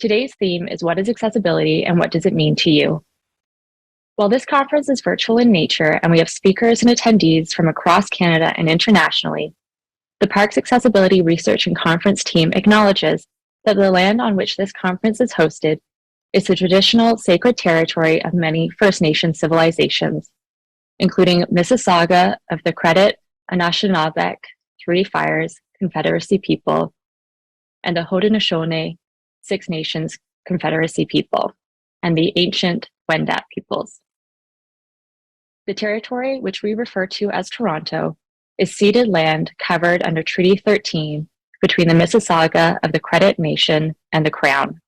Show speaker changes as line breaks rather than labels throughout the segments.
Today's theme is what is accessibility and what does it mean to you? While this conference is virtual in nature and we have speakers and attendees from across Canada and internationally, the Park's Accessibility Research and Conference team acknowledges that the land on which this conference is hosted is the traditional sacred territory of many First Nation civilizations, including Mississauga of the Credit, Anishinaabeg, Three Fires Confederacy people, and the Haudenosaunee Six Nations Confederacy people, and the ancient Wendat peoples. The territory, which we refer to as Toronto, is ceded land covered under Treaty 13 between the Mississauga of the Credit Nation and the Crown.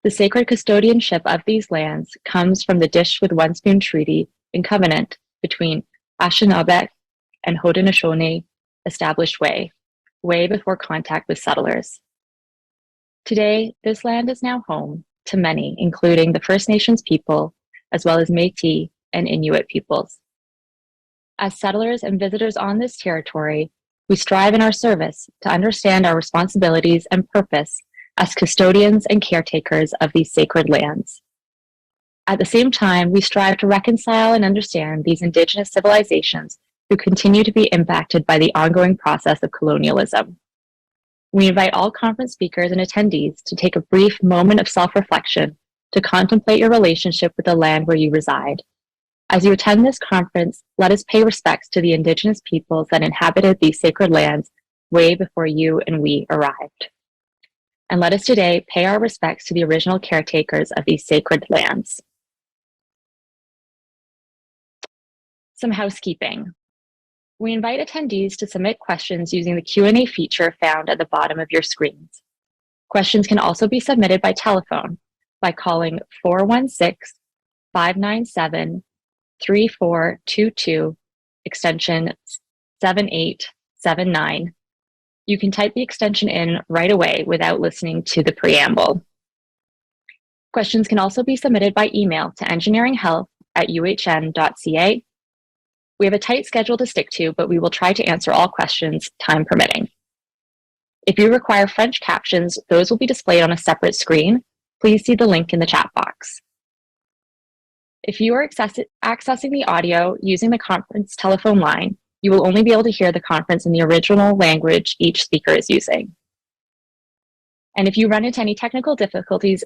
The sacred custodianship of these lands comes from the Dish with One Spoon Treaty and Covenant between Anishinaabe and Haudenosaunee established way before contact with settlers. Today, this land is now home to many, including the First Nations people, as well as Métis and Inuit peoples. As settlers and visitors on this territory, we strive in our service to understand our responsibilities and purpose as custodians and caretakers of these sacred lands. At the same time, we strive to reconcile and understand these Indigenous civilizations who continue to be impacted by the ongoing process of colonialism. We invite all conference speakers and attendees to take a brief moment of self-reflection to contemplate your relationship with the land where you reside. As you attend this conference, let us pay respects to the Indigenous peoples that inhabited these sacred lands way before you and we arrived. And let us today pay our respects to the original caretakers of these sacred lands. Some housekeeping. We invite attendees to submit questions using the Q&A feature found at the bottom of your screens. Questions can also be submitted by telephone by calling 416-597-3422, extension 7879. You can type the extension in right away without listening to the preamble. Questions can also be submitted by email to engineeringhealth@uhn.ca. We have a tight schedule to stick to, but we will try to answer all questions, time permitting. If you require French captions, those will be displayed on a separate screen. Please see the link in the chat box. If you are accessing the audio using the conference telephone line, you will only be able to hear the conference in the original language each speaker is using. And if you run into any technical difficulties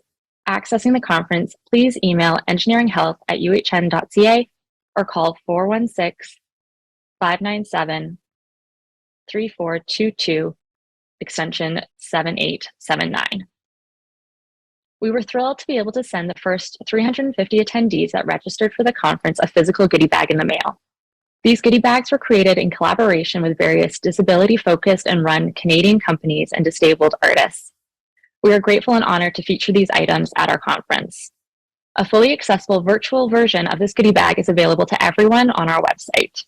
accessing the conference, please email engineeringhealth@uhn.ca or call 416-597-3422, extension 7879. We were thrilled to be able to send the first 350 attendees that registered for the conference a physical goodie bag in the mail. These goodie bags were created in collaboration with various disability-focused and run Canadian companies and disabled artists. We are grateful and honored to feature these items at our conference. A fully accessible virtual version of this goodie bag is available to everyone on our website.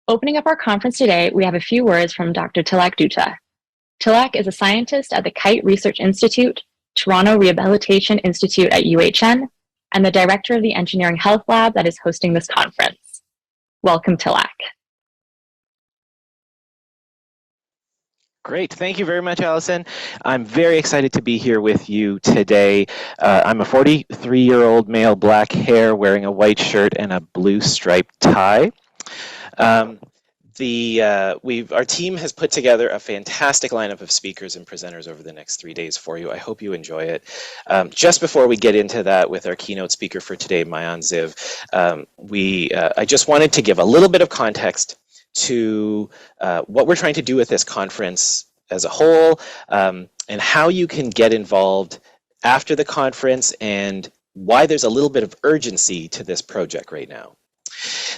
Opening up our conference today, we have a few words from Dr. Tilak Dutta. Tilak is a scientist at the Kite Research Institute, Toronto Rehabilitation Institute at UHN, and the director of the Engineering Health Lab that is hosting this conference. Welcome, Tilak.
Great, thank you very much, Allison. I'm very excited to be here with you today. I'm a 43-year-old male, black hair, wearing a white shirt and a blue striped tie. Our team has put together a fantastic lineup of speakers and presenters over the next 3 days for you. I hope you enjoy it. Just before we get into that with our keynote speaker for today, Maayan Ziv, I just wanted to give a little bit of context to what we're trying to do with this conference as a whole, and how you can get involved after the conference, and why there's a little bit of urgency to this project right now.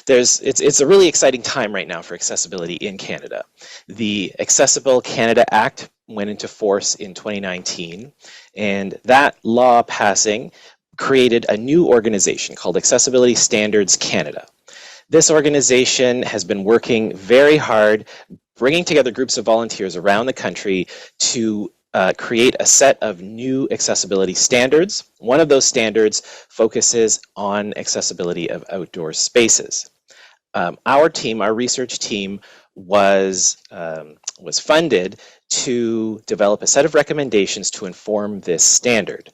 It's a really exciting time right now for accessibility in Canada. The Accessible Canada Act went into force in 2019, and that law passing created a new organization called Accessibility Standards Canada. This organization has been working very hard, bringing together groups of volunteers around the country to create a set of new accessibility standards. One of those standards focuses on accessibility of outdoor spaces. Our research team, was funded to develop a set of recommendations to inform this standard.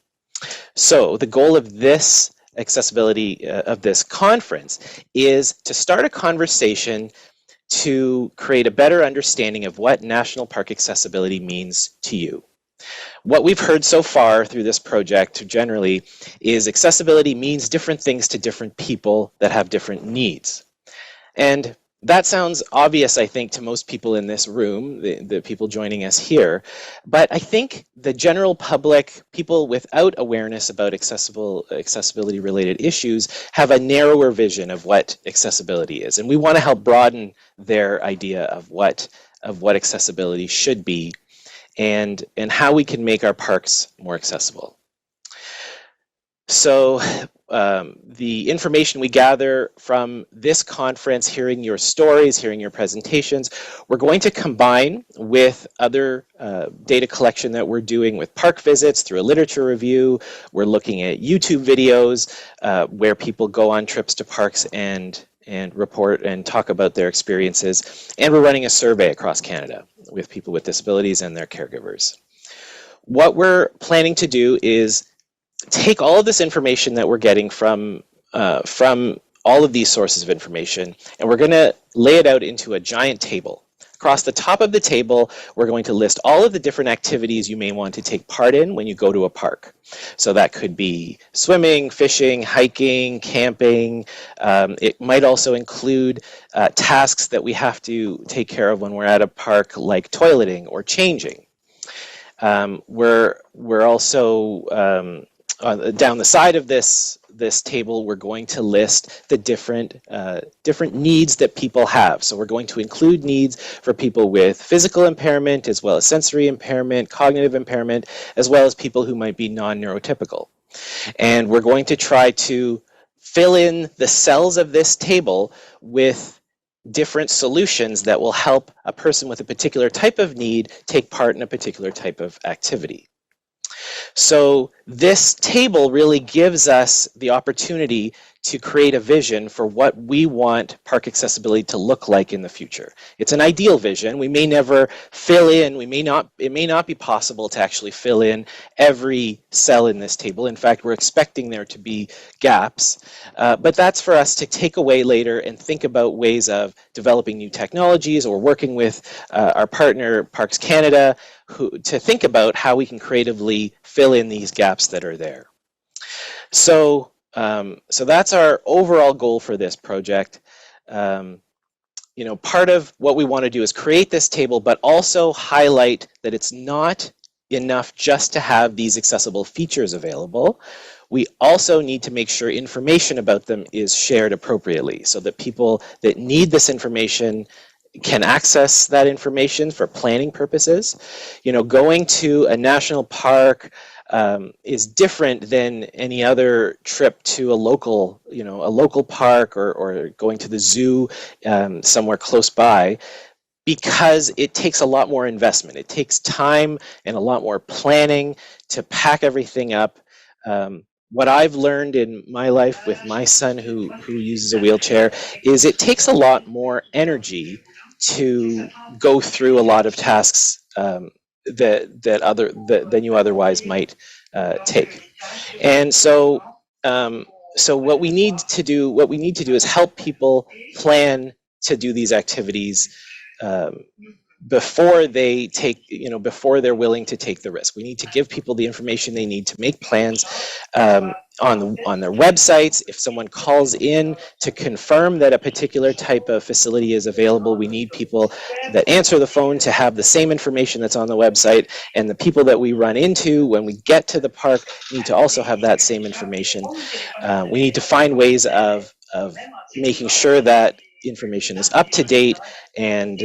So the goal of this accessibility of this conference is to start a conversation to create a better understanding of what national park accessibility means to you. What we've heard so far through this project generally is accessibility means different things to different people that have different needs. And that sounds obvious, I think, to most people in this room, the people joining us here. But I think the general public, people without awareness about accessibility-related issues, have a narrower vision of what accessibility is. And we want to help broaden their idea of what accessibility should be and how we can make our parks more accessible. So the information we gather from this conference, hearing your stories, hearing your presentations, we're going to combine with other data collection that we're doing with park visits through a literature review. We're looking at YouTube videos where people go on trips to parks and report and talk about their experiences. And we're running a survey across Canada with people with disabilities and their caregivers. What we're planning to do is take all of this information that we're getting from all of these sources of information, and we're going to lay it out into a giant table. Across the top of the table, we're going to list all of the different activities you may want to take part in when you go to a park. So that could be swimming, fishing, hiking, camping. It might also include tasks that we have to take care of when we're at a park, like toileting or changing. We're also down the side of this table, we're going to list the different needs that people have. So we're going to include needs for people with physical impairment, as well as sensory impairment, cognitive impairment, as well as people who might be non-neurotypical. And we're going to try to fill in the cells of this table with different solutions that will help a person with a particular type of need take part in a particular type of activity. So this table really gives us the opportunity to create a vision for what we want park accessibility to look like in the future. It's an ideal vision. We may never fill in, it may not be possible to actually fill in every cell in this table. In fact, we're expecting there to be gaps, but that's for us to take away later and think about ways of developing new technologies or working with our partner Parks Canada to think about how we can creatively fill in these gaps that are there. So that's our overall goal for this project. Part of what we want to do is create this table, but also highlight that it's not enough just to have these accessible features available. We also need to make sure information about them is shared appropriately so that people that need this information can access that information for planning purposes. Going to a national park is different than any other trip to a local park or going to the zoo somewhere close by, because it takes a lot more investment. It takes time and a lot more planning to pack everything up. What I've learned in my life with my son who uses a wheelchair is it takes a lot more energy to go through a lot of tasks than you otherwise might take. And so what we need to do is help people plan to do these activities before they're willing to take the risk. We need to give people the information they need to make plans on their websites. If someone calls in to confirm that a particular type of facility is available, we need people that answer the phone to have the same information that's on the website, and the people that we run into when we get to the park need to also have that same information. We need to find ways of making sure that information is up to date and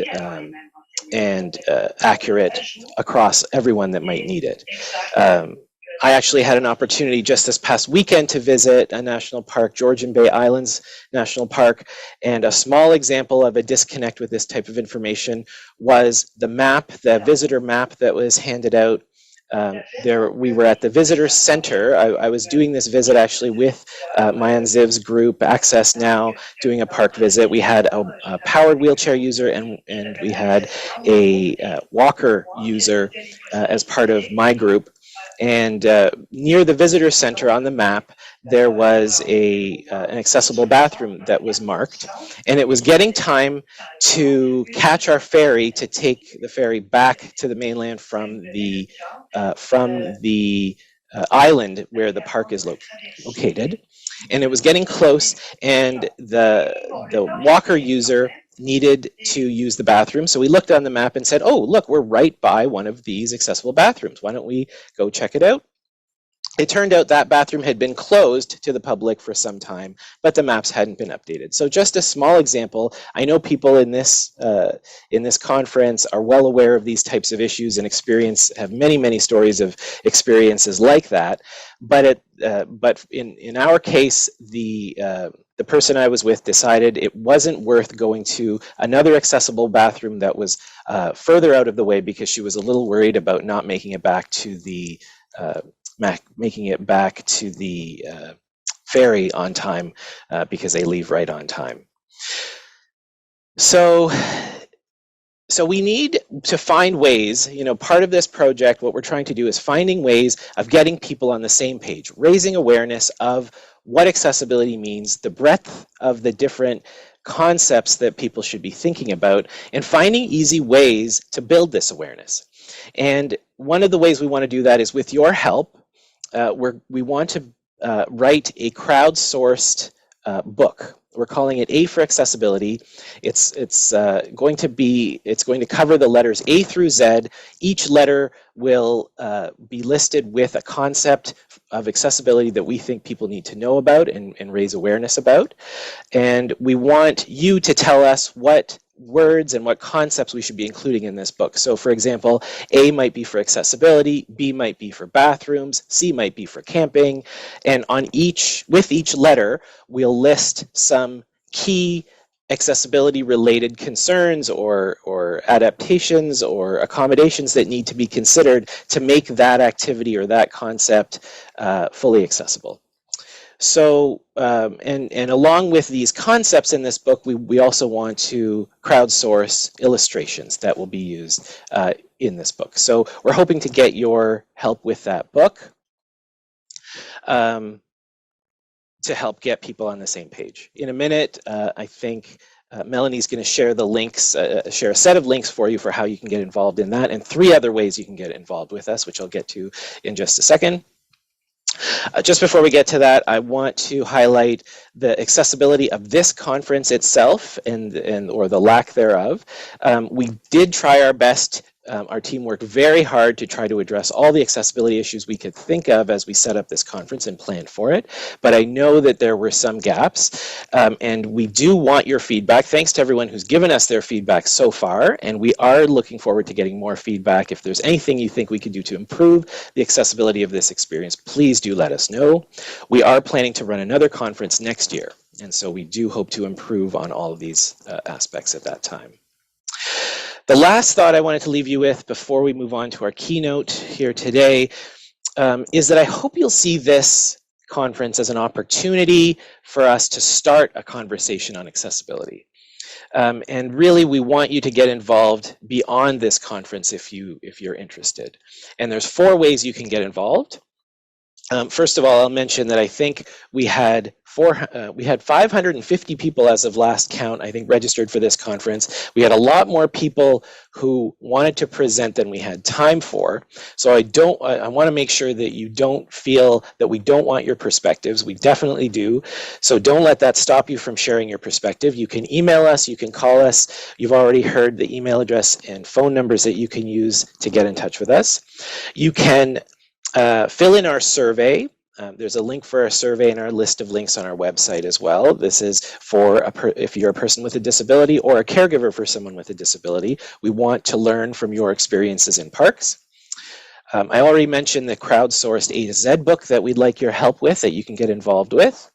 accurate across everyone that might need it. I actually had an opportunity just this past weekend to visit a national park, Georgian Bay Islands National Park, and a small example of a disconnect with this type of information was the visitor map that was handed out We were at the visitor center. I was doing this visit actually with Mayan Ziv's group, Access Now, doing a park visit. We had a powered wheelchair user and we had a walker user as part of my group. And near the visitor center on the map, there was an accessible bathroom that was marked. And it was getting time to catch our ferry to take the ferry back to the mainland from the island where the park is located. And it was getting close, and the walker user needed to use the bathroom. So we looked on the map and said, oh, look, we're right by one of these accessible bathrooms. Why don't we go check it out? It turned out that bathroom had been closed to the public for some time, but the maps hadn't been updated. So just a small example. I know people in this conference are well aware of these types of issues and have many stories of experiences like that. But in our case, the person I was with decided it wasn't worth going to another accessible bathroom that was further out of the way, because she was a little worried about not making it back to the ferry on time, because they leave right on time. So we need to find ways, part of this project, what we're trying to do is finding ways of getting people on the same page, raising awareness of what accessibility means, the breadth of the different concepts that people should be thinking about, and finding easy ways to build this awareness. And one of the ways we want to do that is with your help. We want to write a crowdsourced book. We're calling it A for Accessibility. It's going to cover the letters A through Z. Each letter will be listed with a concept of accessibility that we think people need to know about and raise awareness about. And we want you to tell us what words and what concepts we should be including in this book. So for example, A might be for accessibility, B might be for bathrooms, C might be for camping, and with each letter, we'll list some key accessibility related concerns or adaptations or accommodations that need to be considered to make that activity or that concept fully accessible. So, and along with these concepts in this book, we also want to crowdsource illustrations that will be used in this book. So we're hoping to get your help with that book to help get people on the same page. In a minute, I think Melanie's going to share the links, share a set of links for you for how you can get involved in that, and 3 other ways you can get involved with us, which I'll get to in just a second. Just before we get to that, I want to highlight the accessibility of this conference itself or the lack thereof. We did try our best. Our team worked very hard to try to address all the accessibility issues we could think of as we set up this conference and planned for it. But I know that there were some gaps, and we do want your feedback. Thanks to everyone who's given us their feedback so far, and we are looking forward to getting more feedback. If there's anything you think we could do to improve the accessibility of this experience, please do let us know. We are planning to run another conference next year, and so we do hope to improve on all of these aspects at that time. The last thought I wanted to leave you with before we move on to our keynote here today is that I hope you'll see this conference as an opportunity for us to start a conversation on accessibility. And really, we want you to get involved beyond this conference if you're interested. And there's 4 ways you can get involved. First of all, I'll mention that I think we had 550 people as of last count, I think, registered for this conference. We had a lot more people who wanted to present than we had time for. So I want to make sure that you don't feel that we don't want your perspectives. We definitely do. So don't let that stop you from sharing your perspective. You can email us, you can call us. You've already heard the email address and phone numbers that you can use to get in touch with us. You can fill in our survey. There's a link for our survey and our list of links on our website as well. This is for if you're a person with a disability or a caregiver for someone with a disability. We want to learn from your experiences in parks. I already mentioned the crowdsourced A to Z book that we'd like your help with, that you can get involved with.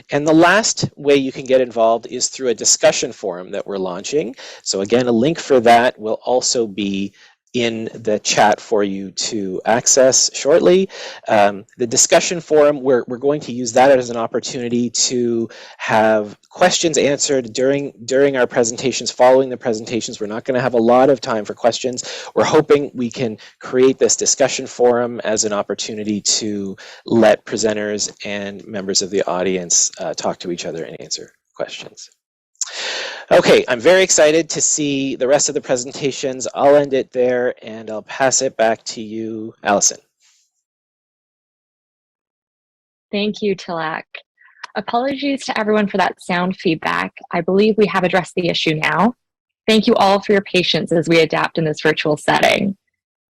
And the last way you can get involved is through a discussion forum that we're launching. So again, a link for that will also be in the chat for you to access shortly. The discussion forum, we're going to use that as an opportunity to have questions answered during our presentations, following the presentations. We're not going to have a lot of time for questions. We're hoping we can create this discussion forum as an opportunity to let presenters and members of the audience talk to each other and answer questions. Okay, I'm very excited to see the rest of the presentations. I'll end it there and I'll pass it back to you, Allison.
Thank you, Tilak. Apologies to everyone for that sound feedback. I believe we have addressed the issue now. Thank you all for your patience as we adapt in this virtual setting.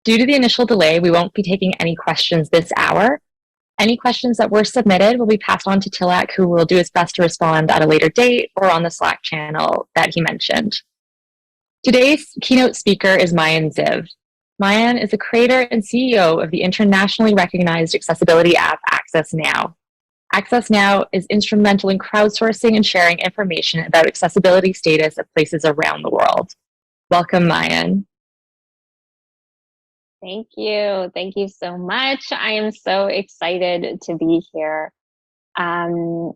Due to the initial delay, we won't be taking any questions this hour. Any questions that were submitted will be passed on to Tilak, who will do his best to respond at a later date or on the Slack channel that he mentioned. Today's keynote speaker is Maayan Ziv. Maayan is the creator and CEO of the internationally recognized accessibility app Access Now. Access Now is instrumental in crowdsourcing and sharing information about accessibility status at places around the world. Welcome, Maayan.
Thank you. Thank you so much. I am so excited to be here. I'm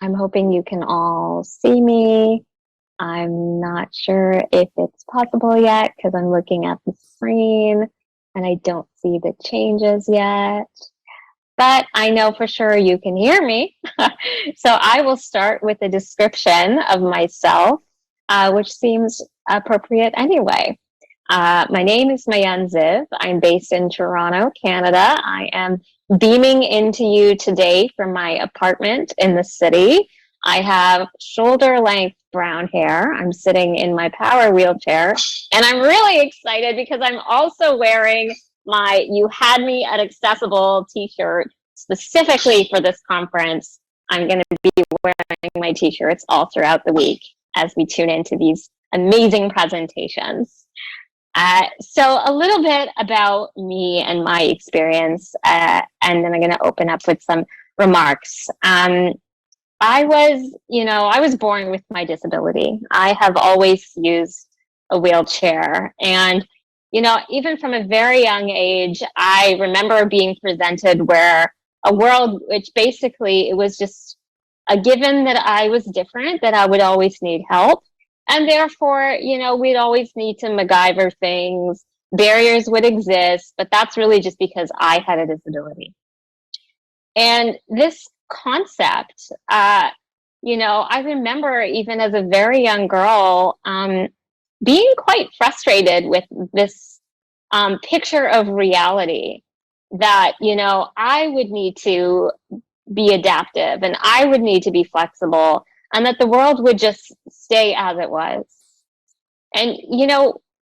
hoping you can all see me. I'm not sure if it's possible yet because I'm looking at the screen and I don't see the changes yet. But I know for sure you can hear me. So I will start with a description of myself, which seems appropriate anyway. My name is Maayan Ziv. I'm based in Toronto, Canada. I am beaming into you today from my apartment in the city. I have shoulder-length brown hair. I'm sitting in my power wheelchair, and I'm really excited because I'm also wearing my "You Had Me at Accessible" t-shirt specifically for this conference. I'm going to be wearing my t-shirts all throughout the week as we tune into these amazing presentations. So a little bit about me and my experience, and then I'm going to open up with some remarks. I was born with my disability. I have always used a wheelchair. And, even from a very young age, I remember being presented where a world which basically it was just a given that I was different, that I would always need help. And therefore, we'd always need to MacGyver things. Barriers would exist, but that's really just because I had a disability. And this concept, I remember even as a very young girl, being quite frustrated with this picture of reality that, I would need to be adaptive and I would need to be flexible, and that the world would just stay as it was. And,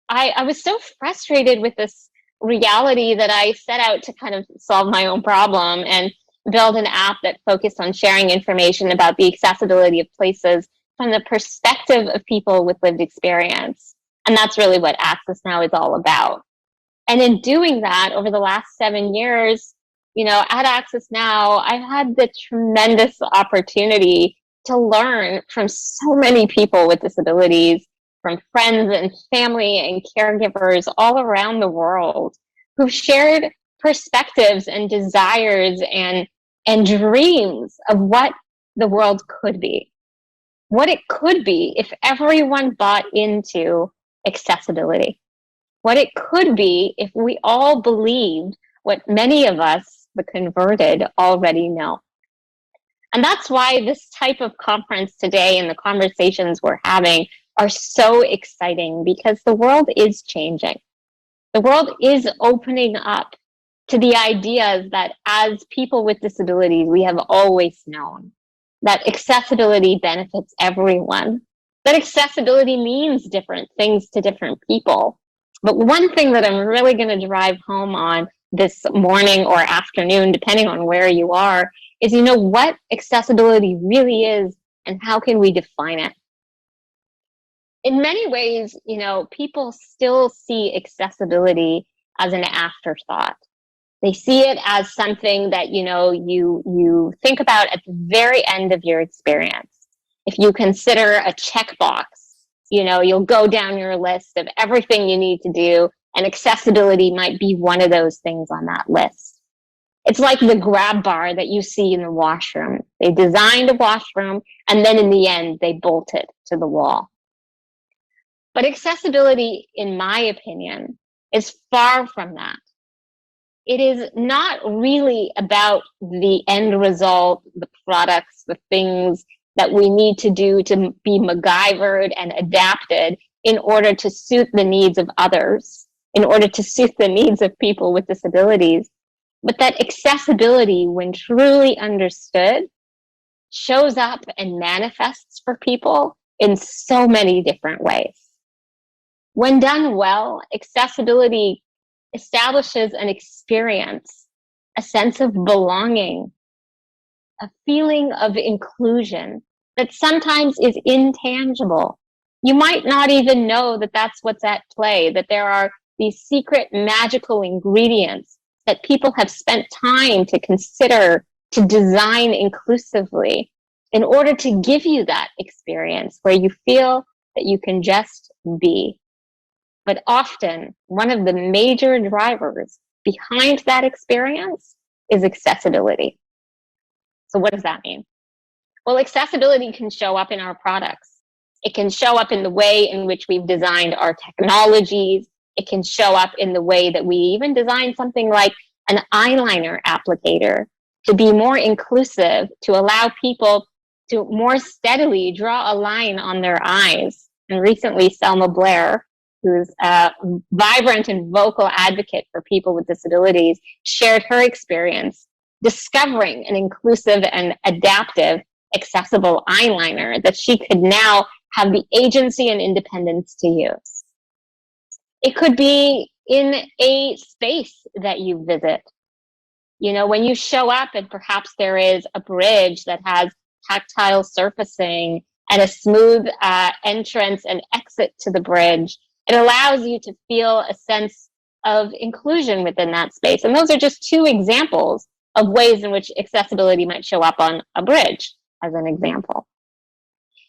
I was so frustrated with this reality that I set out to kind of solve my own problem and build an app that focused on sharing information about the accessibility of places from the perspective of people with lived experience. And that's really what Access Now is all about. And in doing that, over the last 7 years, at Access Now, I've had the tremendous opportunity to learn from so many people with disabilities, from friends and family and caregivers all around the world who've shared perspectives and desires and dreams of what the world could be. What it could be if everyone bought into accessibility. What it could be if we all believed what many of us, the converted, already know. And that's why this type of conference today and the conversations we're having are so exciting, because the world is changing. The world is opening up to the ideas that as people with disabilities, we have always known that accessibility benefits everyone, that accessibility means different things to different people. But one thing that I'm really going to drive home on this morning or afternoon, depending on where you are, is what accessibility really is and how can we define it. In many ways, people still see accessibility as an afterthought. They see it as something that, you think about at the very end of your experience. If you consider a checkbox, you'll go down your list of everything you need to do And accessibility might be one of those things on that list. It's like the grab bar that you see in the washroom. They designed a washroom, and then in the end, they bolt it to the wall. But accessibility, in my opinion, is far from that. It is not really about the end result, the products, the things that we need to do to be MacGyvered and adapted in order to suit the needs of others, in order to suit the needs of people with disabilities. But that accessibility, when truly understood, shows up and manifests for people in so many different ways. When done well, accessibility establishes an experience, a sense of belonging, a feeling of inclusion that sometimes is intangible. You might not even know that that's what's at play, that there are these secret magical ingredients that people have spent time to consider, to design inclusively in order to give you that experience where you feel that you can just be. But often, one of the major drivers behind that experience is accessibility. So what does that mean? Well, accessibility can show up in our products. It can show up in the way in which we've designed our technologies. It can show up in the way that we even design something like an eyeliner applicator to be more inclusive, to allow people to more steadily draw a line on their eyes. And recently, Selma Blair, who's a vibrant and vocal advocate for people with disabilities, shared her experience discovering an inclusive and adaptive accessible eyeliner that she could now have the agency and independence to use. It could be in a space that you visit. You know, when you show up and perhaps there is a bridge that has tactile surfacing and a smooth entrance and exit to the bridge, it allows you to feel a sense of inclusion within that space. And those are just two examples of ways in which accessibility might show up on a bridge, as an example.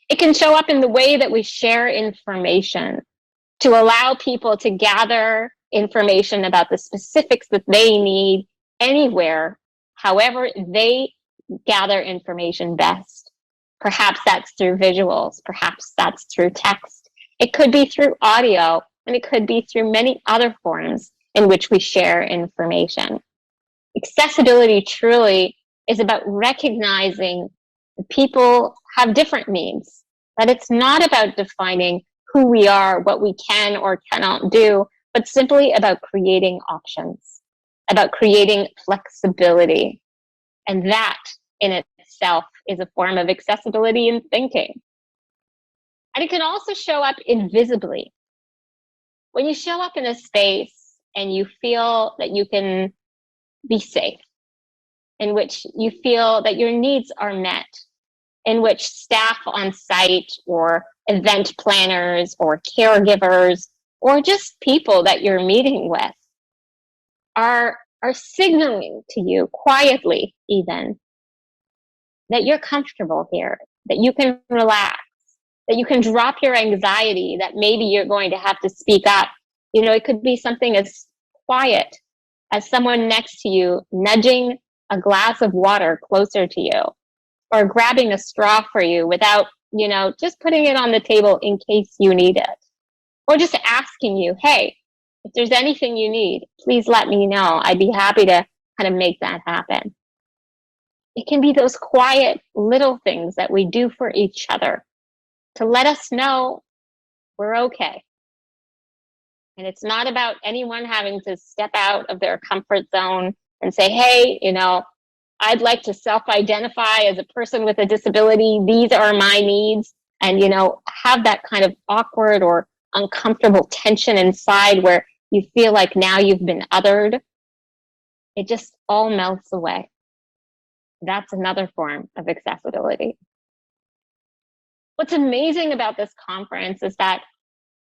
It can show up in the way that we share information to allow people to gather information about the specifics that they need anywhere, however they gather information best. Perhaps that's through visuals, perhaps that's through text. It could be through audio, and it could be through many other forms in which we share information. Accessibility truly is about recognizing that people have different needs, that it's not about defining who we are, what we can or cannot do, but simply about creating options, about creating flexibility. And that in itself is a form of accessibility in thinking. And it can also show up invisibly. When you show up in a space and you feel that you can be safe, in which you feel that your needs are met, in which staff on site or event planners or caregivers or just people that you're meeting with are signaling to you quietly even that you're comfortable here, that you can relax, that you can drop your anxiety, that maybe you're going to have to speak up. You know, it could be something as quiet as someone next to you nudging a glass of water closer to you, or grabbing a straw for you without, you know, just putting it on the table in case you need it. Or just asking you, hey, if there's anything you need, please let me know. I'd be happy to kind of make that happen. It can be those quiet little things that we do for each other to let us know we're okay. And it's not about anyone having to step out of their comfort zone and say, hey, you know, I'd like to self-identify as a person with a disability. These are my needs. And, you know, have that kind of awkward or uncomfortable tension inside where you feel like now you've been othered. It just all melts away. That's another form of accessibility. What's amazing about this conference is that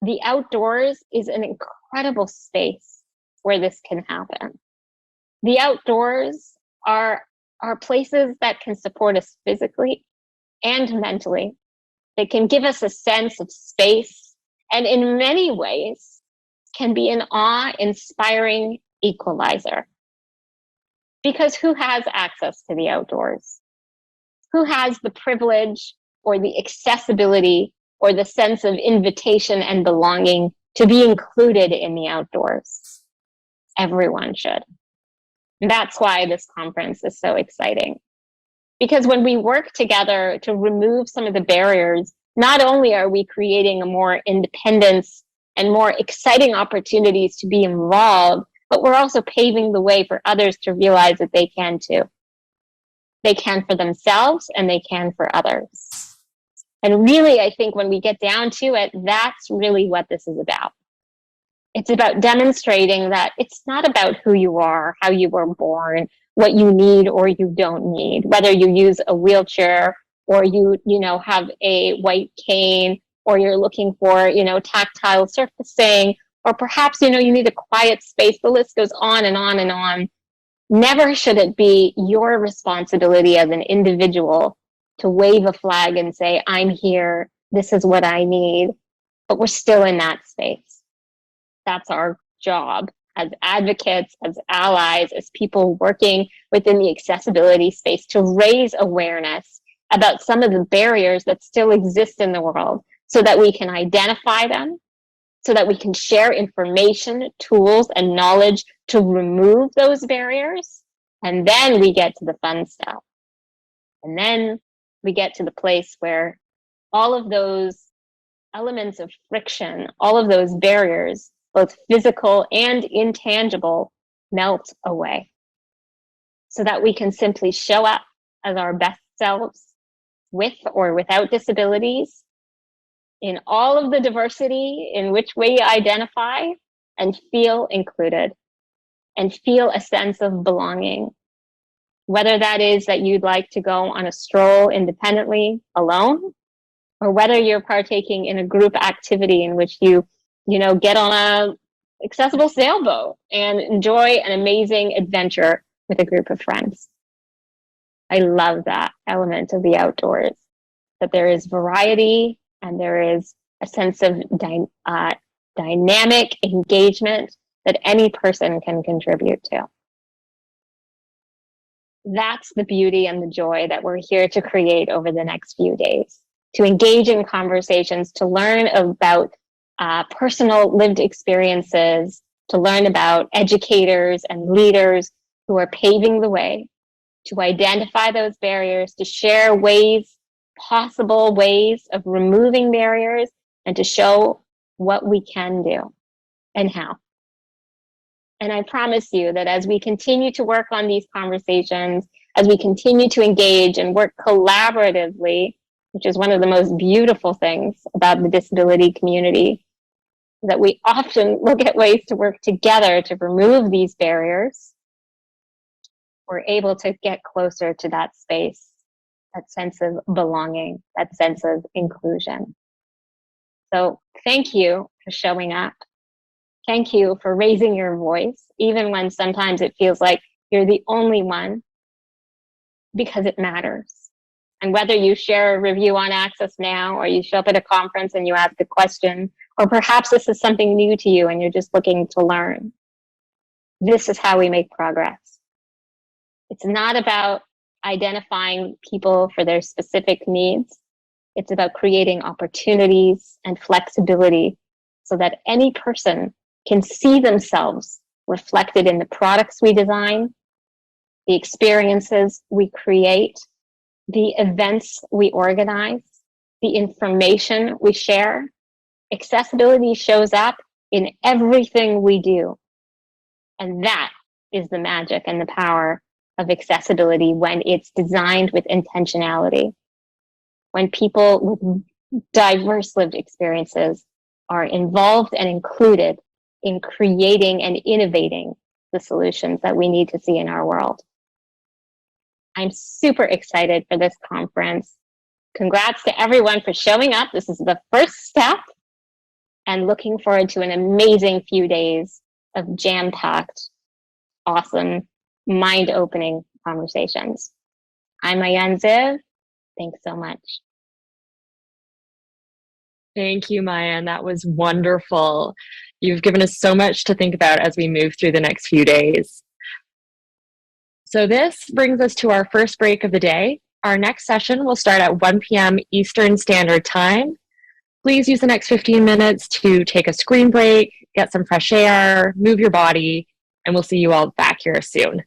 the outdoors is an incredible space where this can happen. The outdoors are places that can support us physically and mentally. They can give us a sense of space. And in many ways, can be an awe-inspiring equalizer. Because who has access to the outdoors? Who has the privilege or the accessibility or the sense of invitation and belonging to be included in the outdoors? Everyone should. And that's why this conference is so exciting. Because when we work together to remove some of the barriers, not only are we creating a more independence and more exciting opportunities to be involved, but we're also paving the way for others to realize that they can too. They can for themselves and they can for others. And really, I think when we get down to it, that's really what this is about. It's about demonstrating that it's not about who you are, how you were born, what you need or you don't need, whether you use a wheelchair or you have a white cane, or you're looking for, tactile surfacing, or perhaps, you need a quiet space. The list goes on and on and on. Never should it be your responsibility as an individual to wave a flag and say, I'm here, this is what I need, but we're still in that space. That's our job as advocates, as allies, as people working within the accessibility space to raise awareness about some of the barriers that still exist in the world so that we can identify them, so that we can share information, tools, and knowledge to remove those barriers. And then we get to the fun stuff. And then we get to the place where all of those elements of friction, all of those barriers, both physical and intangible, melt away so that we can simply show up as our best selves with or without disabilities in all of the diversity in which we identify, and feel included and feel a sense of belonging. Whether that is that you'd like to go on a stroll independently alone, or whether you're partaking in a group activity in which you get on a accessible sailboat and enjoy an amazing adventure with a group of friends. I love that element of the outdoors, that there is variety and there is a sense of dynamic engagement that any person can contribute to. That's the beauty and the joy that we're here to create over the next few days, to engage in conversations, to learn about personal lived experiences, to learn about educators and leaders who are paving the way, to identify those barriers, to share possible ways of removing barriers, and to show what we can do and how. And I promise you that as we continue to work on these conversations, as we continue to engage and work collaboratively, which is one of the most beautiful things about the disability community, that we often look at ways to work together to remove these barriers, we're able to get closer to that space, that sense of belonging, that sense of inclusion. So thank you for showing up. Thank you for raising your voice, even when sometimes it feels like you're the only one, because it matters. And whether you share a review on Access Now, or you show up at a conference and you ask a question, or perhaps this is something new to you and you're just looking to learn, this is how we make progress. It's not about identifying people for their specific needs. It's about creating opportunities and flexibility so that any person can see themselves reflected in the products we design, the experiences we create, the events we organize, the information we share. Accessibility shows up in everything we do. And that is the magic and the power of accessibility when it's designed with intentionality. When people with diverse lived experiences are involved and included in creating and innovating the solutions that we need to see in our world. I'm super excited for this conference. Congrats to everyone for showing up. This is the first step, and looking forward to an amazing few days of jam-packed, awesome, mind-opening conversations. I'm Mayan Ziv. Thanks so much.
Thank you, Mayan. That was wonderful. You've given us so much to think about as we move through the next few days. So this brings us to our first break of the day. Our next session will start at 1 p.m. Eastern Standard Time. Please use the next 15 minutes to take a screen break, get some fresh air, move your body, and we'll see you all back here soon.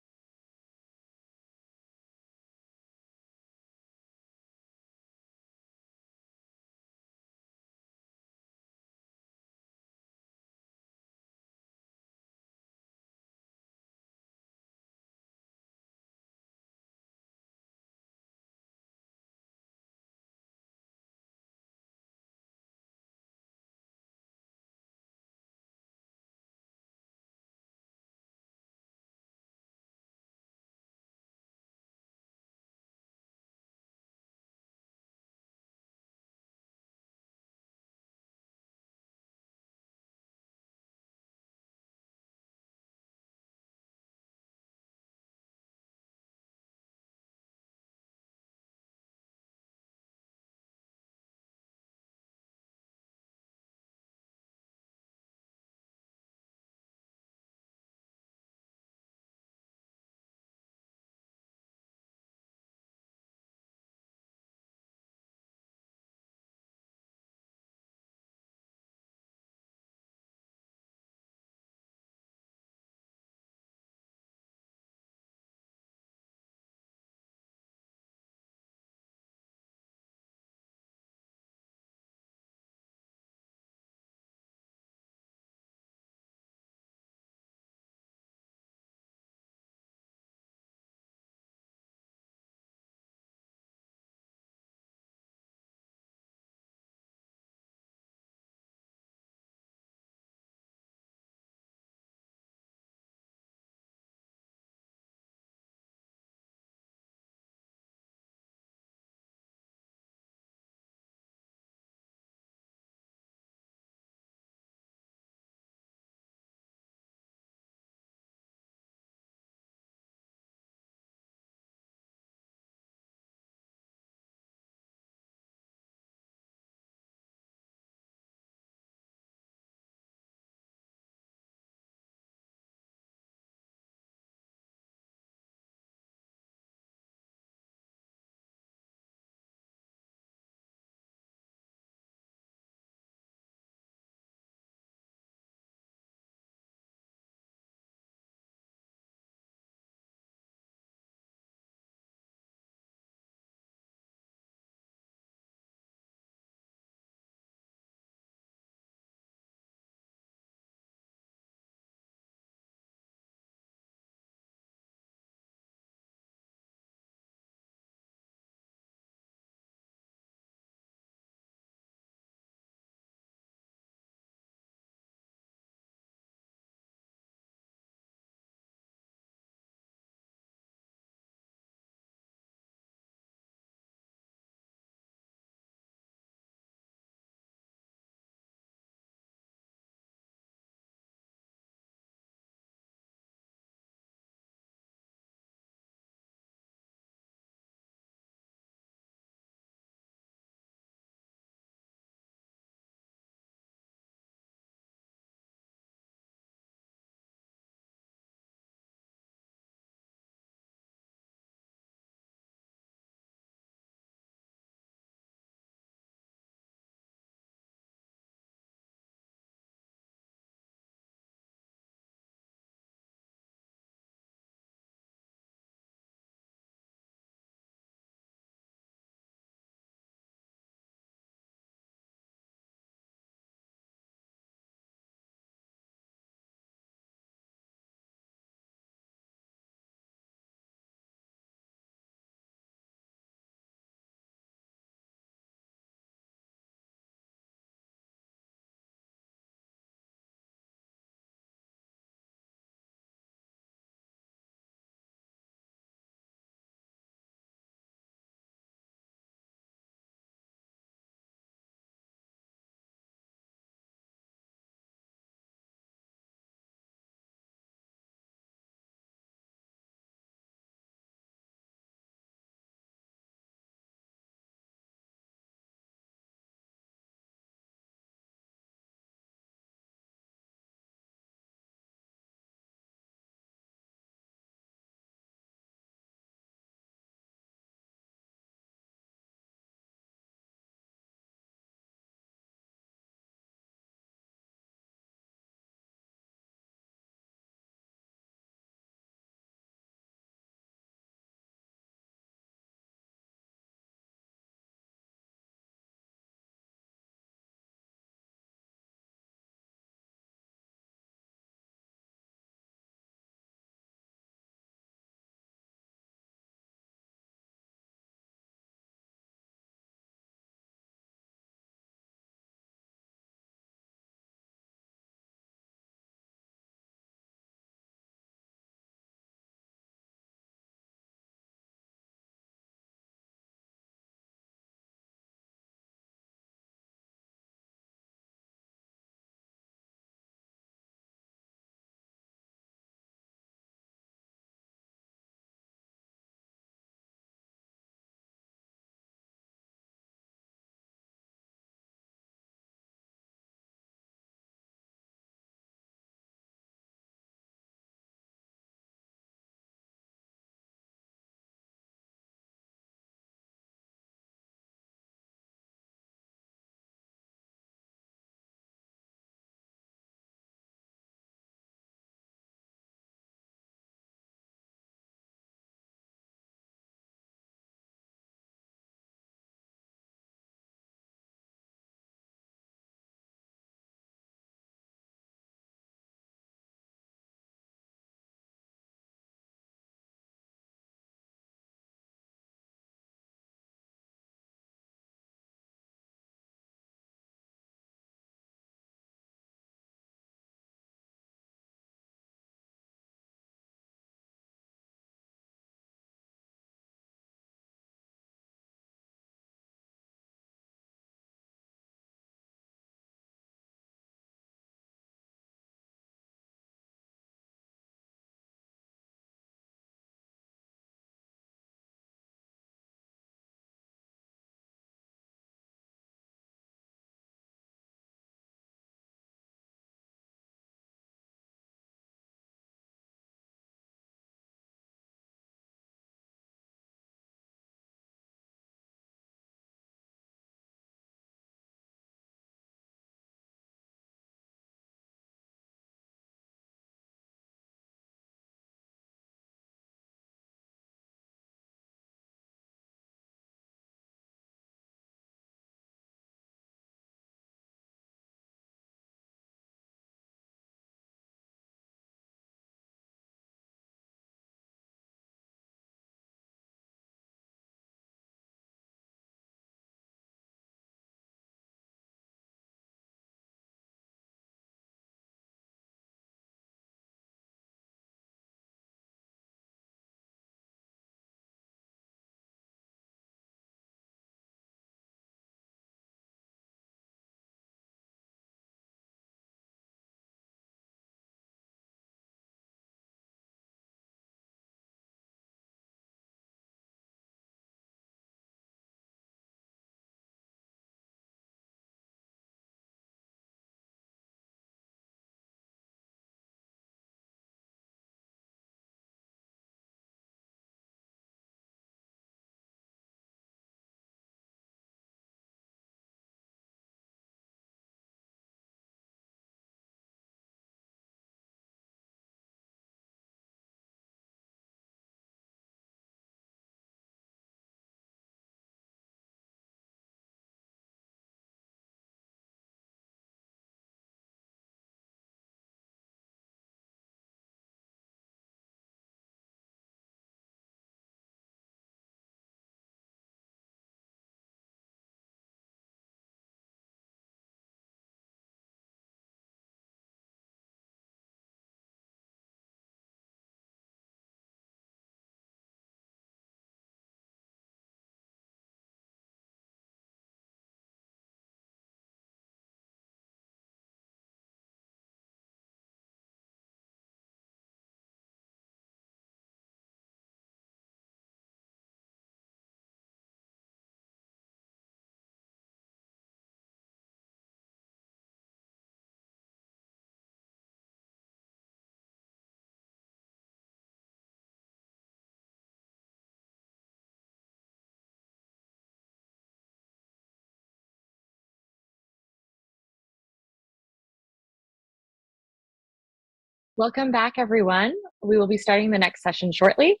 Welcome back, everyone. We will be starting the next session shortly.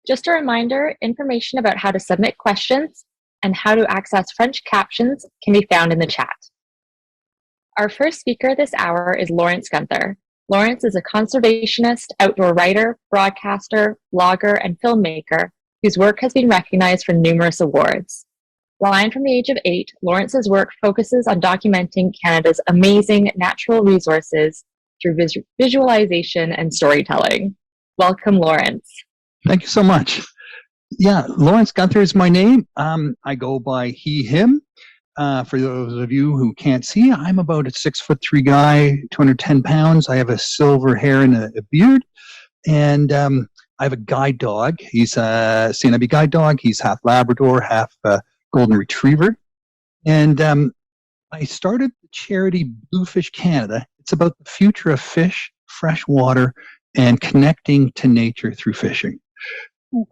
Just a reminder, information about how to submit questions and how to access French captions can be found in the chat. Our first speaker this hour is Lawrence Gunther. Lawrence is a conservationist, outdoor writer, broadcaster, blogger, and filmmaker whose work has been recognized for numerous awards. Blind from the age of 8, Lawrence's work focuses on documenting Canada's amazing natural resources through visualization and storytelling. Welcome, Lawrence.
Thank you so much. Yeah, Lawrence Gunther is my name. I go by he, him. For those of you who can't see, I'm about a 6'3" guy, 210 pounds. I have a silver hair and a beard. And I have a guide dog. He's a St. Abbey guide dog. He's half Labrador, half Golden Retriever. And I started the charity Bluefish Canada. It's about the future of fish, fresh water, and connecting to nature through fishing.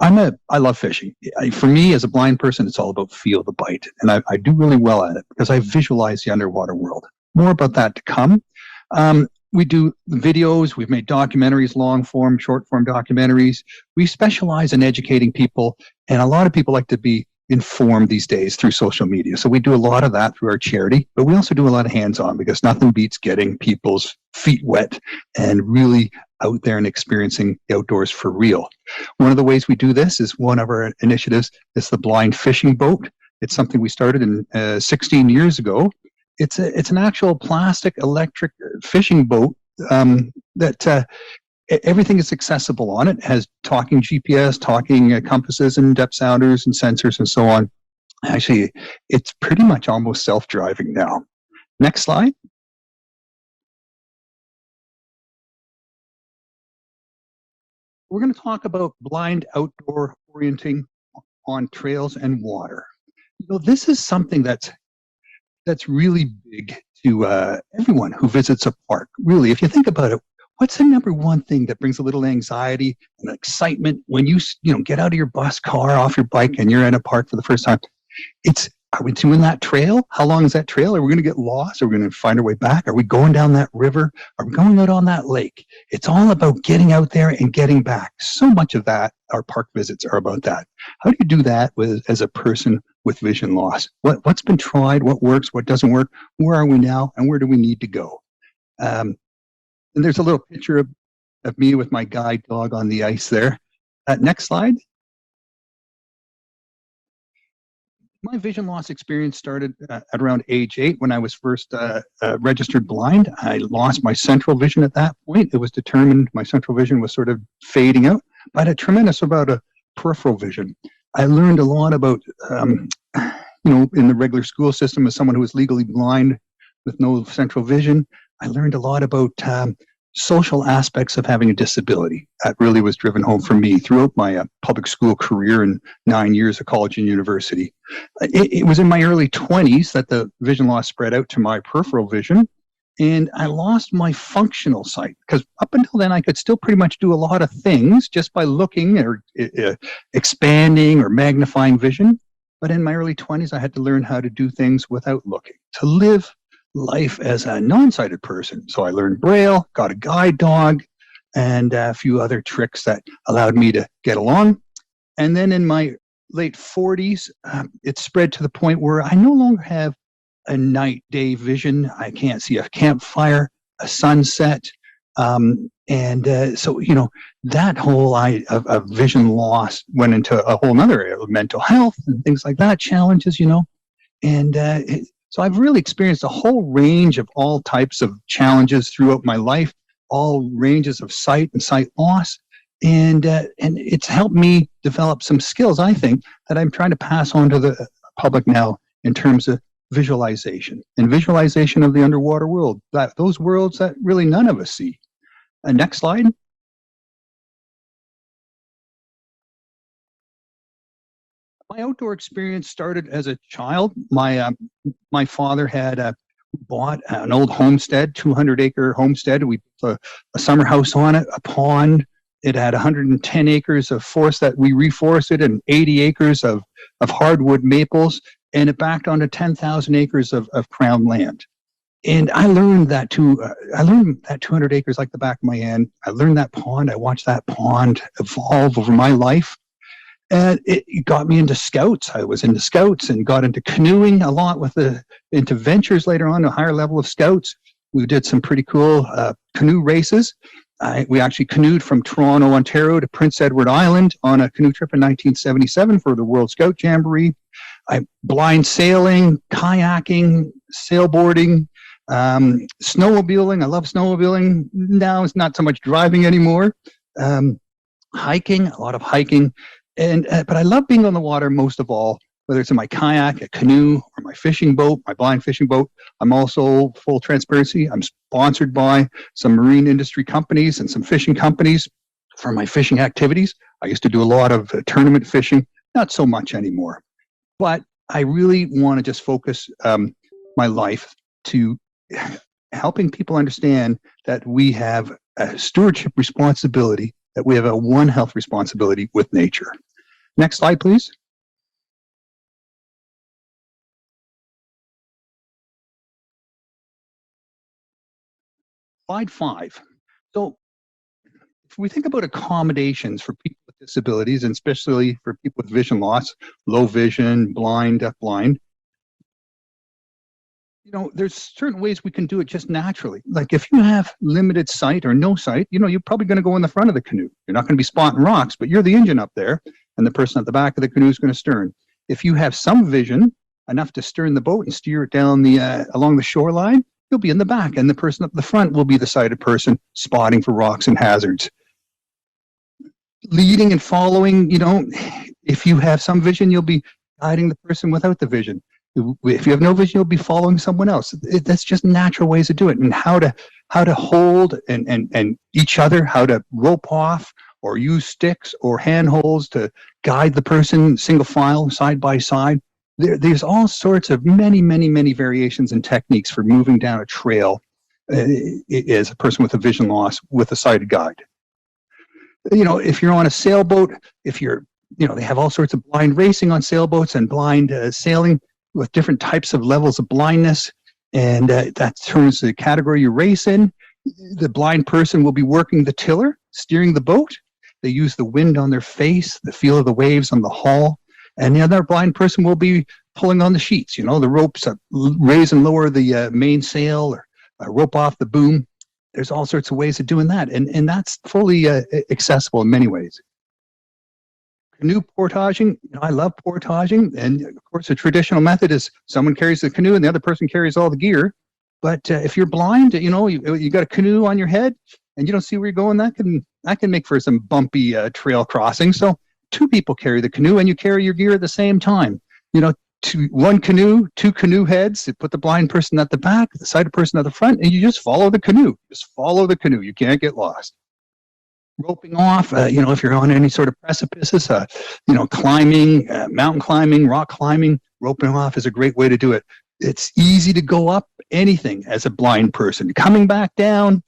I love fishing. For me, as a blind person, it's all about feel the bite. And I do really well at it because I visualize the underwater world. More about that to come. We do videos. We've made documentaries, long form, short form documentaries. We specialize in educating people. And a lot of people like to be informed these days through social media. So we do a lot of that through our charity, but we also do a lot of hands-on because nothing beats getting people's feet wet and really out there and experiencing the outdoors for real. One of the ways we do this is one of our initiatives is the blind fishing boat. It's something we started in 16 years ago. It's an actual plastic electric fishing boat that everything is accessible on it. It has talking GPS, talking compasses and depth sounders and sensors and so on. Actually, it's pretty much almost self-driving now. Next slide. We're going to talk about blind outdoor orienting on trails and water. You know, this is something that's really big to everyone who visits a park. Really, if you think about it, what's the number one thing that brings a little anxiety and excitement when you get out of your bus, car, off your bike, and you're in a park for the first time? Are we doing that trail? How long is that trail? Are we going to get lost? Are we going to find our way back? Are we going down that river? Are we going out on that lake? It's all about getting out there and getting back. So much of that, our park visits are about that. How do you do that as a person with vision loss? What's been tried? What works? What doesn't work? Where are we now? And where do we need to go? And there's a little picture of me with my guide dog on the ice there. Next slide. My vision loss experience started at around age 8 when I was first registered blind. I lost my central vision at that point. It was determined my central vision was sort of fading out, but I had a tremendous amount of peripheral vision. I learned a lot about, in the regular school system as someone who was legally blind with no central vision. I learned a lot about social aspects of having a disability. That really was driven home for me throughout my public school career and 9 years of college and university. It was in my early 20s that the vision loss spread out to my peripheral vision, and I lost my functional sight because up until then I could still pretty much do a lot of things just by looking or expanding or magnifying vision. But in my early 20s, I had to learn how to do things without looking, to live life as a non-sighted person. So I learned Braille, got a guide dog, and a few other tricks that allowed me to get along. And then in my late 40s, it spread to the point where I no longer have a night-day vision. I can't see a campfire, a sunset. So, that whole of vision loss went into a whole other area of mental health and things like that, challenges, and so I've really experienced a whole range of all types of challenges throughout my life, all ranges of sight and sight loss. And it's helped me develop some skills, I think, that I'm trying to pass on to the public now in terms of visualization and visualization of the underwater world, those worlds that really none of us see. Next slide. My outdoor experience started as a child. My father had bought an old homestead, 200-acre homestead. We built a summer house on it, a pond. It had 110 acres of forest that we reforested and 80 acres of hardwood maples, and it backed onto 10,000 acres of crown land. And I learned that I learned that 200 acres like the back of my hand. I learned that pond. I watched that pond evolve over my life. And it got me into scouts. I was into scouts and got into canoeing a lot into ventures later on, a higher level of scouts. We did some pretty cool canoe races. We actually canoed from Toronto, Ontario to Prince Edward Island on a canoe trip in 1977 for the World Scout Jamboree. Blind sailing, kayaking, sailboarding, snowmobiling. I love snowmobiling. Now it's not so much driving anymore. Hiking, a lot of hiking. But I love being on the water most of all, whether it's in my kayak, a canoe, or my fishing boat, my blind fishing boat. I'm also, full transparency, I'm sponsored by some marine industry companies and some fishing companies for my fishing activities. I used to do a lot of tournament fishing, not so much anymore. But I really want to just focus my life to helping people understand that we have a stewardship responsibility, that we have a one health responsibility with nature. Next slide, please. Slide 5. So if we think about accommodations for people with disabilities, and especially for people with vision loss, low vision, blind, deafblind, there's certain ways we can do it just naturally. Like if you have limited sight or no sight, you're probably going to go in the front of the canoe. You're not going to be spotting rocks, but you're the engine up there, and the person at the back of the canoe is going to stern. If you have some vision, enough to stern the boat and steer it down along the shoreline, you'll be in the back, and the person up the front will be the sighted person spotting for rocks and hazards. Leading and following, if you have some vision, you'll be guiding the person without the vision. If you have no vision, you'll be following someone else. That's just natural ways to do it, and how to hold and each other, how to rope off or use sticks or handholds to guide the person single file, side by side. There's all sorts of many variations and techniques for moving down a trail as a person with a vision loss with a sighted guide. If you're on a sailboat, they have all sorts of blind racing on sailboats and blind sailing with different types of levels of blindness, and that turns the category you race in. The blind person will be working the tiller, steering the boat. They use the wind on their face, the feel of the waves on the hull, and the other blind person will be pulling on the sheets. The ropes raise and lower the mainsail, or rope off the boom. There's all sorts of ways of doing that, and that's fully accessible in many ways. Canoe portaging, I love portaging, and of course the traditional method is someone carries the canoe and the other person carries all the gear. But if you're blind, you got a canoe on your head and you don't see where you're going, that can make for some bumpy trail crossing. So 2 people carry the canoe and you carry your gear at the same time. One canoe, 2 canoe heads. You put the blind person at the back, the sighted person at the front, and you just follow the canoe. Just follow the canoe. You can't get lost. Roping off, if you're on any sort of precipices, climbing, mountain climbing, rock climbing, roping off is a great way to do it. It's easy to go up anything as a blind person. Coming back down,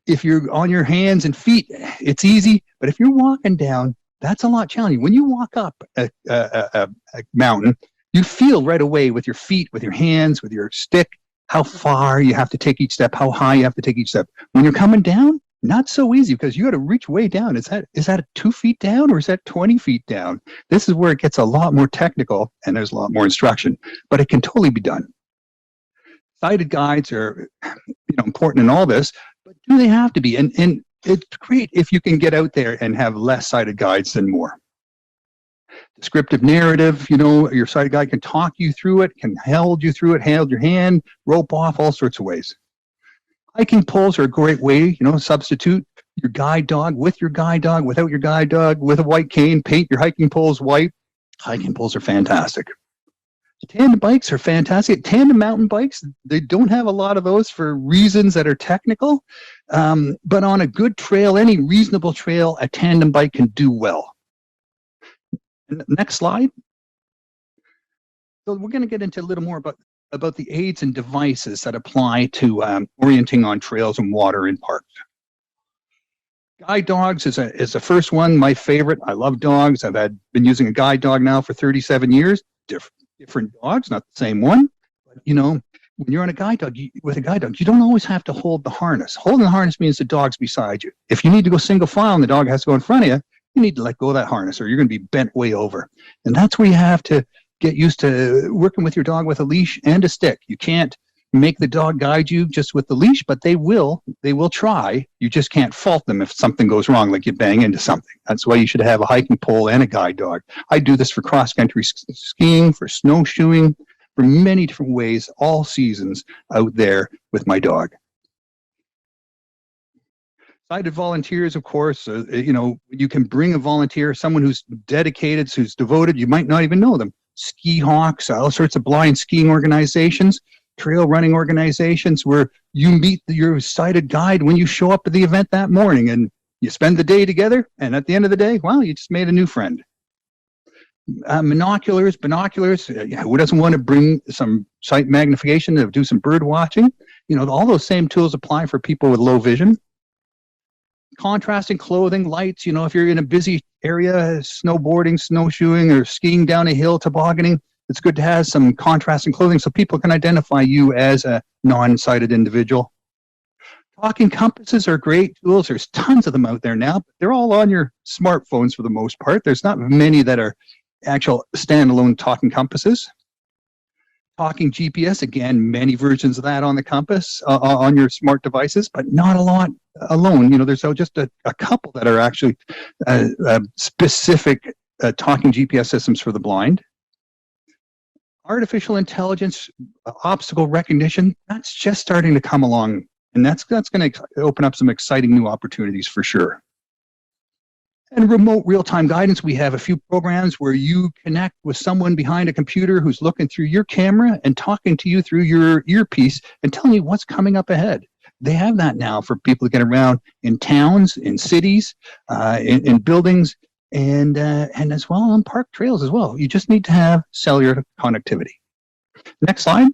if you're on your hands and feet, it's easy. But if you're walking down, that's a lot challenging. When you walk up a mountain, you feel right away with your feet, with your hands, with your stick, how far you have to take each step, how high you have to take each step. When you're coming down, not so easy, because you got to reach way down. Is that 2 feet down, or is that 20 feet down? This is where it gets a lot more technical, and there's a lot more instruction, but it can totally be done. Sighted guides are important in all this, but do they have to be? And it's great if you can get out there and have less sighted guides than more. Descriptive narrative, your sighted guide can talk you through it, can hold you through it, hold your hand, rope off, all sorts of ways. Hiking poles are a great way, substitute your guide dog with your guide dog, without your guide dog, with a white cane, paint your hiking poles white. Hiking poles are fantastic. Tandem bikes are fantastic. Tandem mountain bikes, they don't have a lot of those for reasons that are technical, but on a good trail, any reasonable trail, a tandem bike can do well. Next slide. So we're going to get into a little more about the aids and devices that apply to orienting on trails and water in parks. Guide dogs is the first one, my favorite. I love dogs. I've been using a guide dog now for 37 years. Different dogs, not the same one. But, when you're on a guide dog, with a guide dog, you don't always have to hold the harness. Holding the harness means the dog's beside you. If you need to go single file and the dog has to go in front of you, you need to let go of that harness or you're going to be bent way over. And that's where you have to get used to working with your dog with a leash and a stick. You can't make the dog guide you just with the leash, but they will try. You just can't fault them if something goes wrong, like you bang into something. That's why you should have a hiking pole and a guide dog. I do this for cross-country skiing, for snowshoeing, for many different ways, all seasons out there with my dog. Sighted volunteers, of course, you can bring a volunteer, someone who's dedicated, who's devoted. You might not even know them. Ski hawks, all sorts of blind skiing organizations, trail running organizations, where you meet your sighted guide when you show up to the event that morning and you spend the day together. And at the end of the day, well, you just made a new friend. Binoculars, who doesn't want to bring some sight magnification to do some bird watching? All those same tools apply for people with low vision. Contrasting clothing, lights, if you're in a busy area, snowboarding, snowshoeing, or skiing down a hill, tobogganing, it's good to have some contrasting clothing so people can identify you as a non-sighted individual. Talking compasses are great tools. There's tons of them out there now, but they're all on your smartphones for the most part. There's not many that are actual standalone talking compasses. Talking GPS, again, many versions of that on the compass, on your smart devices, but not a lot alone. There's just a couple that are actually specific talking GPS systems for the blind. Artificial intelligence, obstacle recognition, that's just starting to come along, and that's going to open up some exciting new opportunities for sure. And remote real-time guidance, we have a few programs where you connect with someone behind a computer who's looking through your camera and talking to you through your earpiece and telling you what's coming up ahead. They have that now for people to get around in towns, in cities, in buildings, and as well on park trails as well. You just need to have cellular connectivity. Next slide.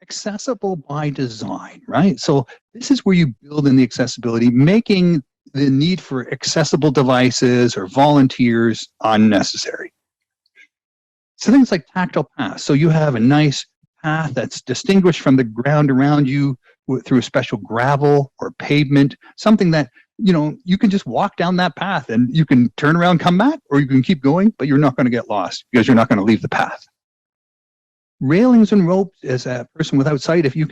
Accessible by design, right? So this is where you build in the accessibility, making the need for accessible devices or volunteers unnecessary. So things like tactile paths. So you have a nice path that's distinguished from the ground around you through a special gravel or pavement, something that, you can just walk down that path and you can turn around, come back, or you can keep going, but you're not going to get lost because you're not going to leave the path. Railings and ropes, as a person without sight, you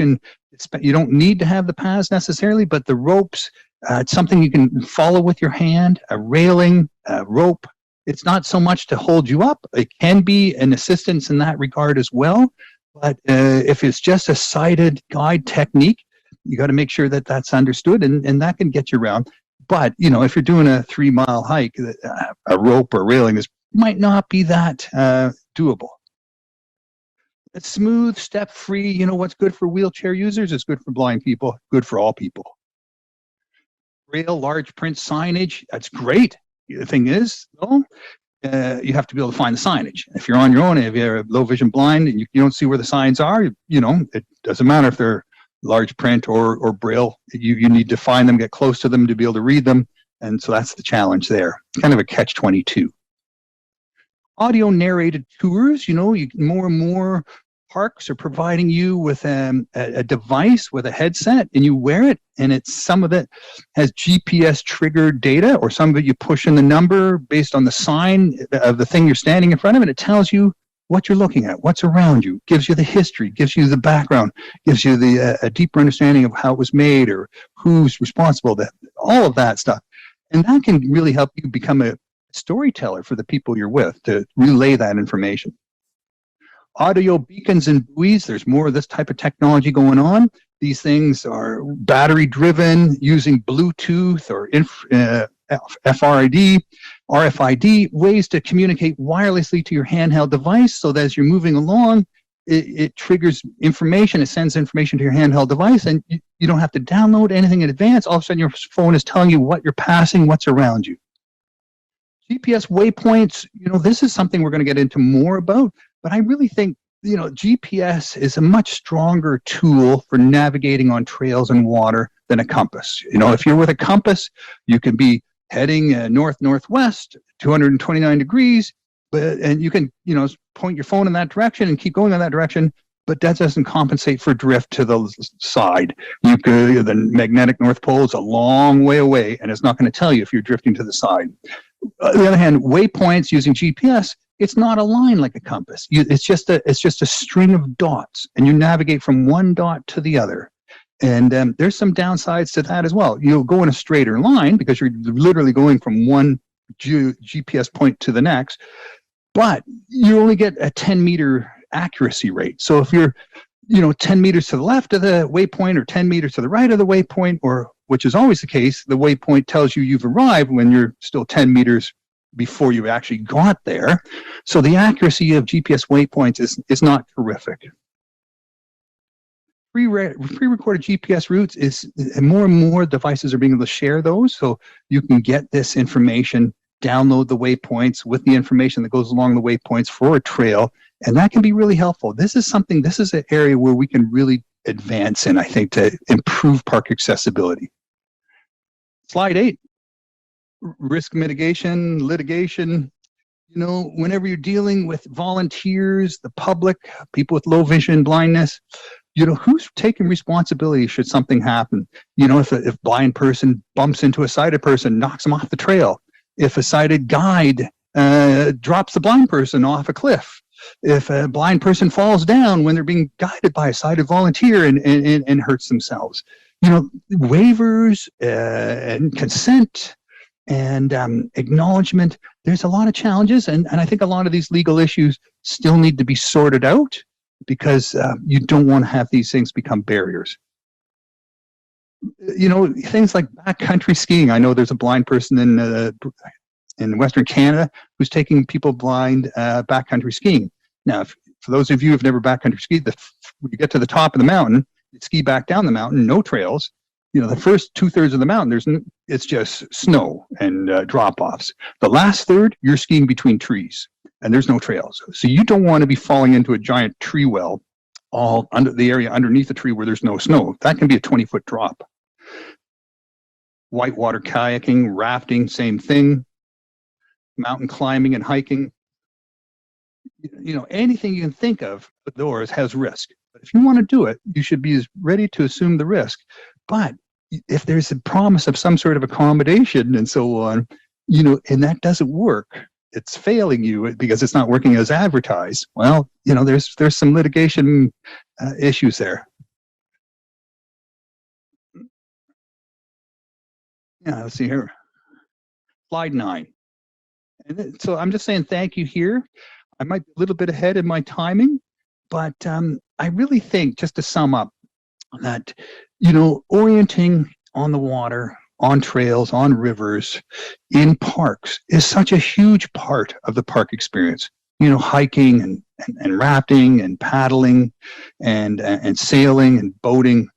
don't need to have the paths necessarily, but the ropes, it's something you can follow with your hand. A railing, a rope, it's not so much to hold you up. It can be an assistance in that regard as well. But if it's just a sighted guide technique, you got to make sure that that's understood, and that can get you around. But, if you're doing a 3-mile hike, a rope or railing might not be that doable. It's smooth, step-free. What's good for wheelchair users is good for blind people, good for all people. Braille, large print signage, that's great. The thing is, though, you have to be able to find the signage. If you're on your own, if you're low vision blind and you don't see where the signs are, it doesn't matter if they're large print or Braille. You need to find them, get close to them to be able to read them. And so that's the challenge there. Kind of a catch-22. Audio narrated tours, more and more parks are providing you with a device with a headset, and you wear it, and some of it has GPS triggered data, or some of it you push in the number based on the sign of the thing you're standing in front of, and it tells you what you're looking at, what's around you, gives you the history, gives you the background, gives you a deeper understanding of how it was made or who's responsible, all of that stuff. And that can really help you become a storyteller for the people you're with to relay that information. Audio beacons and buoys, there's more of this type of technology going on. These things are battery driven, using Bluetooth or RFID, ways to communicate wirelessly to your handheld device, so that as you're moving along, it triggers information, it sends information to your handheld device, and you don't have to download anything in advance. All of a sudden your phone is telling you what you're passing, what's around you. GPS waypoints, this is something we're going to get into more about, but I really think, GPS is a much stronger tool for navigating on trails and water than a compass. If you're with a compass, you can be heading north-northwest, 229 degrees, and you can, point your phone in that direction and keep going in that direction, but that doesn't compensate for drift to the side. The magnetic North Pole is a long way away, and it's not going to tell you if you're drifting to the side. On the other hand, waypoints using GPS, it's not a line like a compass. It's just a string of dots, and you navigate from one dot to the other. And there's some downsides to that as well. You'll go in a straighter line because you're literally going from one GPS point to the next, but you only get a 10-meter accuracy rate. So if you're 10 meters to the left of the waypoint or 10 meters to the right of the waypoint, or which is always the case, the waypoint tells you you've arrived when you're still 10 meters before you actually got there. So the accuracy of GPS waypoints is not terrific. Pre-recorded GPS routes and more devices are being able to share those, so you can get this information, download the waypoints with the information that goes along the waypoints for a trail, and that can be really helpful. This is an area where we can really advance in, I think, to improve park accessibility. Slide 8, risk mitigation, litigation. Whenever you're dealing with volunteers, the public, people with low vision, blindness, who's taking responsibility should something happen? If a blind person bumps into a sighted person, knocks them off the trail. If a sighted guide drops the blind person off a cliff. If a blind person falls down when they're being guided by a sighted volunteer and hurts themselves. Waivers and consent and acknowledgement. There's a lot of challenges, and I think a lot of these legal issues still need to be sorted out, because you don't want to have these things become barriers. Things like backcountry skiing. I know there's a blind person in Western Canada who's taking people blind backcountry skiing. Now, for those of you who've never backcountry skied, when you get to the top of the mountain, you ski back down the mountain, no trails. The first 2/3 of the mountain, it's just snow and drop-offs. The last third, you're skiing between trees, and there's no trails. So you don't want to be falling into a giant tree well all under the area underneath the tree where there's no snow. That can be a 20-foot drop. Whitewater kayaking, rafting, same thing. Mountain climbing and hiking. Anything you can think of outdoors has risk. But if you want to do it, you should be ready to assume the risk. But if there's a promise of some sort of accommodation and so on, and that doesn't work, it's failing you because it's not working as advertised. Well, there's some litigation issues there. Yeah, let's see here. Slide 9. And so I'm just saying thank you here. I might be a little bit ahead in my timing, but I really think, just to sum up, that orienting on the water, on trails, on rivers, in parks is such a huge part of the park experience. Hiking and rafting and paddling and sailing and boating.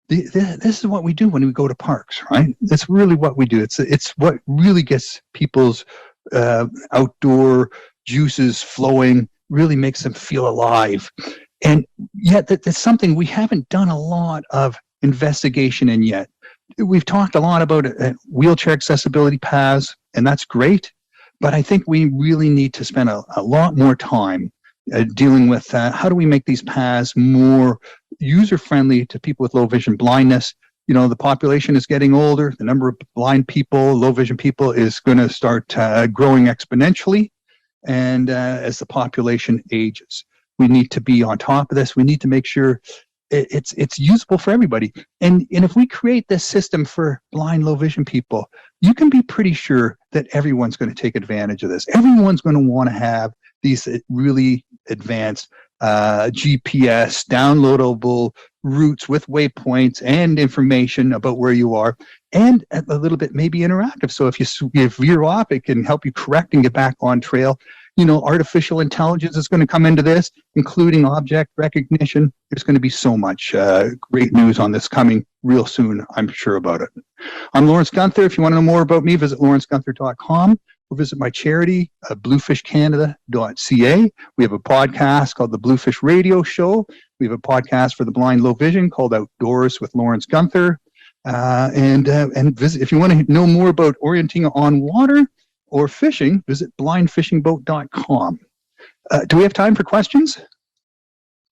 This is what we do when we go to parks, right? That's really what we do. It's what really gets people's outdoor juices flowing, really makes them feel alive. And yet that's something we haven't done a lot of investigation in yet. We've talked a lot about wheelchair accessibility paths, and that's great, but I think we really need to spend a lot more time dealing with how do we make these paths more user-friendly to people with low vision blindness. The population is getting older. The number of blind people, low vision people, is going to start growing exponentially. And as the population ages, we need to be on top of this. We need to make sure it's usable for everybody. And if we create this system for blind, low vision people, you can be pretty sure that everyone's going to take advantage of this. Everyone's going to want to have these really advanced GPS downloadable routes with waypoints and information about where you are, and a little bit maybe interactive. So if you veer off, it can help you correct and get back on trail. Artificial intelligence is going to come into this, including object recognition. There's going to be so much great news on this coming real soon, I'm sure about it. I'm Lawrence Gunther. If you want to know more about me, visit lawrencegunther.com or visit my charity, bluefishcanada.ca. We have a podcast called The Bluefish Radio Show. We have a podcast for the blind, low vision called Outdoors with Lawrence Gunther. And visit if you want to know more about orienting on water or fishing, visit blindfishingboat.com. Do we have time for questions?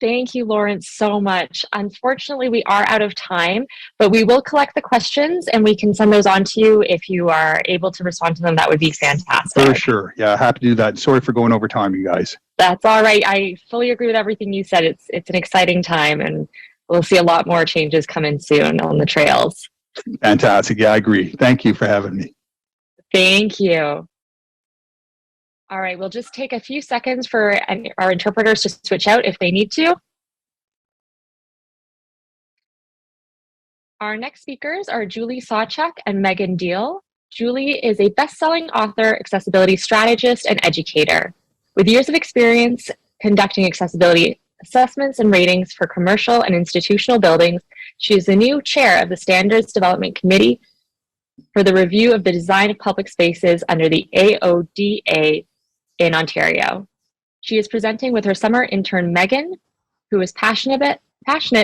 Thank you, Lawrence, so much. Unfortunately, we are out of time, but we will collect the questions and we can send those on to you. If you are able to respond to them, that would be fantastic.
For sure. Yeah, happy to do that. Sorry for going over time, you guys.
That's all right. I fully agree with everything you said. It's an exciting time, and we'll see a lot more changes come in soon on the trails.
Fantastic. Yeah, I agree. Thank you for having me.
Thank you. All right, we'll just take a few seconds for our interpreters to switch out if they need to. Our next speakers are Julie Sawchuck and Megan Deal. Julie is a best-selling author, accessibility strategist, and educator. With years of experience conducting accessibility assessments and ratings for commercial and institutional buildings, she is the new chair of the Standards Development Committee for the review of the design of public spaces under the AODA in Ontario. She is presenting with her summer intern, Megan, who is passionate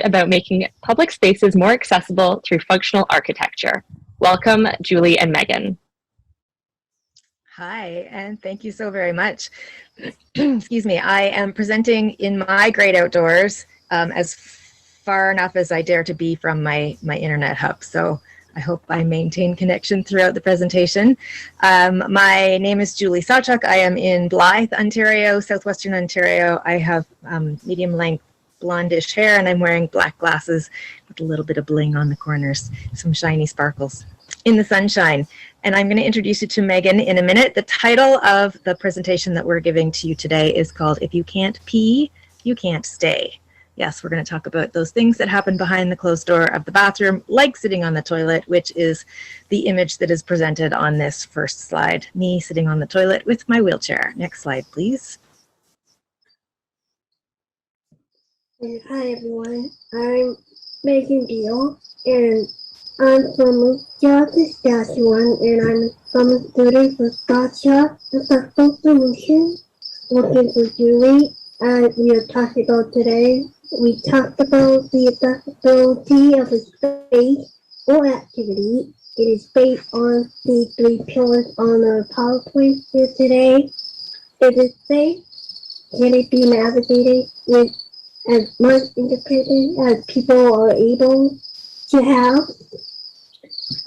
about making public spaces more accessible through functional architecture. Welcome, Julie and Megan.
Hi, and thank you so very much. Excuse me, I am presenting in my great outdoors as far enough as I dare to be from my internet hub. So I hope I maintain connection throughout the presentation. My name is Julie Sawchuck. I am in Blythe, Ontario, southwestern Ontario. I have medium length blondish hair and I'm wearing black glasses with a little bit of bling on the corners, some shiny sparkles in the sunshine. And I'm going to introduce you to Megan in a minute. The title of the presentation that we're giving to you today is called If You Can't Pee, You Can't Stay. Yes, we're going to talk about those things that happen behind the closed door of the bathroom, like sitting on the toilet, which is the image that is presented on this first slide. Me sitting on the toilet with my wheelchair. Next slide, please.
Hi, everyone. I'm Megan Deal, and I'm from Saskatchewan, and I'm from a student for Sawchuck, Accessible Solution, working for Julie, as we are talking about today. We talked about the accessibility of a space or activity. It is based on the 3 pillars on the PowerPoint here today. Is it safe? Can it be navigated with as much independence as people are able to have?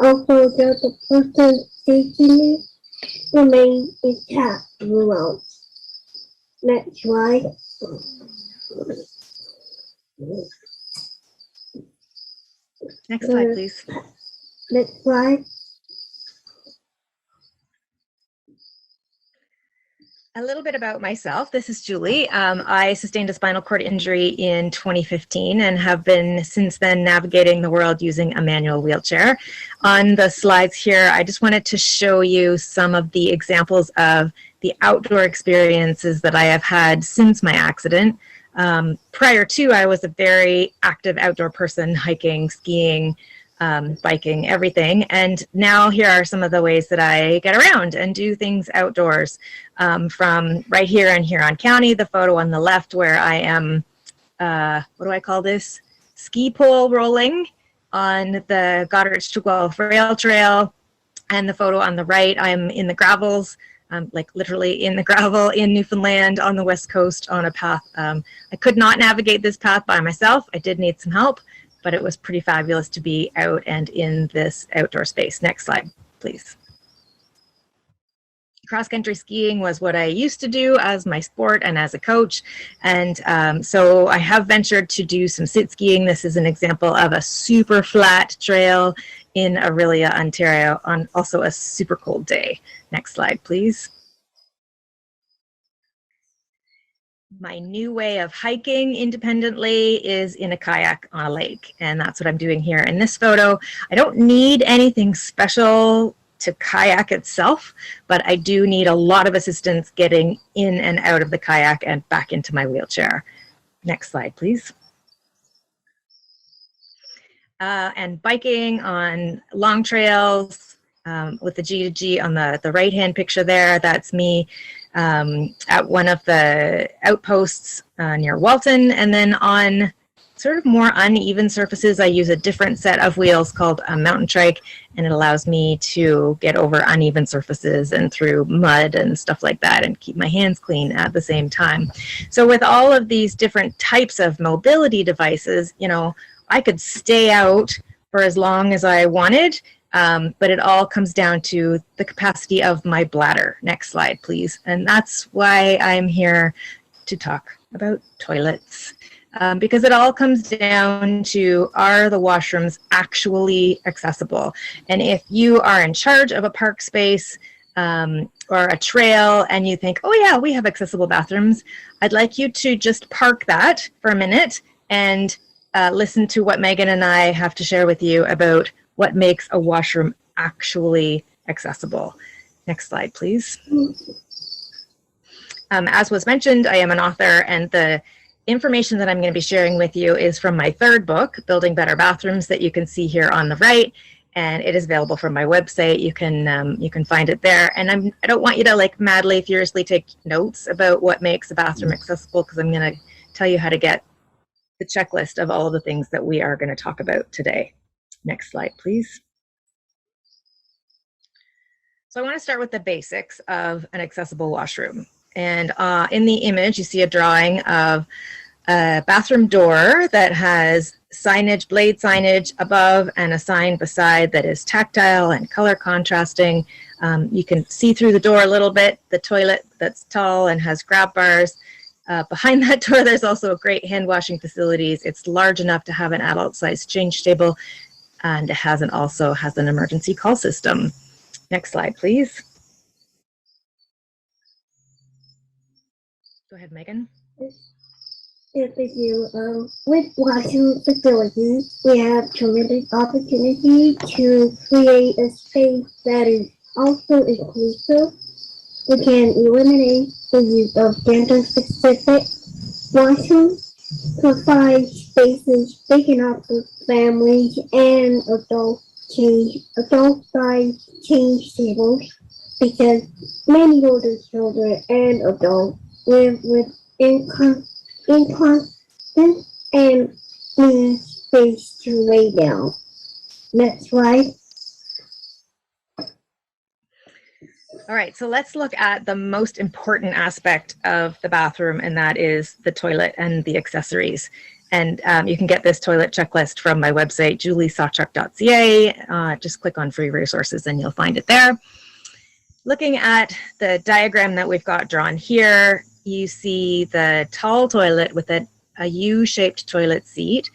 Also, does the person's safety remain intact throughout? Next slide.
Next slide, please.
Next slide.
A little bit about myself. This is Julie. I sustained a spinal cord injury in 2015 and have been since then navigating the world using a manual wheelchair. On the slides here, I just wanted to show you some of the examples of the outdoor experiences that I have had since my accident. Prior to, I was a very active outdoor person, hiking, skiing, biking, everything. And now here are some of the ways that I get around and do things outdoors. From right here in Huron County, the photo on the left where I am, what do I call this? Ski pole rolling on the Goddard to Guelph Rail Trail. And the photo on the right, I'm in the gravels, like literally in the gravel in Newfoundland on the west coast on a path. I could not navigate this path by myself. I did need some help, but it was pretty fabulous to be out and in this outdoor space. Next slide, please. Cross-country skiing was what I used to do as my sport and as a coach. And so I have ventured to do some sit skiing. This is an example of a super flat trail in Aurelia, Ontario on also a super cold day. Next slide, please. My new way of hiking independently is in a kayak on a lake, and that's what I'm doing here in this photo. I don't need anything special to kayak itself, but I do need a lot of assistance getting in and out of the kayak and back into my wheelchair. Next slide, please. And biking on long trails with the G2G on the right-hand picture there. That's me at one of the outposts near Walton, and then on sort of more uneven surfaces, I use a different set of wheels called a mountain trike, and it allows me to get over uneven surfaces and through mud and stuff like that and keep my hands clean at the same time. So with all of these different types of mobility devices, you know, I could stay out for as long as I wanted, but it all comes down to the capacity of my bladder. Next slide, please. And that's why I'm here to talk about toilets. Because it all comes down to, are the washrooms actually accessible? And if you are in charge of a park space or a trail and you think, oh yeah, we have accessible bathrooms, I'd like you to just park that for a minute and listen to what Megan and I have to share with you about what makes a washroom actually accessible. Next slide, please. As was mentioned, I am an author, and the information that I'm going to be sharing with you is from my third book, Building Better Bathrooms, that you can see here on the right, and it is available from my website. You can find it there. And I don't want you to like madly, furiously take notes about what makes a bathroom accessible, because I'm going to tell you how to get the checklist of all of the things that we are going to talk about today. Next slide, please. So I want to start with the basics of an accessible washroom. And in the image, you see a drawing of a bathroom door that has signage, blade signage above, and a sign beside that is tactile and color contrasting. You can see through the door a little bit, the toilet that's tall and has grab bars. Behind that door, there's also great hand washing facilities. It's large enough to have an adult-sized change table, and it also has an emergency call system. Next slide, please. Go ahead, Megan.
Yes, thank you. With washroom facilities, we have tremendous opportunity to create a space that is also inclusive. We can eliminate the use of gender-specific washrooms, provide spaces big enough for families and adult-sized change tables, because many older children and adults live with incontinence and need space to lay down. Next slide.
All right, so let's look at the most important aspect of the bathroom, and that is the toilet and the accessories. And you can get this toilet checklist from my website, juliesawchuck.ca. Just click on free resources and you'll find it there. Looking at the diagram that we've got drawn here, you see the tall toilet with a U-shaped toilet seat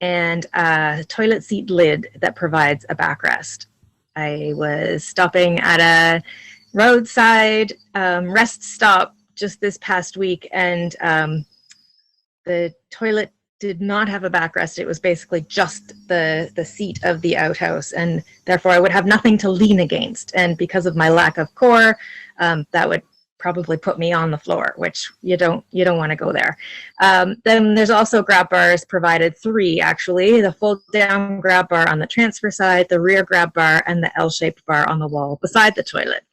and a toilet seat lid that provides a backrest. I was stopping at a roadside rest stop just this past week, and the toilet did not have a backrest. It was basically just the seat of the outhouse, and therefore I would have nothing to lean against. And because of my lack of core, that would probably put me on the floor, which you don't want to go there. Then there's also grab bars provided, 3 actually, the fold down grab bar on the transfer side, the rear grab bar, and the L-shaped bar on the wall beside the toilet.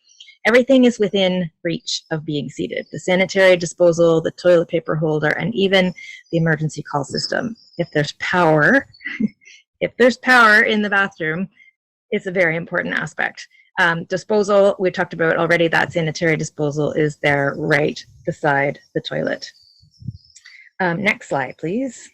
Everything is within reach of being seated. The sanitary disposal, the toilet paper holder, and even the emergency call system. If there's power, if there's power in the bathroom, it's a very important aspect. Disposal, we talked about already, that sanitary disposal is there right beside the toilet. Next slide, please.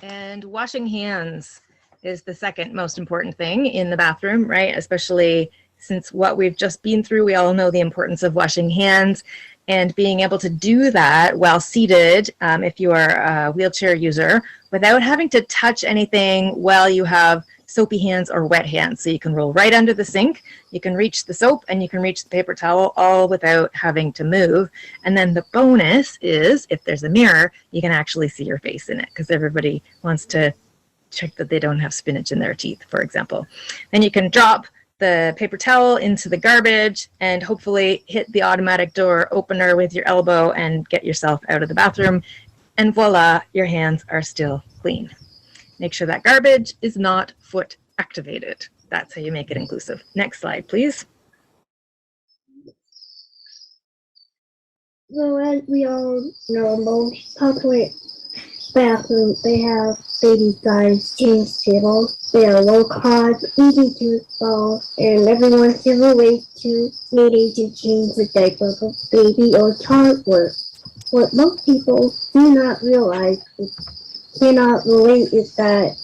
And washing hands is the second most important thing in the bathroom, right? Especially since what we've just been through, we all know the importance of washing hands. And being able to do that while seated, if you are a wheelchair user, without having to touch anything while you have soapy hands or wet hands. So you can roll right under the sink, you can reach the soap, and you can reach the paper towel all without having to move. And then the bonus is, if there's a mirror, you can actually see your face in it, because everybody wants to check that they don't have spinach in their teeth, for example. Then you can drop the paper towel into the garbage and hopefully hit the automatic door opener with your elbow and get yourself out of the bathroom. And voila, your hands are still clean. Make sure that garbage is not foot activated. That's how you make it inclusive. Next slide, please.
So as we all know, most public bathrooms, they have baby size change tables. They are low cost, easy to install, and everyone can relate to needing to change the diaper of baby or toddler. What most people do not realize, cannot relate, is that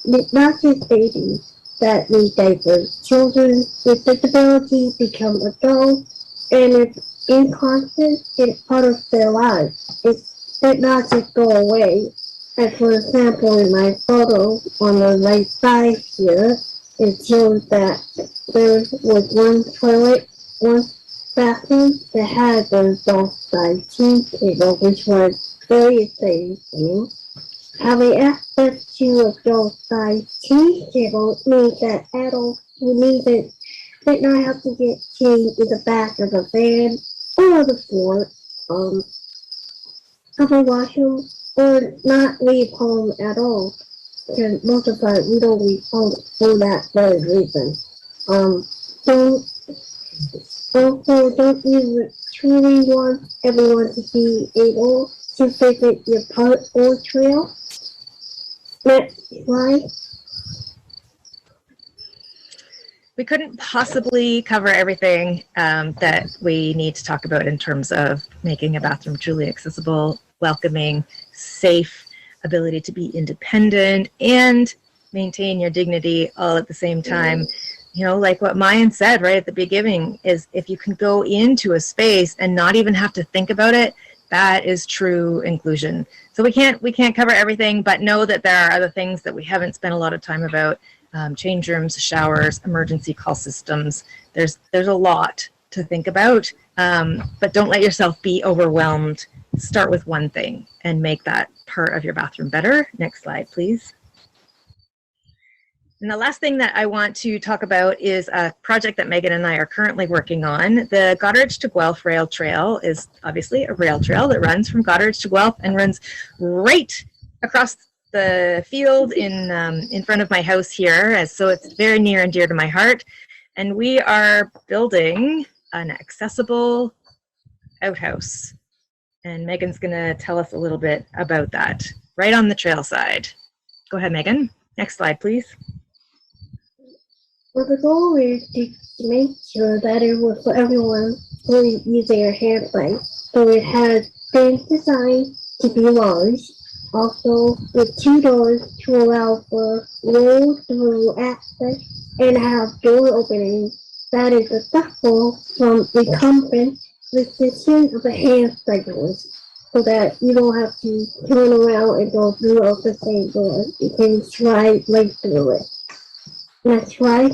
it's not just babies that need diapers. Children with disabilities become adults, and it's inconstant. It's part of their lives. It did not just go away. As for example, in my photo on the right side here, it shows that there was one toilet, one bathroom that had an adult-sized teen table, which was very exciting. Having access to adult-sized teen table means that adults who need it did not have to get changed in the back of the van or the floor of a washroom or not leave home at all. Because most of the time we don't leave home for that very reason. So also, don't you truly want everyone to be able to visit your park or trail? Next slide.
We couldn't possibly cover everything that we need to talk about in terms of making a bathroom truly accessible, welcoming, safe, ability to be independent, and maintain your dignity all at the same time. You know, like what Mayan said right at the beginning, is if you can go into a space and not even have to think about it, that is true inclusion. So we can't cover everything, but know that there are other things that we haven't spent a lot of time about. Change rooms, showers, emergency call systems. There's a lot to think about, but don't let yourself be overwhelmed. Start with one thing and make that part of your bathroom better. Next slide, please. And the last thing that I want to talk about is a project that Megan and I are currently working on. The Goddard to Guelph Rail Trail is obviously a rail trail that runs from Goddard to Guelph and runs right across the field in front of my house here. So it's very near and dear to my heart. And we are building an accessible outhouse. And Megan's going to tell us a little bit about that right on the trail side. Go ahead, Megan. Next slide, please.
Well, the goal is to make sure that it was for everyone who is using a handbike. So it has been designed to be large, also with 2 doors to allow for roll-through access and have door openings that is accessible from recumbent position of the hand cyclist, so that you don't have to turn around and go through the same door. You can slide right through it. Next slide.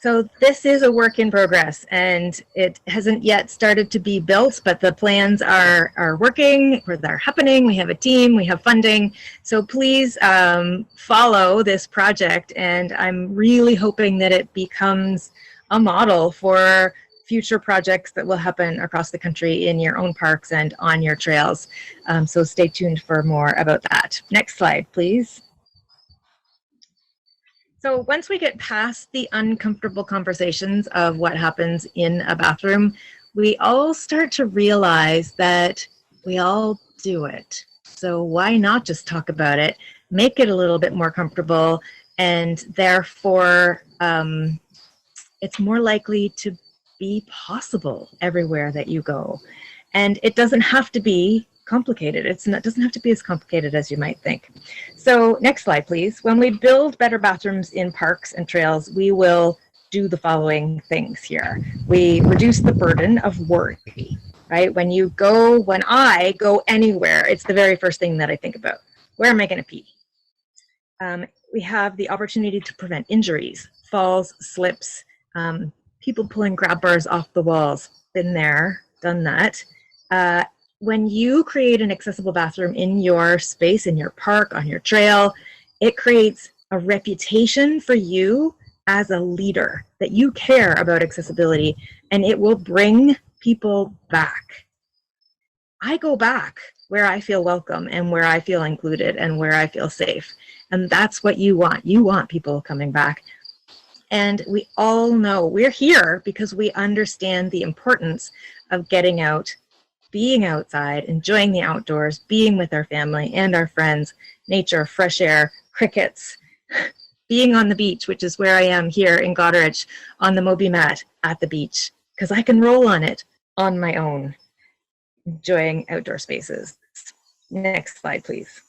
So this is a work in progress, and it hasn't yet started to be built, but the plans are working, or they're happening. We have a team, we have funding. So please follow this project, and I'm really hoping that it becomes a model for future projects that will happen across the country in your own parks and on your trails. So stay tuned for more about that. Next slide, please. So once we get past the uncomfortable conversations of what happens in a bathroom, we all start to realize that we all do it. So why not just talk about it, make it a little bit more comfortable, and therefore it's more likely to be possible everywhere that you go. And it doesn't have to be complicated. It doesn't have to be as complicated as you might think. So next slide, please. When we build better bathrooms in parks and trails, we will do the following things here. We reduce the burden of worry, right? When I go anywhere, it's the very first thing that I think about. Where am I going to pee? We have the opportunity to prevent injuries, falls, slips, people pulling grab bars off the walls. Been there, done that. When you create an accessible bathroom in your space, in your park, on your trail, it creates a reputation for you as a leader, that you care about accessibility, and it will bring people back. I go back where I feel welcome and where I feel included and where I feel safe. And that's what you want. You want people coming back. And we all know we're here because we understand the importance of getting out being outside, enjoying the outdoors, being with our family and our friends, nature, fresh air, crickets, being on the beach, which is where I am here in Goddard, on the Moby mat at the beach, because I can roll on it on my own, enjoying outdoor spaces. Next slide, please.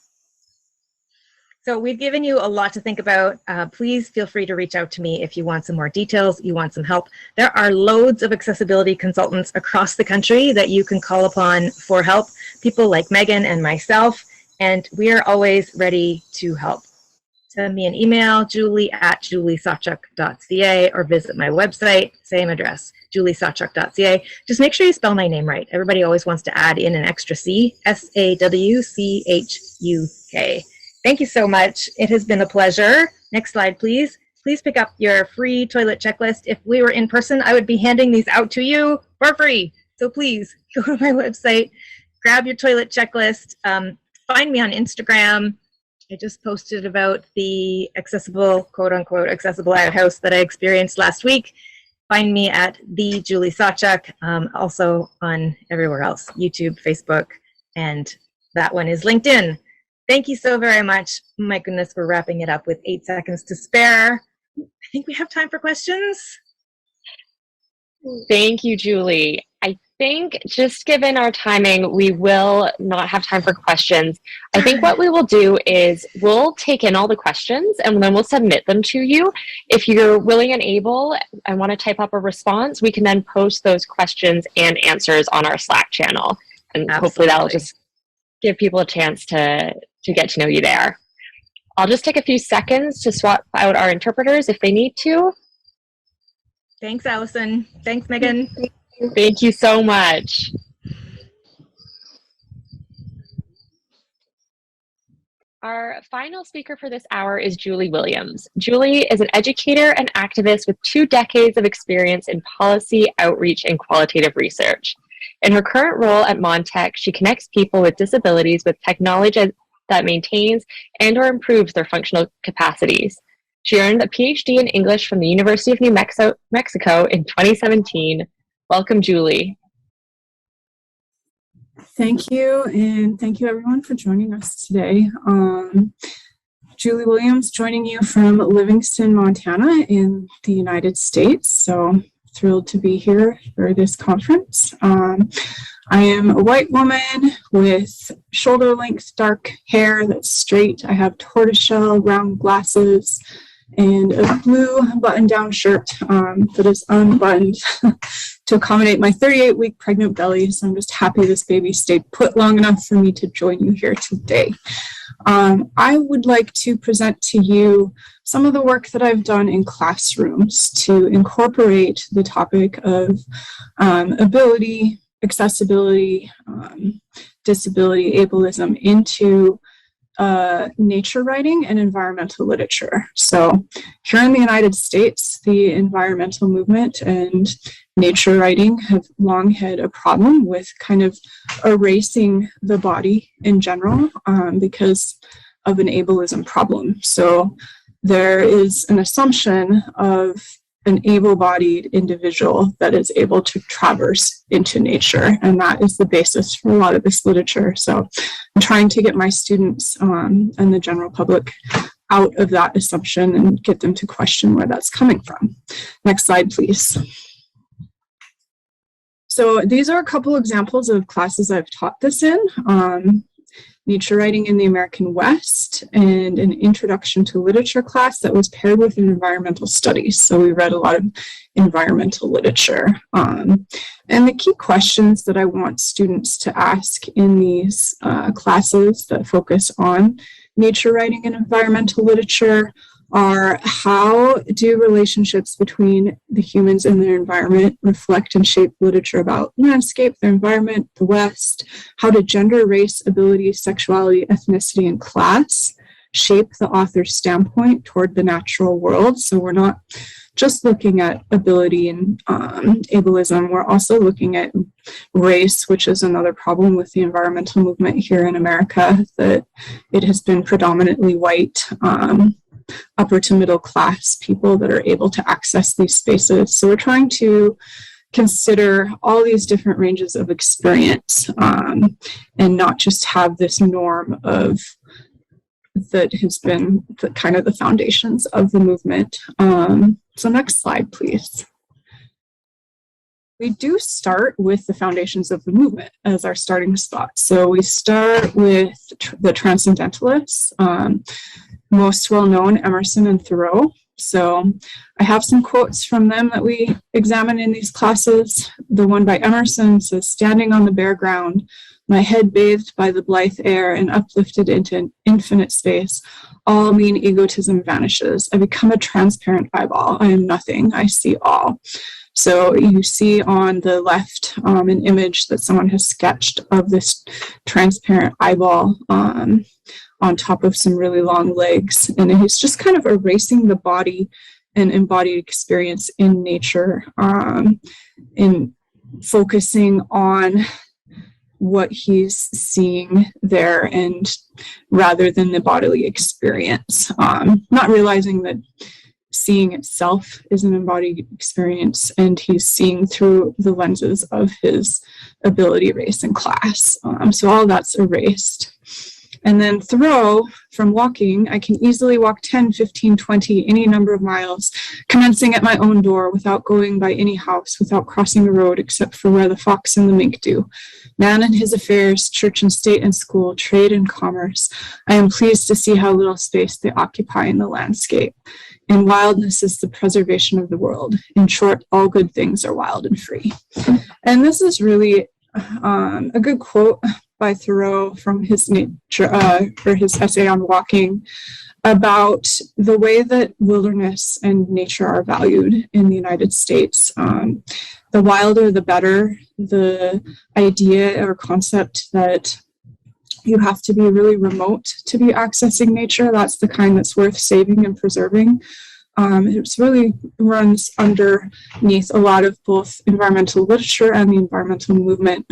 So we've given you a lot to think about. Please feel free to reach out to me if you want some more details, you want some help. There are loads of accessibility consultants across the country that you can call upon for help, people like Megan and myself, and we are always ready to help. Send me an email, julie@juliesawchuck.ca, or visit my website, same address, juliesawchuck.ca. Just make sure you spell my name right. Everybody always wants to add in an extra C, Sawchuck. Thank you so much. It has been a pleasure. Next slide, please. Please pick up your free toilet checklist. If we were in person, I would be handing these out to you for free. So please go to my website, grab your toilet checklist, find me on Instagram. I just posted about the accessible, quote unquote, accessible outhouse that I experienced last week. Find me at the Julie Sawchuck, also on everywhere else, YouTube, Facebook, and that one is LinkedIn. Thank you so very much. My goodness, we're wrapping it up with 8 seconds to spare. I think we have time for questions.
Thank you, Julie. I think just given our timing, we will not have time for questions. I think what we will do is we'll take in all the questions and then we'll submit them to you. If you're willing and able and want to type up a response, we can then post those questions and answers on our Slack channel. And hopefully that'll just give people a chance to get to know you there. I'll just take a few seconds to swap out our interpreters if they need to.
Thanks, Allison. Thanks, Megan.
Thank you so much. Our final speaker for this hour is Julie Williams. Julie is an educator and activist with 2 decades of experience in policy, outreach, and qualitative research. In her current role at Montech, she connects people with disabilities with technology that maintains and or improves their functional capacities. She earned a PhD in English from the University of New Mexico in 2017. Welcome, Julie.
Thank you, and thank you everyone for joining us today. Julie Williams joining you from Livingston, Montana in the United States. So thrilled to be here for this conference. I am a white woman with shoulder-length dark hair that's straight. I have tortoiseshell round glasses and a blue button-down shirt that is unbuttoned to accommodate my 38-week pregnant belly. So I'm just happy this baby stayed put long enough for me to join you here today. I would like to present to you some of the work that I've done in classrooms to incorporate the topic of ability, accessibility, disability, ableism into nature writing and environmental literature. So here in the United States, the environmental movement and nature writing have long had a problem with kind of erasing the body in general because of an ableism problem. So there is an assumption of an able-bodied individual that is able to traverse into nature, and that is the basis for a lot of this literature. So I'm trying to get my students and the general public out of that assumption and get them to question where that's coming from. Next slide, please. So these are a couple examples of classes I've taught this in. Nature Writing in the American West, and an Introduction to Literature class that was paired with an environmental studies. So we read a lot of environmental literature. And the key questions that I want students to ask in these classes that focus on nature writing and environmental literature are: how do relationships between the humans and their environment reflect and shape literature about landscape, their environment, the West? How do gender, race, ability, sexuality, ethnicity, and class shape the author's standpoint toward the natural world? So we're not just looking at ability and ableism, we're also looking at race, which is another problem with the environmental movement here in America, that it has been predominantly white, upper to middle class people that are able to access these spaces. So we're trying to consider all these different ranges of experience, and not just have this norm of that has been kind of the foundations of the movement. So next slide, please. We do start with the foundations of the movement as our starting spot. So we start with the Transcendentalists, most well-known, Emerson and Thoreau. So I have some quotes from them that we examine in these classes. The one by Emerson says, "Standing on the bare ground, my head bathed by the blithe air and uplifted into infinite space, all mean egotism vanishes. I become a transparent eyeball. I am nothing. I see all." So you see on the left an image that someone has sketched of this transparent eyeball on top of some really long legs. And he's just kind of erasing the body and embodied experience in nature, in focusing on what he's seeing there, and rather than the bodily experience, not realizing that seeing itself is an embodied experience, and he's seeing through the lenses of his ability, race, and class. So all that's erased. And then Thoreau, from walking, I can easily walk 10, 15, 20, any number of miles, commencing at my own door, without going by any house, without crossing the road, except for where the fox and the mink do. Man and his affairs, church and state and school, trade and commerce, I am pleased to see how little space they occupy in the landscape. In wildness is the preservation of the world. In short, all good things are wild and free. And this is really a good quote by Thoreau from his his essay on walking, about the way that wilderness and nature are valued in the United States. The wilder, the better. The idea or concept that you have to be really remote to be accessing nature, that's the kind that's worth saving and preserving. It really runs underneath a lot of both environmental literature and the environmental movement,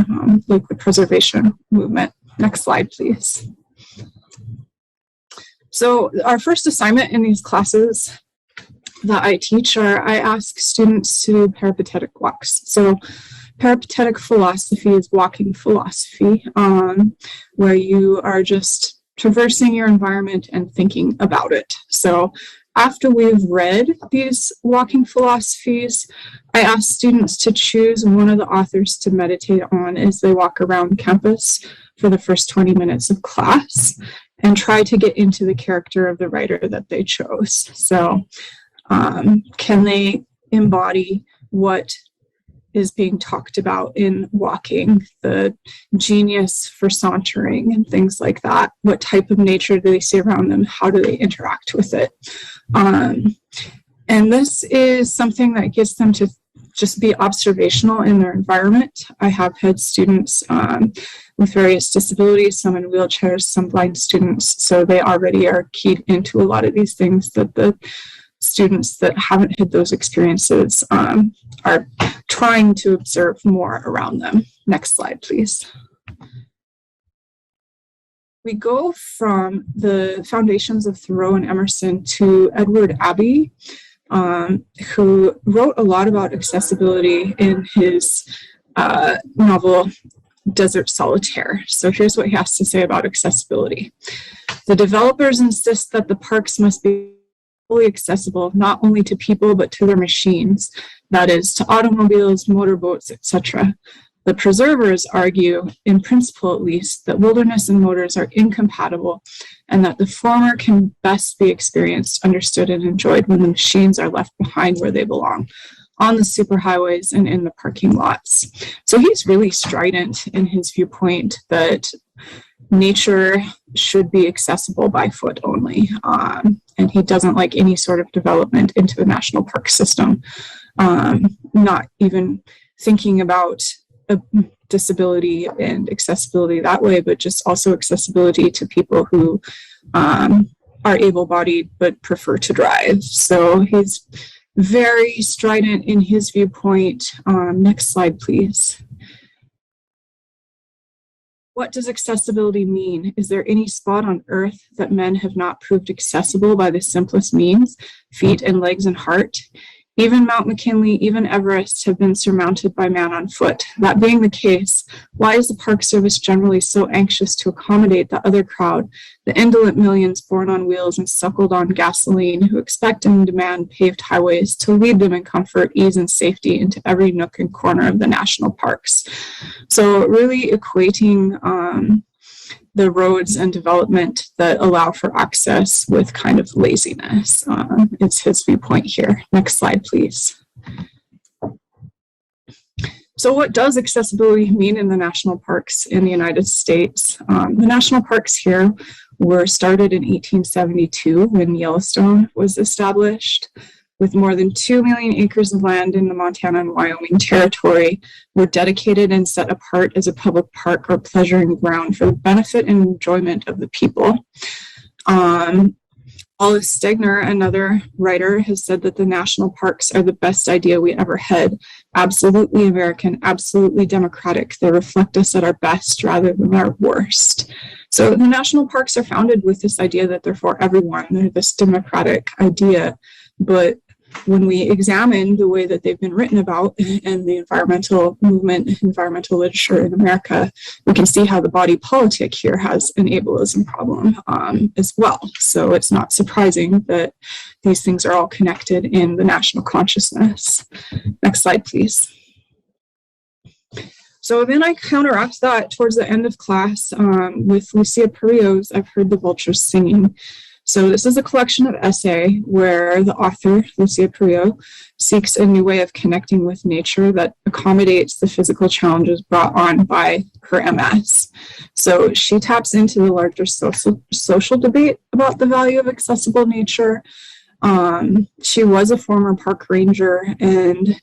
like the preservation movement. Next slide, please. So our first assignment in these classes that I teach I ask students to do peripatetic walks. So peripatetic philosophy is walking philosophy, where you are just traversing your environment and thinking about it. So after we've read these walking philosophies, I ask students to choose one of the authors to meditate on as they walk around campus for the first 20 minutes of class, and try to get into the character of the writer that they chose. So can they embody what is being talked about in walking, the genius for sauntering and things like that? What type of nature do they see around them? How do they interact with it? And this is something that gets them to just be observational in their environment. I have had students with various disabilities, some in wheelchairs, some blind students, so they already are keyed into a lot of these things that the students that haven't had those experiences are trying to observe more around them. Next slide, please. We go from the foundations of Thoreau and Emerson to Edward Abbey, who wrote a lot about accessibility in his novel Desert Solitaire. So here's what he has to say about accessibility. The developers insist that the parks must be fully accessible, not only to people, but to their machines, that is, to automobiles, motorboats, etc. The preservers argue, in principle at least, that wilderness and motors are incompatible, and that the former can best be experienced, understood, and enjoyed when the machines are left behind where they belong, on the superhighways and in the parking lots. So he's really strident in his viewpoint that nature should be accessible by foot only. And he doesn't like any sort of development into the national park system, not even thinking about a disability and accessibility that way, but just also accessibility to people who are able-bodied but prefer to drive. So he's very strident in his viewpoint. Next slide, please. What does accessibility mean? Is there any spot on earth that men have not proved accessible by the simplest means, feet and legs and heart? Even Mount McKinley, even Everest have been surmounted by man on foot. That being the case, why is the Park Service generally so anxious to accommodate the other crowd, the indolent millions born on wheels and suckled on gasoline who expect and demand paved highways to lead them in comfort, ease, and safety into every nook and corner of the national parks? So really equating the roads and development that allow for access with kind of laziness. It's his viewpoint here. Next slide, please. So what does accessibility mean in the national parks in the United States? The national parks here were started in 1872 when Yellowstone was established. With more than 2 million acres of land in the Montana and Wyoming territory, were dedicated and set apart as a public park or pleasuring ground for the benefit and enjoyment of the people. Olive Stegner, another writer, has said that the national parks are the best idea we ever had. Absolutely American, absolutely democratic. They reflect us at our best rather than our worst. So the national parks are founded with this idea that they're for everyone. They're this democratic idea. But when we examine the way that they've been written about and the environmental movement, environmental literature in America, we can see how the body politic here has an ableism problem as well. So it's not surprising that these things are all connected in the national consciousness. Next slide, please. So then I counteract that towards the end of class with Lucia Perio's I've Heard the Vultures Singing. So this is a collection of essay where the author, Lucia Perio, seeks a new way of connecting with nature that accommodates the physical challenges brought on by her MS. So she taps into the larger social debate about the value of accessible nature. She was a former park ranger and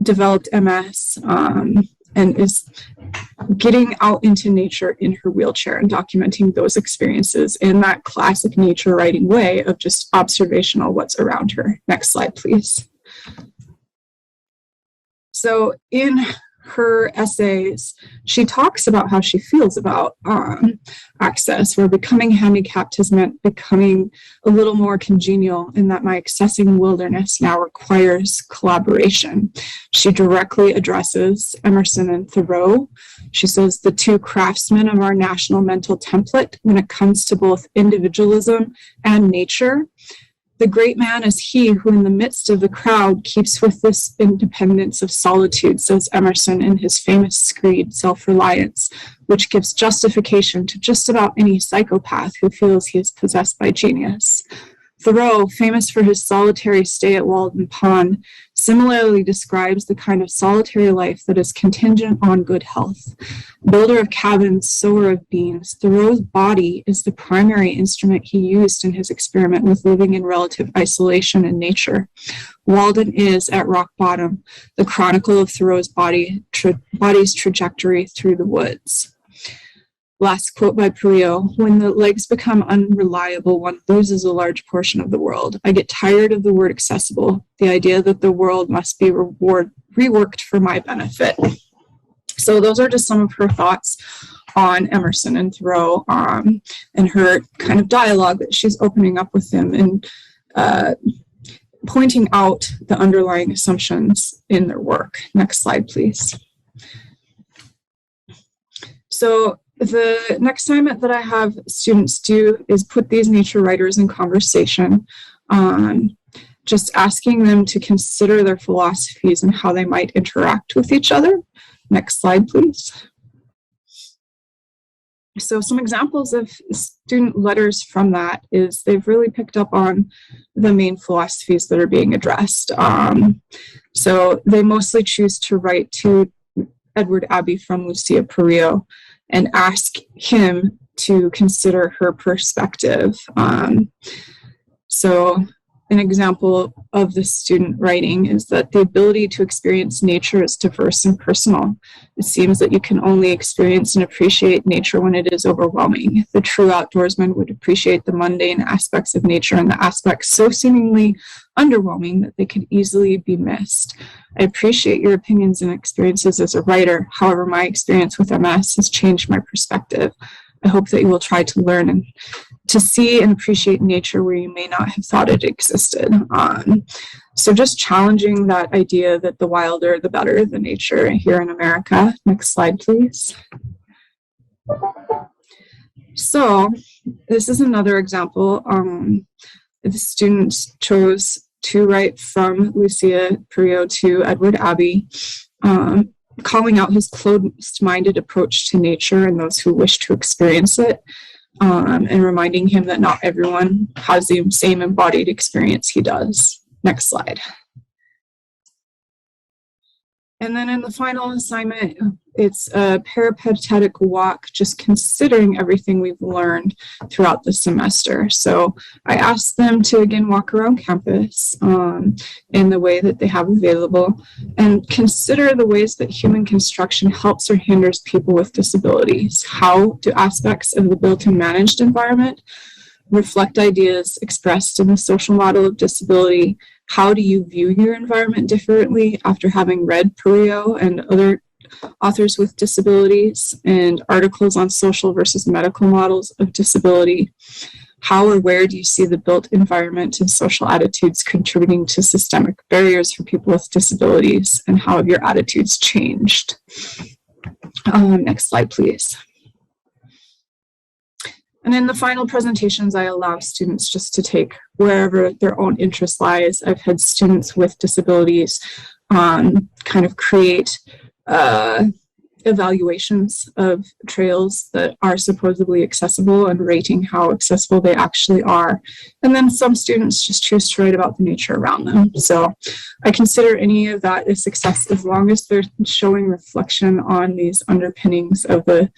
developed MS and is getting out into nature in her wheelchair and documenting those experiences in that classic nature writing way of just observational what's around her. Next slide, please. So in her essays, she talks about how she feels about access, where becoming handicapped has meant becoming a little more congenial, in that my accessing wilderness now requires collaboration. She directly addresses Emerson and Thoreau. She says the two craftsmen of our national mental template when it comes to both individualism and nature. The great man is he who in the midst of the crowd keeps with this independence of solitude, says Emerson in his famous screed, Self-Reliance, which gives justification to just about any psychopath who feels he is possessed by genius. Thoreau, famous for his solitary stay at Walden Pond, similarly describes the kind of solitary life that is contingent on good health. Builder of cabins, sower of beans, Thoreau's body is the primary instrument he used in his experiment with living in relative isolation in nature. Walden is, at rock bottom, the chronicle of Thoreau's body's trajectory through the woods. Last quote by Perio, when the legs become unreliable, one loses a large portion of the world. I get tired of the word accessible, the idea that the world must be reworked for my benefit. So those are just some of her thoughts on Emerson and Thoreau and her kind of dialogue that she's opening up with him and pointing out the underlying assumptions in their work. Next slide, please. So the next time that I have students do is put these nature writers in conversation, just asking them to consider their philosophies and how they might interact with each other. Next slide, please. So some examples of student letters from that is they've really picked up on the main philosophies that are being addressed. So they mostly choose to write to Edward Abbey from Lucia Perio and ask him to consider her perspective. So an example of the student writing is that the ability to experience nature is diverse and personal. It seems that you can only experience and appreciate nature when it is overwhelming. The true outdoorsman would appreciate the mundane aspects of nature and the aspects so seemingly underwhelming that they could easily be missed. I appreciate your opinions and experiences as a writer. However, my experience with MS has changed my perspective. I hope that you will try to learn and to see and appreciate nature where you may not have thought it existed. So just challenging that idea that the wilder, the better, the nature here in America. Next slide, please. So this is another example. The students chose to write from Lucia Perio to Edward Abbey, calling out his closed-minded approach to nature and those who wish to experience it, and reminding him that not everyone has the same embodied experience he does. Next slide. And then in the final assignment, it's a peripatetic walk, just considering everything we've learned throughout the semester. So I asked them to, again, walk around campus in the way that they have available and consider the ways that human construction helps or hinders people with disabilities. How do aspects of the built and managed environment reflect ideas expressed in the social model of disability? How do you view your environment differently after having read Perio and other authors with disabilities and articles on social versus medical models of disability? How or where do you see the built environment and social attitudes contributing to systemic barriers for people with disabilities? And how have your attitudes changed? Next slide, please. And in the final presentations, I allow students just to take wherever their own interest lies. I've had students with disabilities kind of create evaluations of trails that are supposedly accessible and rating how accessible they actually are. And then some students just choose to write about the nature around them. So I consider any of that a success as long as they're showing reflection on these underpinnings of the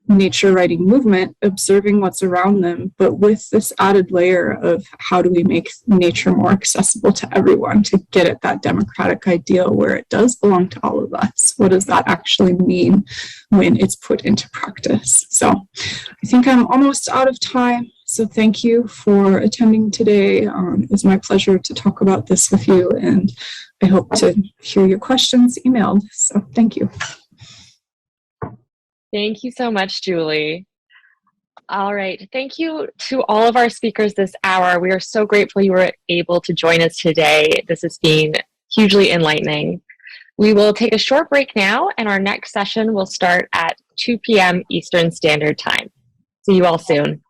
nature writing movement, observing what's around them, but with this added layer of how do we make nature more accessible to everyone to get at that democratic ideal where it does belong to all of us. What does that actually mean when it's put into practice? So I think I'm almost out of time. So thank you for attending today. It's my pleasure to talk about this with you, and I hope to hear your questions emailed. So thank you.
Thank you so much, Julie. All right. Thank you to all of our speakers this hour. We are so grateful you were able to join us today. This has been hugely enlightening. We will take a short break now, and our next session will start at 2 p.m. Eastern Standard Time. See you all soon.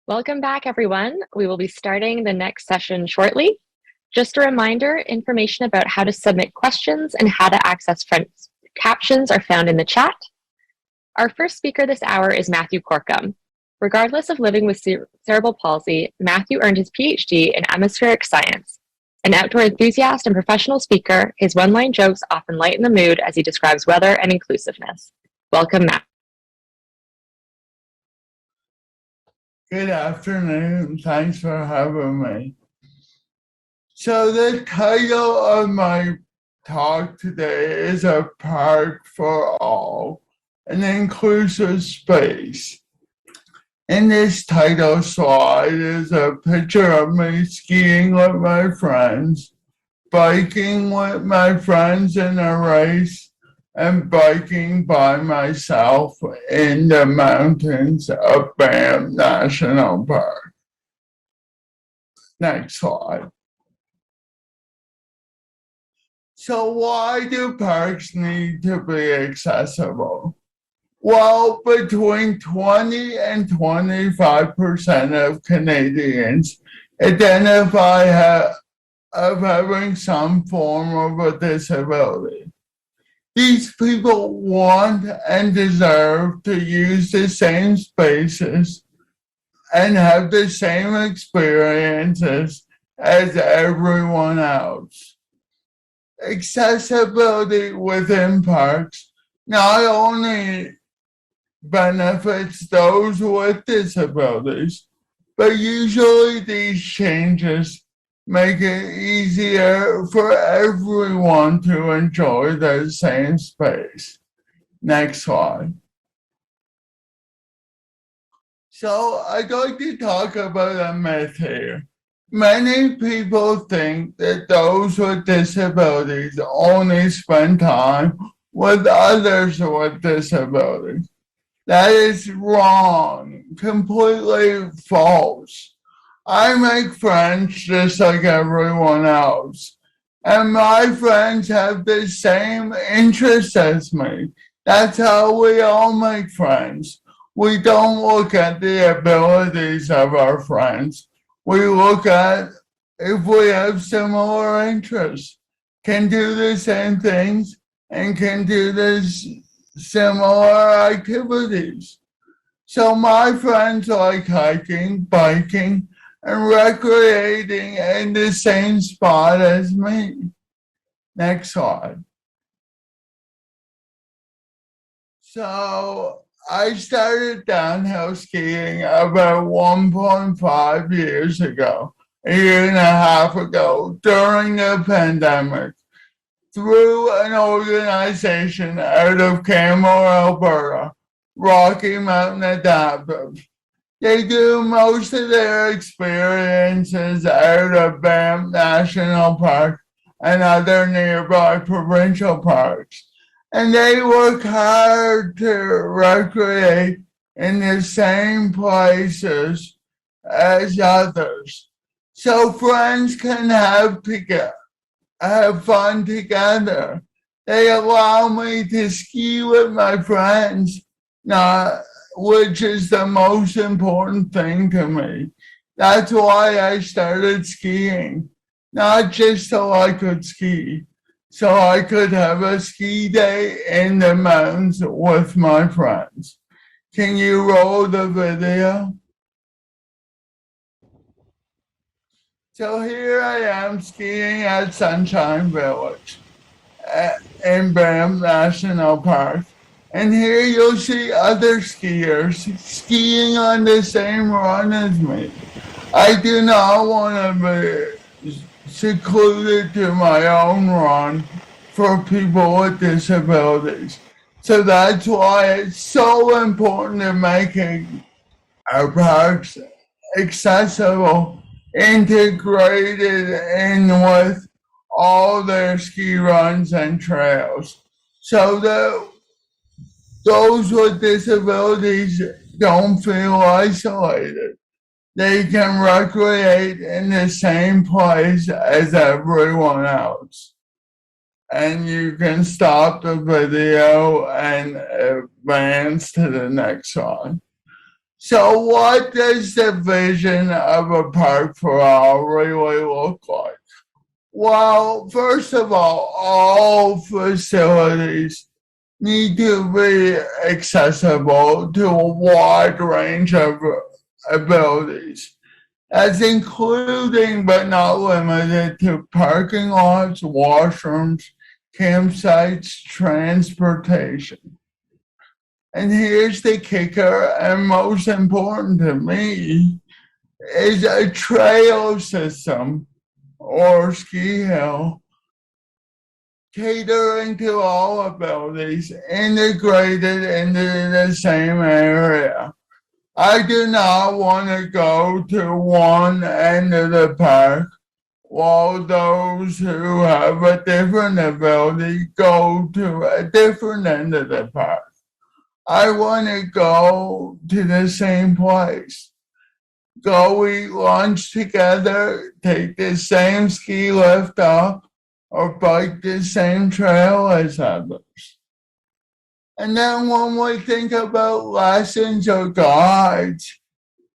Welcome back, everyone. We will be starting the next session shortly. Just a reminder, information about how to submit questions and how to access captions are found in the chat. Our first speaker this hour is Matthew Corkum. Regardless of living with cerebral palsy, Matthew earned his PhD in atmospheric science. An outdoor enthusiast and professional speaker, his one-line jokes often lighten the mood as he describes weather and inclusiveness. Welcome, Matt.
Good afternoon. Thanks for having me. So the title of my talk today is A Park for All, an inclusive space. In this title slide is a picture of me skiing with my friends, biking with my friends in a race, and biking by myself in the mountains of Banff National Park. Next slide. So why do parks need to be accessible? Well, between 20 and 25% of Canadians identify of having some form of a disability. These people want and deserve to use the same spaces and have the same experiences as everyone else. Accessibility within parks not only benefits those with disabilities, but usually these changes make it easier for everyone to enjoy the same space. Next slide. So I'd like to talk about a myth here. Many people think that those with disabilities only spend time with others with disabilities. That is wrong, completely false. I make friends just like everyone else, and my friends have the same interests as me. That's how we all make friends. We don't look at the abilities of our friends. We look at if we have similar interests, can do the same things, and can do this similar activities. So my friends like hiking, biking, and recreating in the same spot as me. Next slide. So I started downhill skiing about 1.5 years ago, a year and a half ago, during the pandemic, through an organization out of Canmore, Alberta, Rocky Mountain Adaptive. They do most of their experiences out of Banff National Park and other nearby provincial parks. And they work hard to recreate in the same places as others. So friends can have fun together. They allow me to ski with my friends, which is the most important thing to me. That's why I started skiing, not just so I could ski, so I could have a ski day in the mountains with my friends. Can you roll the video? So here I am skiing at Sunshine Village in Banff National Park. And here you'll see other skiers skiing on the same run as me. I do not want to be secluded to my own run for people with disabilities. So that's why it's so important to making our parks accessible, integrated in with all their ski runs and trails, so that those with disabilities don't feel isolated. They can recreate in the same place as everyone else. And you can stop the video and advance to the next one. So what does the vision of a park for all really look like? Well, first of all facilities need to be accessible to a wide range of abilities. That's including but not limited to parking lots, washrooms, campsites, transportation. And here's the kicker, and most important to me, is a trail system or ski hill catering to all abilities, integrated into the same area. I do not want to go to one end of the park while those who have a different ability go to a different end of the park. I want to go to the same place. Go eat lunch together, take the same ski lift up, or bike the same trail as others. And then when we think about lessons or guides,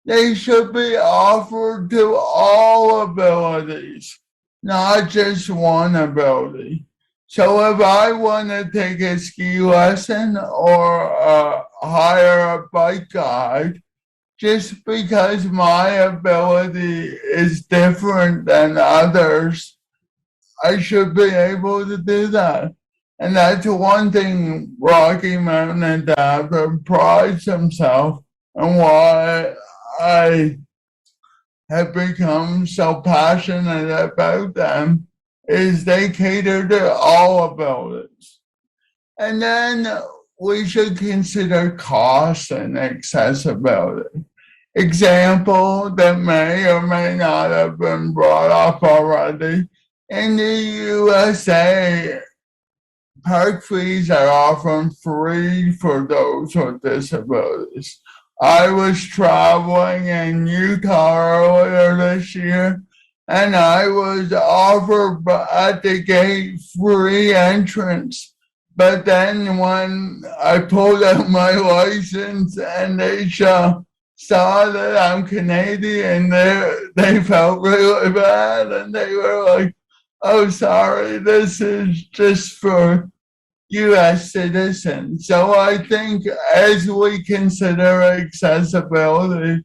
they should be offered to all abilities, not just one ability. So if I want to take a ski lesson or hire a bike guide, just because my ability is different than others, I should be able to do that. And that's one thing Rocky Mountain Adapter prides himself and why I have become so passionate about them is they cater to all abilities. And then we should consider cost and accessibility. Example that may or may not have been brought up already. In the USA, park fees are often free for those with disabilities. I was traveling in Utah earlier this year, and I was offered at the gate free entrance. But then when I pulled out my license and they saw that I'm Canadian, they felt really bad, and they were like, "Oh, sorry, this is just for U.S. citizens." So I think as we consider accessibility,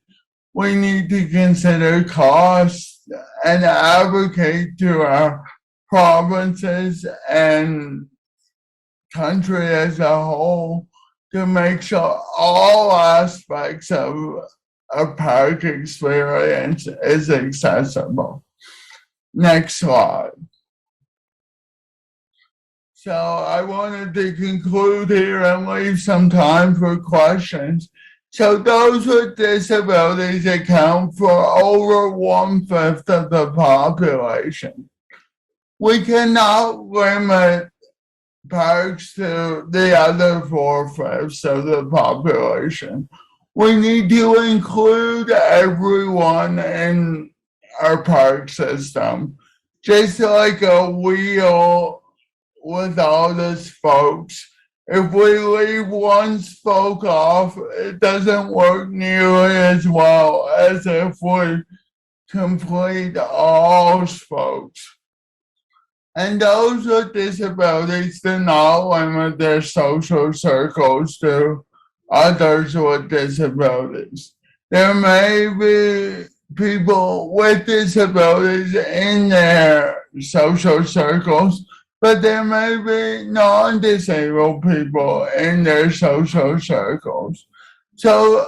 we need to consider cost and advocate to our provinces and country as a whole to make sure all aspects of a park experience is accessible. Next slide. So I wanted to conclude here and leave some time for questions. So those with disabilities account for over 1/5 of the population. We cannot limit parks to the other 4/5 of the population. We need to include everyone in our park system, just like a wheel with all the spokes. If we leave one spoke off, it doesn't work nearly as well as if we complete all spokes. And those with disabilities do not limit their social circles to others with disabilities. There may be people with disabilities in their social circles, but there may be non-disabled people in their social circles. So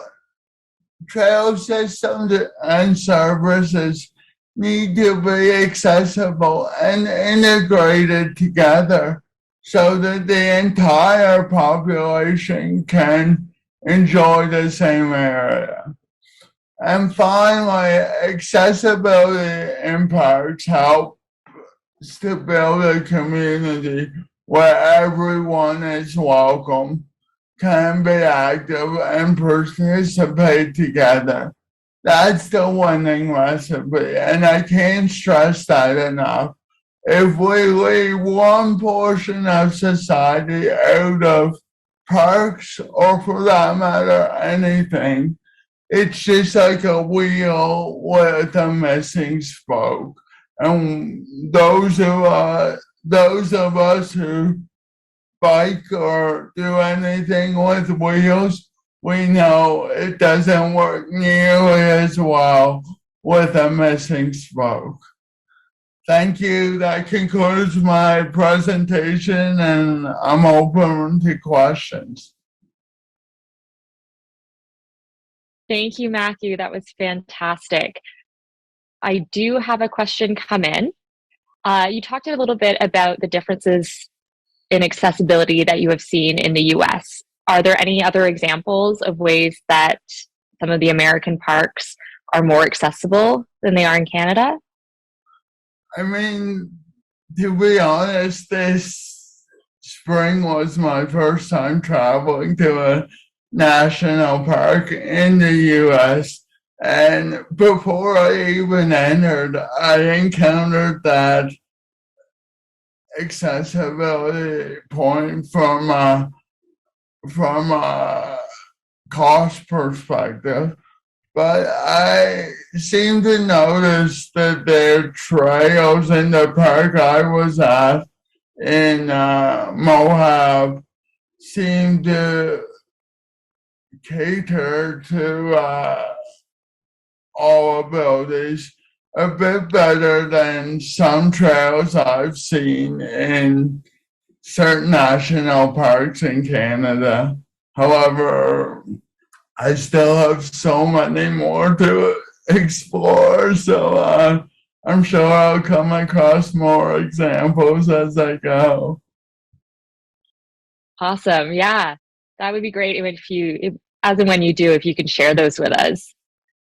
trail systems and services need to be accessible and integrated together so that the entire population can enjoy the same area. And finally, accessibility in parks helps to build a community where everyone is welcome, can be active, and participate together. That's the winning recipe, and I can't stress that enough. If we leave one portion of society out of parks, or for that matter, anything, it's just like a wheel with a missing spoke. And those of us who bike or do anything with wheels, we know it doesn't work nearly as well with a missing spoke. Thank you. That concludes my presentation, and I'm open to questions.
Thank you, Matthew. That was fantastic. I do have a question come in. You talked a little bit about the differences in accessibility that you have seen in the US. Are there any other examples of ways that some of the American parks are more accessible than they are in Canada?
I mean, to be honest, this spring was my first time traveling to a national park in the US. And before I even entered, I encountered that accessibility point from a cost perspective. But I seem to notice that their trails in the park I was at in Moab seem to cater to all abilities a bit better than some trails I've seen in certain national parks in Canada. However, I still have so many more to explore, so I'm sure I'll come across more examples as I go.
Awesome. Yeah, that would be great as and when you do, if you can share those with us.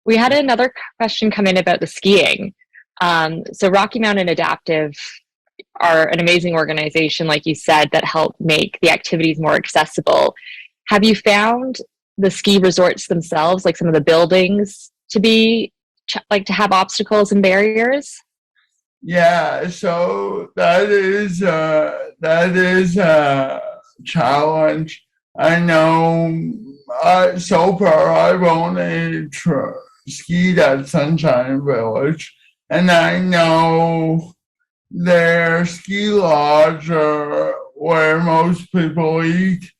We had another question come in about the skiing. So Rocky Mountain Adaptive are an amazing organization, like you said, that help make the activities more accessible. Have you found the ski resorts themselves, like some of the buildings, to be to have obstacles and barriers?
Yeah, so that is a challenge. I know. So far, I've only skied at Sunshine Village, and I know their ski lodge, or where most people eat,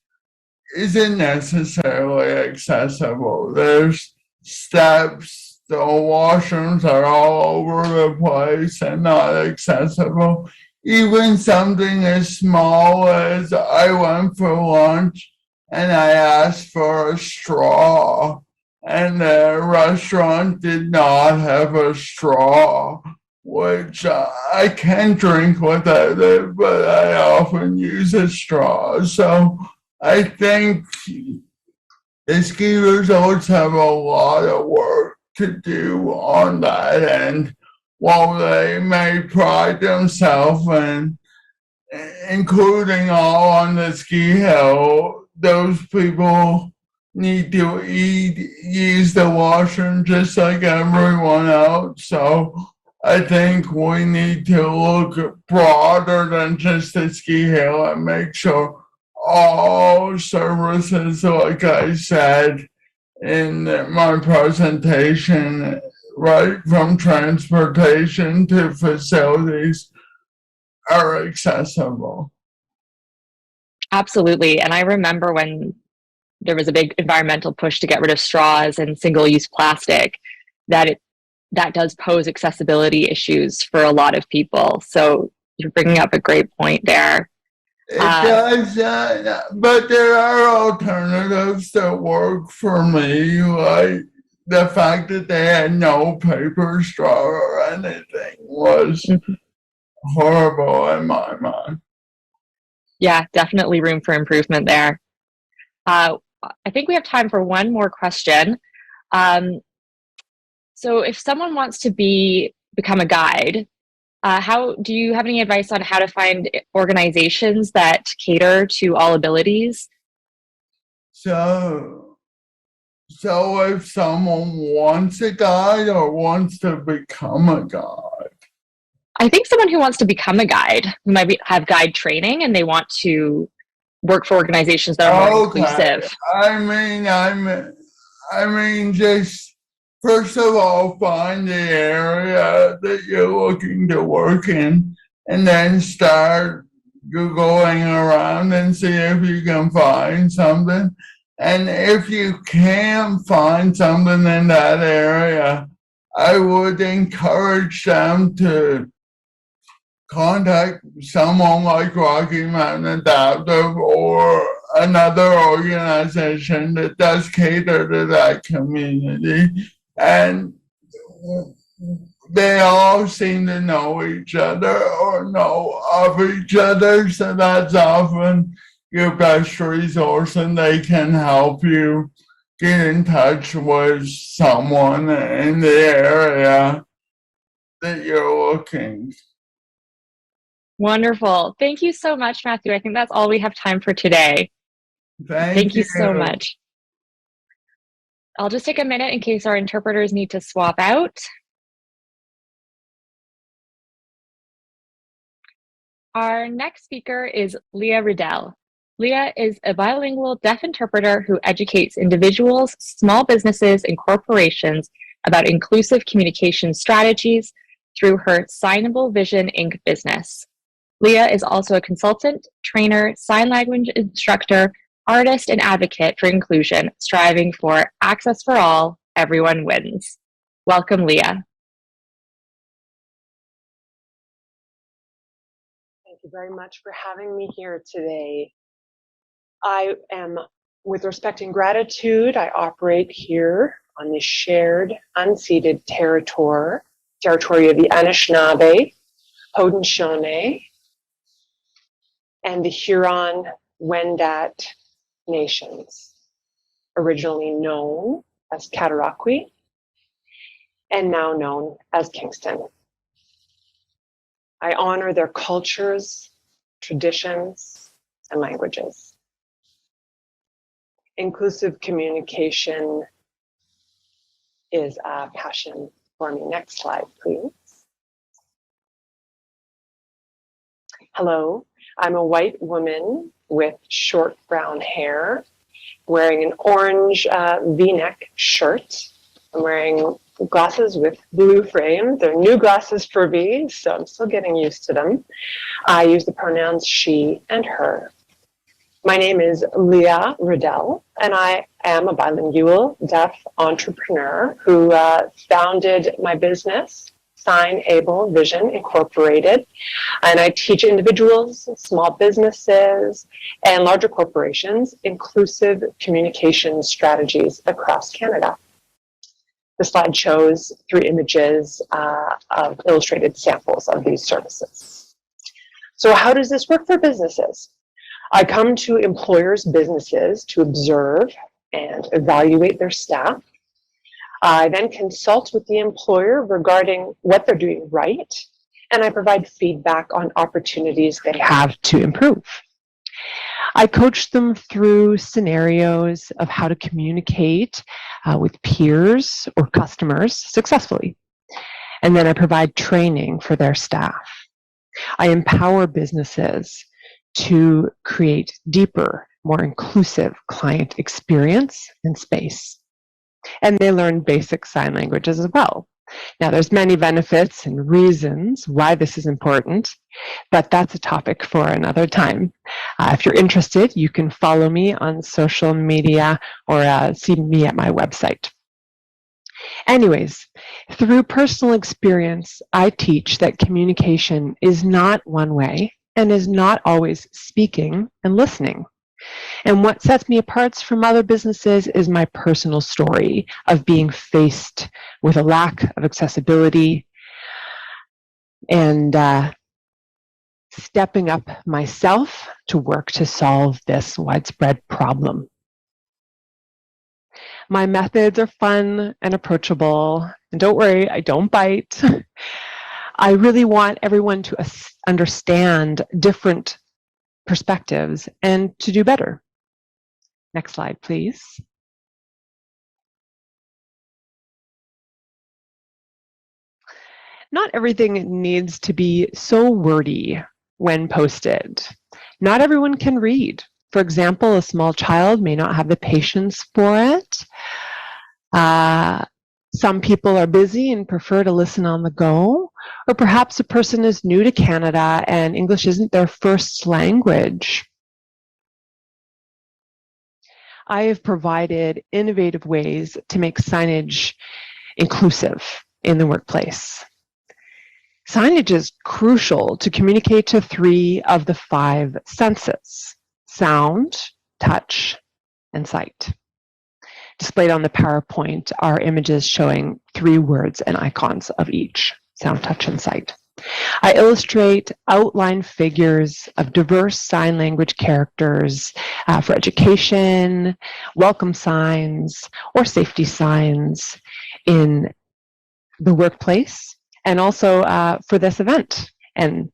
isn't necessarily accessible. There's steps, the washrooms are all over the place and not accessible. Even something as small as I went for lunch and I asked for a straw, and the restaurant did not have a straw, which I can drink without it, but I often use a straw. So I think the ski resorts have a lot of work to do on that end. While they may pride themselves in including all on the ski hill, those people need to use the washroom just like everyone else. So I think we need to look broader than just the ski hill and make sure all services, like I said in my presentation, right from transportation to facilities, are accessible.
Absolutely. And I remember when there was a big environmental push to get rid of straws and single-use plastic, that does pose accessibility issues for a lot of people. So you're bringing up a great point there.
It does, but there are alternatives that work for me, like the fact that they had no paper straw or anything was horrible in my mind.
Yeah, definitely room for improvement there. I think we have time for one more question. So if someone wants to become a guide, how do you have any advice on how to find organizations that cater to all abilities?
So if someone wants a guide or wants to become a guide?
I think someone who wants to become a guide, who might have guide training and they want to work for organizations that are more inclusive.
I mean, I mean, just first of all, find the area that you're looking to work in, and then start Googling around and see if you can find something. And if you can't find something in that area, I would encourage them to contact someone like Rocky Mountain Adaptive or another organization that does cater to that community. And they all seem to know each other or know of each other, so that's often your best resource, and they can help you get in touch with someone in the area that you're looking.
Wonderful. Thank you so much, Matthew. I think that's all we have time for today. Thank you so much. I'll just take a minute in case our interpreters need to swap out. Our next speaker is Leah Riddell. Leah is a bilingual deaf interpreter who educates individuals, small businesses, and corporations about inclusive communication strategies through her Signable Vision Inc. business. Leah is also a consultant, trainer, sign language instructor, artist, and advocate for inclusion, striving for access for all, everyone wins. Welcome, Leah.
Thank you very much for having me here today. I am, with respect and gratitude, I operate here on the shared, unceded territory of the Anishinaabe, Haudenosaunee, and the Huron-Wendat nations, originally known as Cataraqui and now known as Kingston. I honor their cultures, traditions, and languages. Inclusive communication is a passion for me. Next slide, please. Hello, I'm a white woman with short brown hair, wearing an orange V-neck shirt. I'm wearing glasses with blue frame. They're new glasses for me, so I'm still getting used to them. I use the pronouns she and her. My name is Leah Riddell, and I am a bilingual deaf entrepreneur who founded my business, Signable Vision Incorporated, and I teach individuals, small businesses, and larger corporations inclusive communication strategies across Canada. The slide shows 3 images of illustrated samples of these services. So how does this work for businesses? I come to employers' businesses to observe and evaluate their staff. I then consult with the employer regarding what they're doing right, and I provide feedback on opportunities they have to improve. I coach them through scenarios of how to communicate with peers or customers successfully. And then I provide training for their staff. I empower businesses to create deeper, more inclusive client experience and space. And they learn basic sign languages as well. Now, there's many benefits and reasons why this is important, but that's a topic for another time. If you're interested, you can follow me on social media or see me at my website. Anyways, through personal experience, I teach that communication is not one way and is not always speaking and listening. And what sets me apart from other businesses is my personal story of being faced with a lack of accessibility and stepping up myself to work to solve this widespread problem. My methods are fun and approachable, and don't worry, I don't bite. I really want everyone to understand different perspectives and to do better. Next slide, please. Not everything needs to be so wordy when posted. Not everyone can read. For example, a small child may not have the patience for it.
Some people are busy and prefer to listen on the go, or perhaps a person is new to Canada and English isn't their first language. I have provided innovative ways to make signage inclusive in the workplace. Signage is crucial to communicate to 3 of the 5 senses: sound, touch, and sight. Displayed on the PowerPoint are images showing 3 words and icons of each: sound, touch, and sight. I illustrate outline figures of diverse sign language characters for education, welcome signs, or safety signs in the workplace, and also for this event. And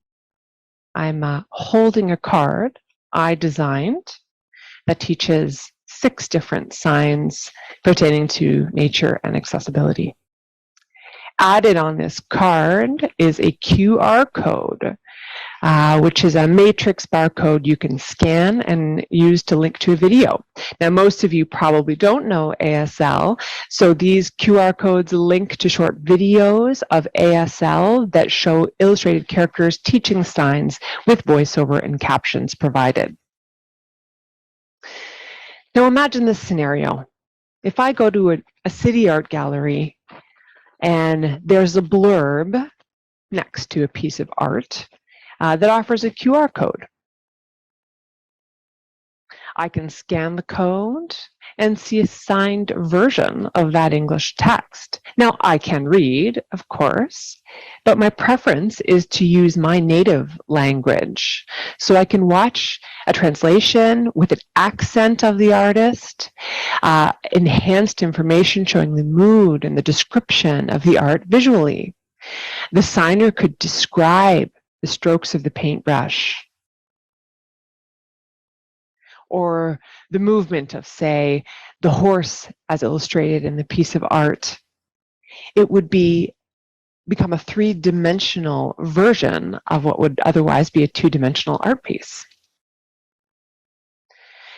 I'm holding a card I designed that teaches 6 different signs pertaining to nature and accessibility. Added on this card is a QR code, which is a matrix barcode you can scan and use to link to a video. Now, most of you probably don't know ASL, so these QR codes link to short videos of ASL that show illustrated characters teaching signs with voiceover and captions provided. Now, imagine this scenario. If I go to a city art gallery and there's a blurb next to a piece of art that offers a QR code. I can scan the code and see a signed version of that English text. Now, I can read, of course, but my preference is to use my native language. So I can watch a translation with an accent of the artist, enhanced information showing the mood and the description of the art visually. The signer could describe the strokes of the paintbrush, or the movement of, say, the horse as illustrated in the piece of art. It would become a 3-dimensional version of what would otherwise be a 2-dimensional art piece.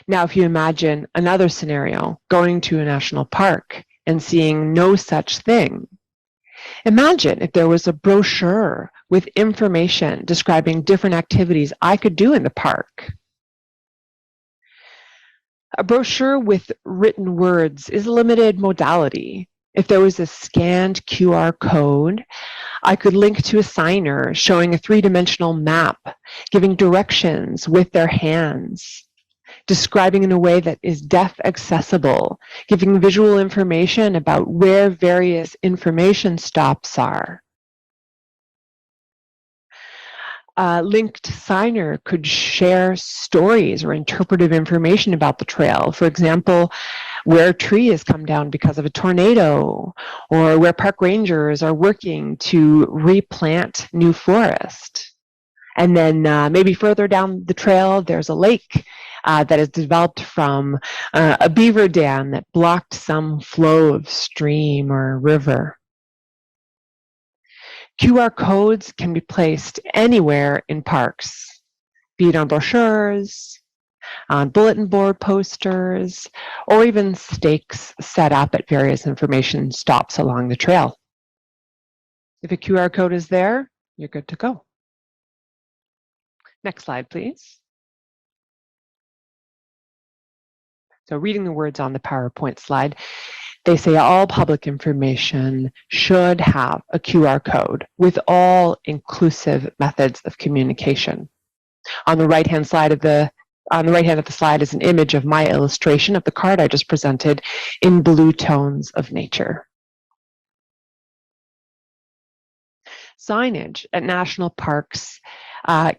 Now, if you imagine another scenario, going to a national park and seeing no such thing. Imagine if there was a brochure with information describing different activities I could do in the park. A brochure with written words is a limited modality. If there was a scanned QR code, I could link to a signer showing a 3-dimensional map, giving directions with their hands, describing in a way that is deaf accessible, giving visual information about where various information stops are. A linked signer could share stories or interpretive information about the trail. For example, where a tree has come down because of a tornado, or where park rangers are working to replant new forest. And then maybe further down the trail, there's a lake that is developed from a beaver dam that blocked some flow of stream or river. QR codes can be placed anywhere in parks, be it on brochures, on bulletin board posters, or even stakes set up at various information stops along the trail. If a QR code is there, you're good to go. Next slide, please. So reading the words on the PowerPoint slide, they say all public information should have a QR code with all inclusive methods of communication. On the right-hand side of the slide is an image of my illustration of the card I just presented in blue tones of nature. Signage at national parks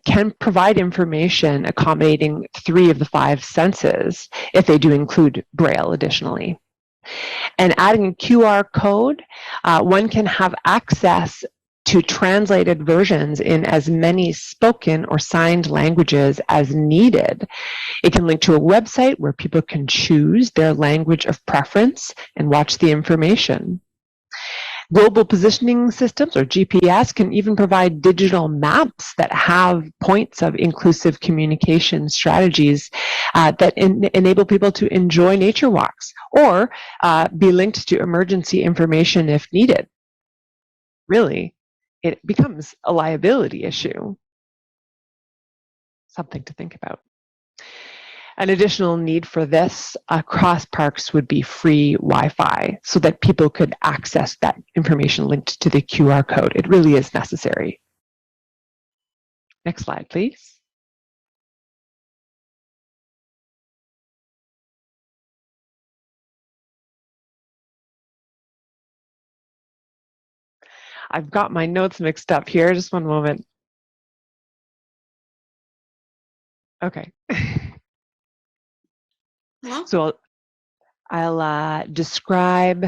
can provide information accommodating 3 of the 5 senses if they do include Braille additionally. And adding a QR code, one can have access to translated versions in as many spoken or signed languages as needed. It can link to a website where people can choose their language of preference and watch the information. Global positioning systems, or GPS, can even provide digital maps that have points of inclusive communication strategies that enable people to enjoy nature walks or be linked to emergency information if needed. Really, it becomes a liability issue. Something to think about. An additional need for this across parks would be free Wi-Fi so that people could access that information linked to the QR code. It really is necessary. Next slide, please. I've got my notes mixed up here. Just one moment. Okay. So I'll describe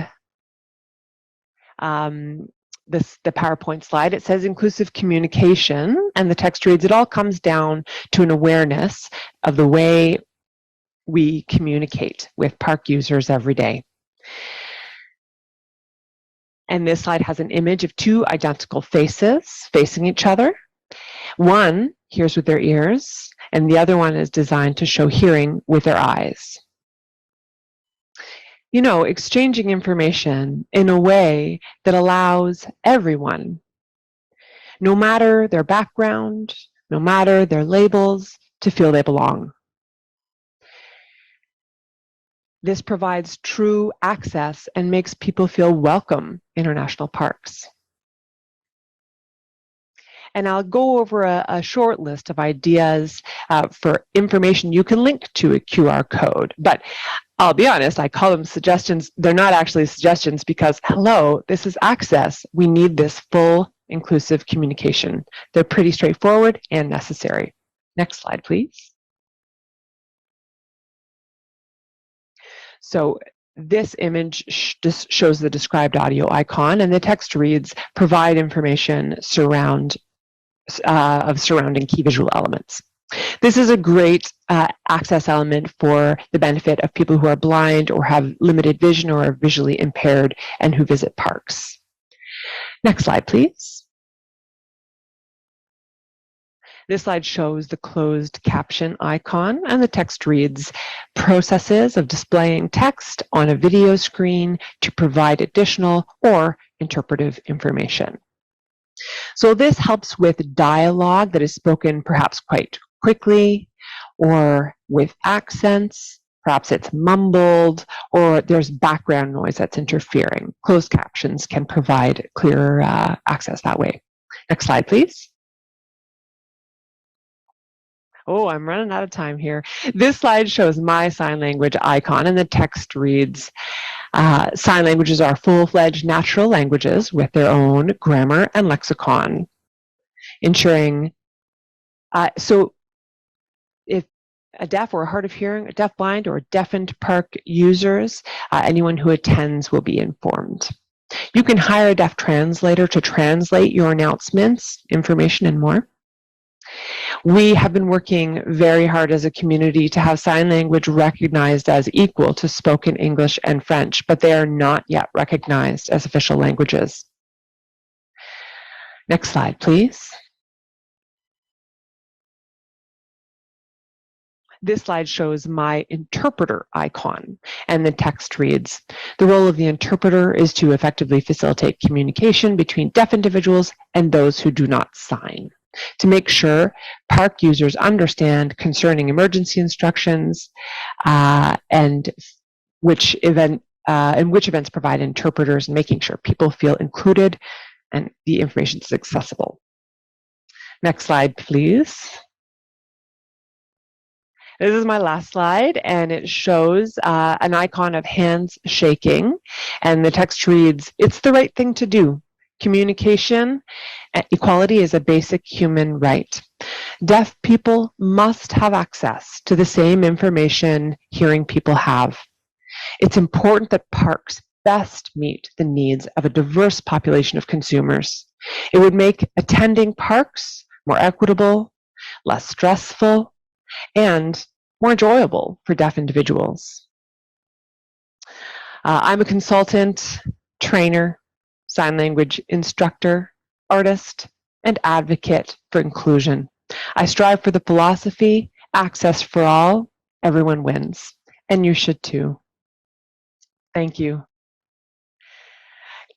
the PowerPoint slide. It says inclusive communication, and the text reads, it all comes down to an awareness of the way we communicate with park users every day. And this slide has an image of two identical faces facing each other. One hears with their ears, and the other one is designed to show hearing with their eyes. You know, exchanging information in a way that allows everyone, no matter their background, no matter their labels, to feel they belong. This provides true access and makes people feel welcome in our national parks. And I'll go over a short list of ideas for information you can link to a QR code. But I'll be honest, I call them suggestions. They're not actually suggestions because, hello, this is access. We need this full inclusive communication. They're pretty straightforward and necessary. Next slide, please. So this image just shows the described audio icon, and the text reads, provide information surrounding key visual elements. This is a great access element for the benefit of people who are blind or have limited vision or are visually impaired and who visit parks. Next slide, please. This slide shows the closed caption icon, and the text reads, processes of displaying text on a video screen to provide additional or interpretive information. So this helps with dialogue that is spoken perhaps quite quickly or with accents. Perhaps it's mumbled or there's background noise that's interfering. Closed captions can provide clearer access that way. Next slide, please. Oh, I'm running out of time here. This slide shows my sign language icon, and the text reads, sign languages are full-fledged natural languages with their own grammar and lexicon, ensuring, so if a deaf or a hard of hearing, a deaf, blind, or deafened park users, anyone who attends will be informed. You can hire a deaf translator to translate your announcements, information, and more. We have been working very hard as a community to have sign language recognized as equal to spoken English and French, but they are not yet recognized as official languages. Next slide, please. This slide shows my interpreter icon, and the text reads, the role of the interpreter is to effectively facilitate communication between deaf individuals and those who do not sign, to make sure park users understand concerning emergency instructions and which events provide interpreters, and making sure people feel included and the information is accessible. Next slide, please. This is my last slide, and it shows an icon of hands shaking, and the text reads, it's the right thing to do. Communication equality is a basic human right. Deaf people must have access to the same information hearing people have. It's important that parks best meet the needs of a diverse population of consumers. It would make attending parks more equitable, less stressful, and more enjoyable for deaf individuals. I'm a consultant, trainer, sign language instructor, artist, and advocate for inclusion. I strive for the philosophy, access for all, everyone wins. And you should too. Thank you.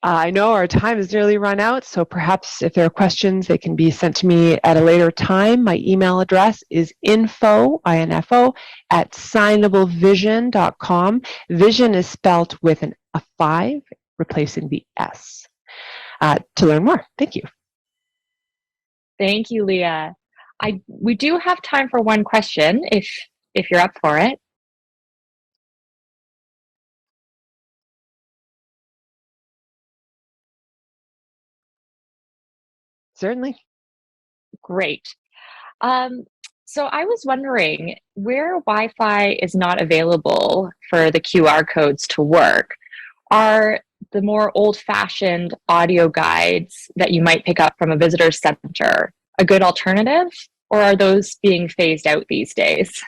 I know our time has nearly run out, so perhaps if there are questions, they can be sent to me at a later time. My email address is info, I-N-F-O, at signablevision.com. Vision is spelled with a 5, replacing the S. To learn more. Thank you.
Thank you, Leah. We do have time for one question if you're up for it.
Certainly.
Great. So I was wondering where Wi-Fi is not available for the QR codes to work. Are the more old-fashioned audio guides that you might pick up from a visitor center a good alternative, or are those being phased out these days?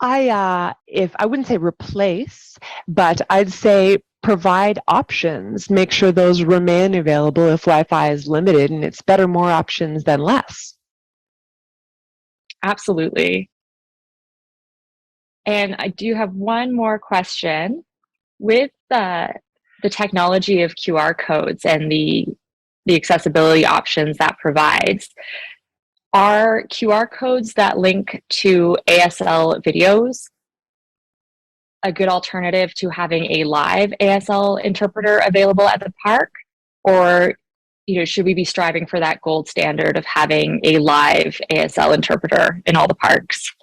I wouldn't say replace, but I'd say provide options. Make sure those remain available if Wi-Fi is limited, and it's better more options than less.
Absolutely. And I do have one more question. With the technology of QR codes and the accessibility options that provides, are QR codes that link to ASL videos a good alternative to having a live ASL interpreter available at the park? Or should we be striving for that gold standard of having a live ASL interpreter in all the parks?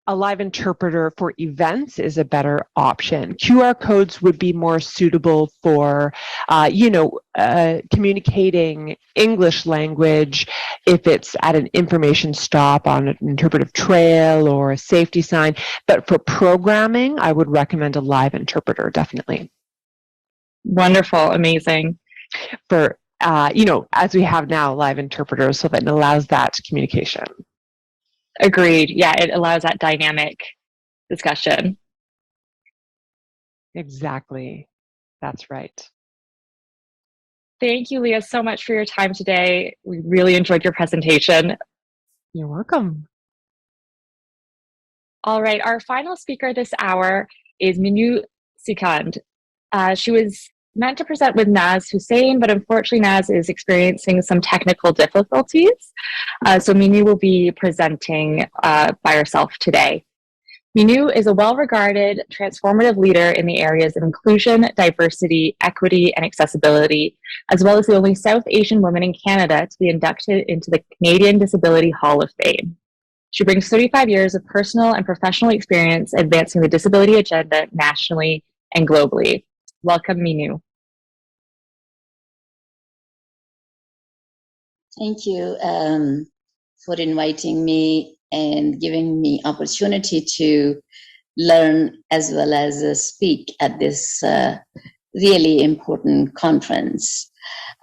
A live interpreter for events is a better option. QR codes would be more suitable for, communicating English language if it's at an information stop on an interpretive trail or a safety sign. But for programming, I would recommend a live interpreter, definitely.
Wonderful, amazing.
For, as we have now, live interpreters, so that it allows that communication.
Agreed. Yeah, it allows that dynamic discussion.
Exactly. That's right.
Thank you, Leah, so much for your time today. We really enjoyed your presentation.
You're welcome.
All right, our final speaker this hour is Minu Sikand. She was meant to present with Naz Hussain, but unfortunately Naz is experiencing some technical difficulties. So Minu will be presenting by herself today. Minu is a well-regarded, transformative leader in the areas of inclusion, diversity, equity, and accessibility, as well as the only South Asian woman in Canada to be inducted into the Canadian Disability Hall of Fame. She brings 35 years of personal and professional experience advancing the disability agenda nationally and globally. Welcome, Minu.
Thank you for inviting me and giving me opportunity to learn as well as speak at this really important conference.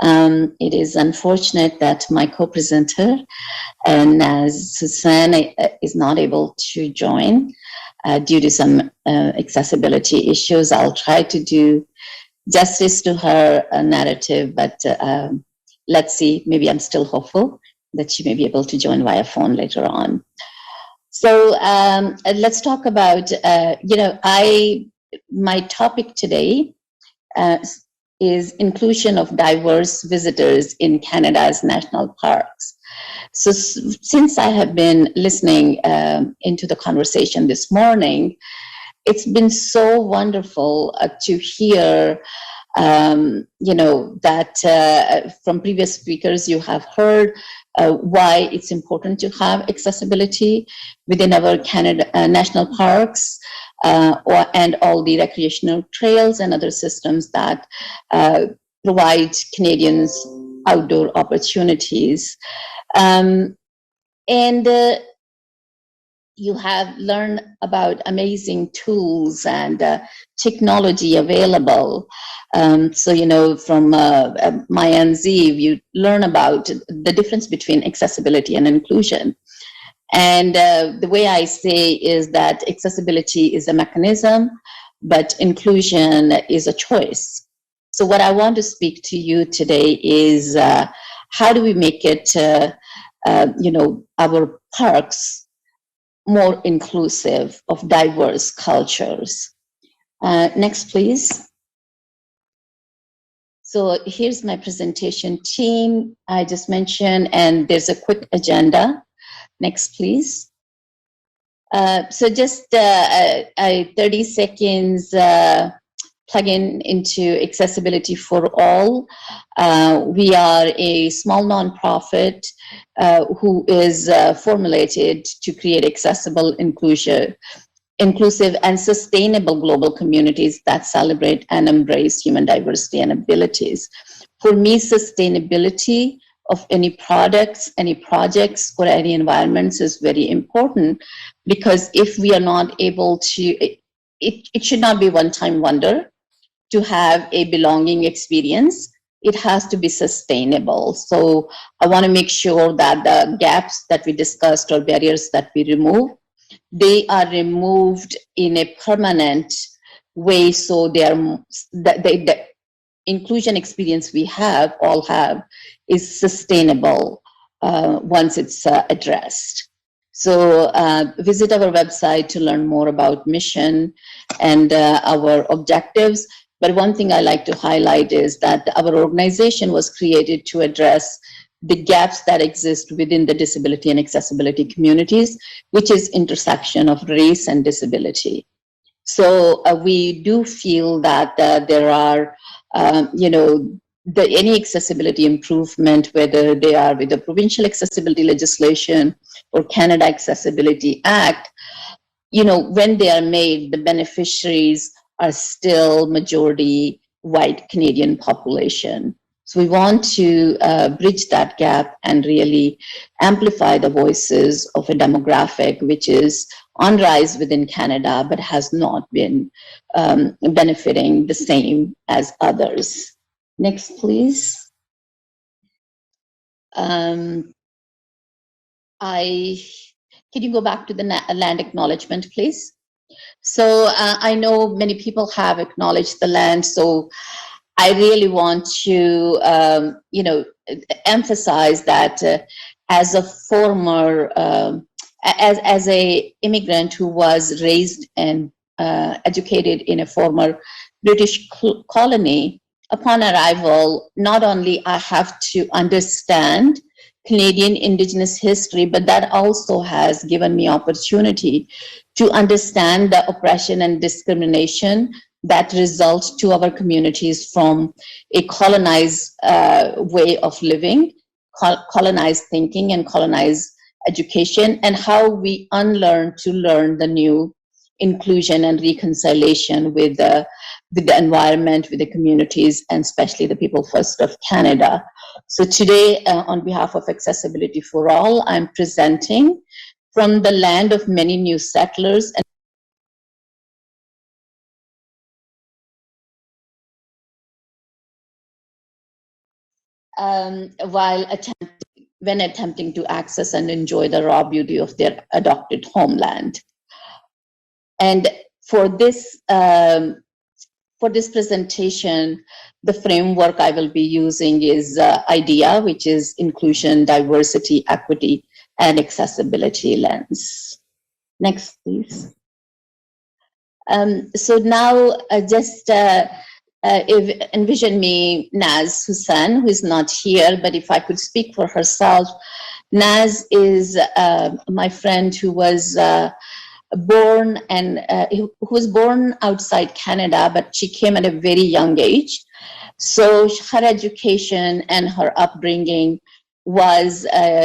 It is unfortunate that my co-presenter, Naz Hussain, is not able to join due to some accessibility issues. I'll try to do justice to her narrative, but let's see, maybe I'm still hopeful that she may be able to join via phone later on. So let's talk about, my topic today is inclusion of diverse visitors in Canada's national parks. So since I have been listening into the conversation this morning, it's been so wonderful to hear that from previous speakers you have heard why it's important to have accessibility within our Canada national parks and all the recreational trails and other systems that provide Canadians outdoor opportunities. you have learned about amazing tools and technology available. So, you know, from Maya and Ziv, you learn about the difference between accessibility and inclusion. And the way I say is that accessibility is a mechanism, but inclusion is a choice. So what I want to speak to you today is how do we make it, you know, our parks more inclusive of diverse cultures. Next, please. So here's my presentation team I just mentioned, and there's a quick agenda. Next, please. So just 30 seconds plug-in into Accessibility for All. We are a small nonprofit who is formulated to create accessible, inclusive and sustainable global communities that celebrate and embrace human diversity and abilities. For me, sustainability of any products, any projects, or any environments is very important, because if we are not able to, it should not be one-time wonder to have a belonging experience. It has to be sustainable. So I want to make sure that the gaps that we discussed or barriers that we remove, they are removed in a permanent way, so they are the inclusion experience we have, all have, is sustainable once it's addressed. So visit our website to learn more about mission and our objectives. But one thing I like to highlight is that our organization was created to address the gaps that exist within the disability and accessibility communities, which is intersection of race and disability. So we do feel that there are, you know, any accessibility improvement, whether they are with the provincial accessibility legislation or Canada Accessibility Act, you know, when they are made, the beneficiaries are still majority white Canadian population. So we want to bridge that gap and really amplify the voices of a demographic which is on rise within Canada, but has not been benefiting the same as others. Next, please. Can you go back to the land acknowledgement, please? So I know many people have acknowledged the land, so I really want to, you know, emphasize that as a former, as a immigrant who was raised and educated in a former British colony, upon arrival, not only I have to understand Canadian Indigenous history, but that also has given me opportunity to understand the oppression and discrimination that results to our communities from a colonized way of living, colonized thinking and colonized education, and how we unlearn to learn the new inclusion and reconciliation with the environment, with the communities, and especially the people first of Canada. So today, on behalf of Accessibility for All, I'm presenting from the land of many new settlers and while attempting to access and enjoy the raw beauty of their adopted homeland. And for this presentation, the framework I will be using is IDEA, which is Inclusion, Diversity, Equity, and Accessibility Lens. Next, please. So now just envision me, Naz Hussain, who is not here, but if I could speak for herself, Naz is my friend who was born outside Canada, but she came at a very young age. So her education and her upbringing was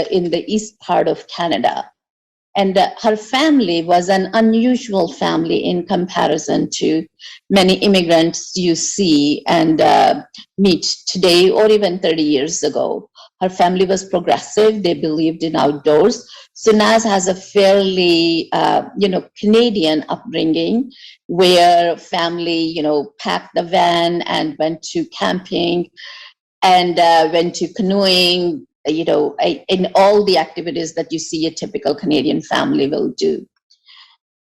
in the east part of Canada. And her family was an unusual family in comparison to many immigrants you see and meet today or even 30 years ago. Her family was progressive. They believed in outdoors. So Naz has a fairly, Canadian upbringing where family, packed the van and went to camping and went to canoeing, in all the activities that you see a typical Canadian family will do.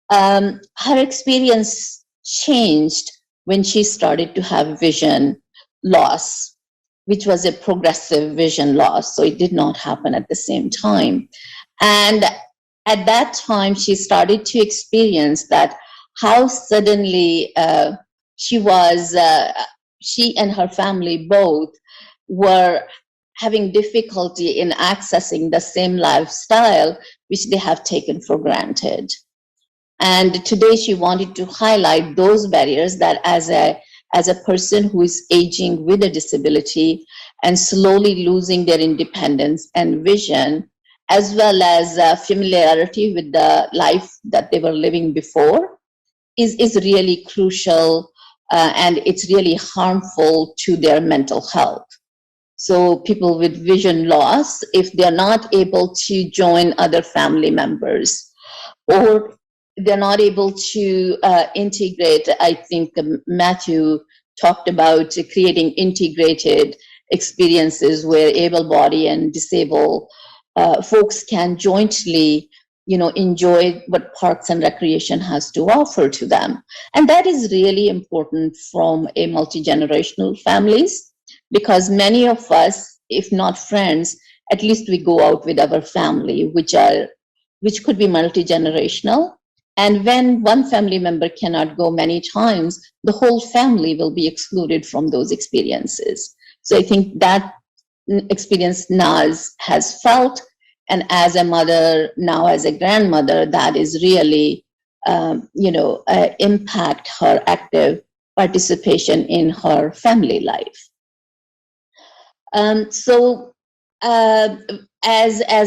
Her experience changed when she started to have vision loss, which was a progressive vision loss. So it did not happen at the same time. And at that time, she started to experience that how suddenly she and her family both were having difficulty in accessing the same lifestyle, which they have taken for granted. And today she wanted to highlight those barriers that as a person who is aging with a disability and slowly losing their independence and vision, as well as familiarity with the life that they were living before, is really crucial, and it's really harmful to their mental health. So people with vision loss, if they're not able to join other family members, or they're not able to integrate, I think Matthew talked about creating integrated experiences where able-bodied and disabled folks can jointly, enjoy what Parks and Recreation has to offer to them. And that is really important from a multi-generational families, because many of us, if not friends, at least we go out with our family, which could be multi-generational. And when one family member cannot go many times, the whole family will be excluded from those experiences. So I think that experience Naz has felt, and as a mother, now as a grandmother, that is really, impact her active participation in her family life. As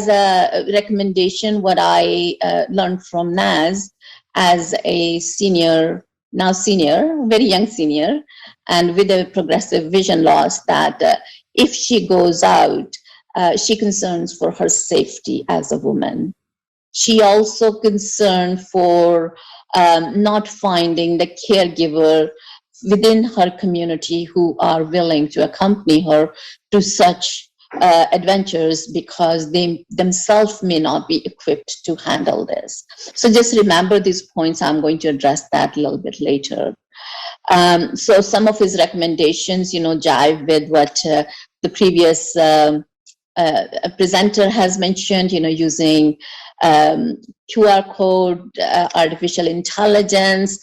a recommendation, what I learned from Naz as a senior, very young senior, and with a progressive vision loss, that if she goes out, she concerns for her safety as a woman. She also concerned for not finding the caregiver within her community who are willing to accompany her to such adventures, because they themselves may not be equipped to handle this. So just remember these points. I'm going to address that a little bit later. So some of his recommendations, jive with what the previous presenter has mentioned, using QR code, artificial intelligence,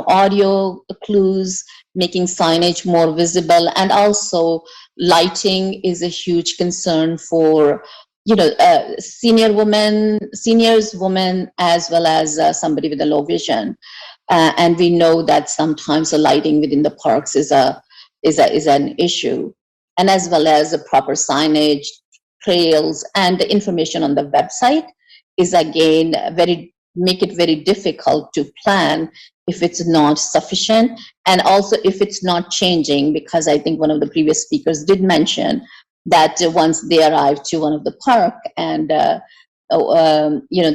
audio clues, making signage more visible, and also lighting is a huge concern for seniors, women, as well as somebody with a low vision. And we know that sometimes the lighting within the parks is an issue, and as well as the proper signage, trails, and the information on the website is again make it very difficult to plan if it's not sufficient, and also if it's not changing, because I think one of the previous speakers did mention that once they arrived to one of the park and the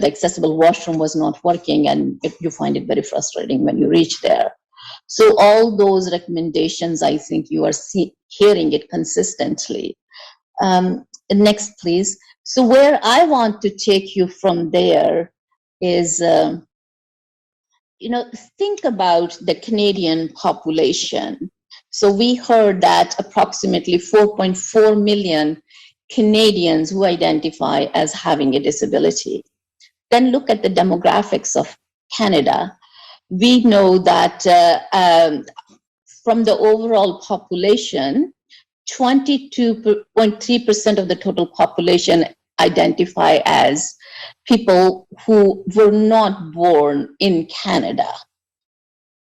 accessible washroom was not working, and you find it very frustrating when you reach there. So all those recommendations, I think you are hearing it consistently. Next, please. So where I want to take you from there is, think about the Canadian population. So we heard that approximately 4.4 million Canadians who identify as having a disability. Then look at the demographics of Canada. We know that from the overall population, 22.3% of the total population identify as people who were not born in Canada.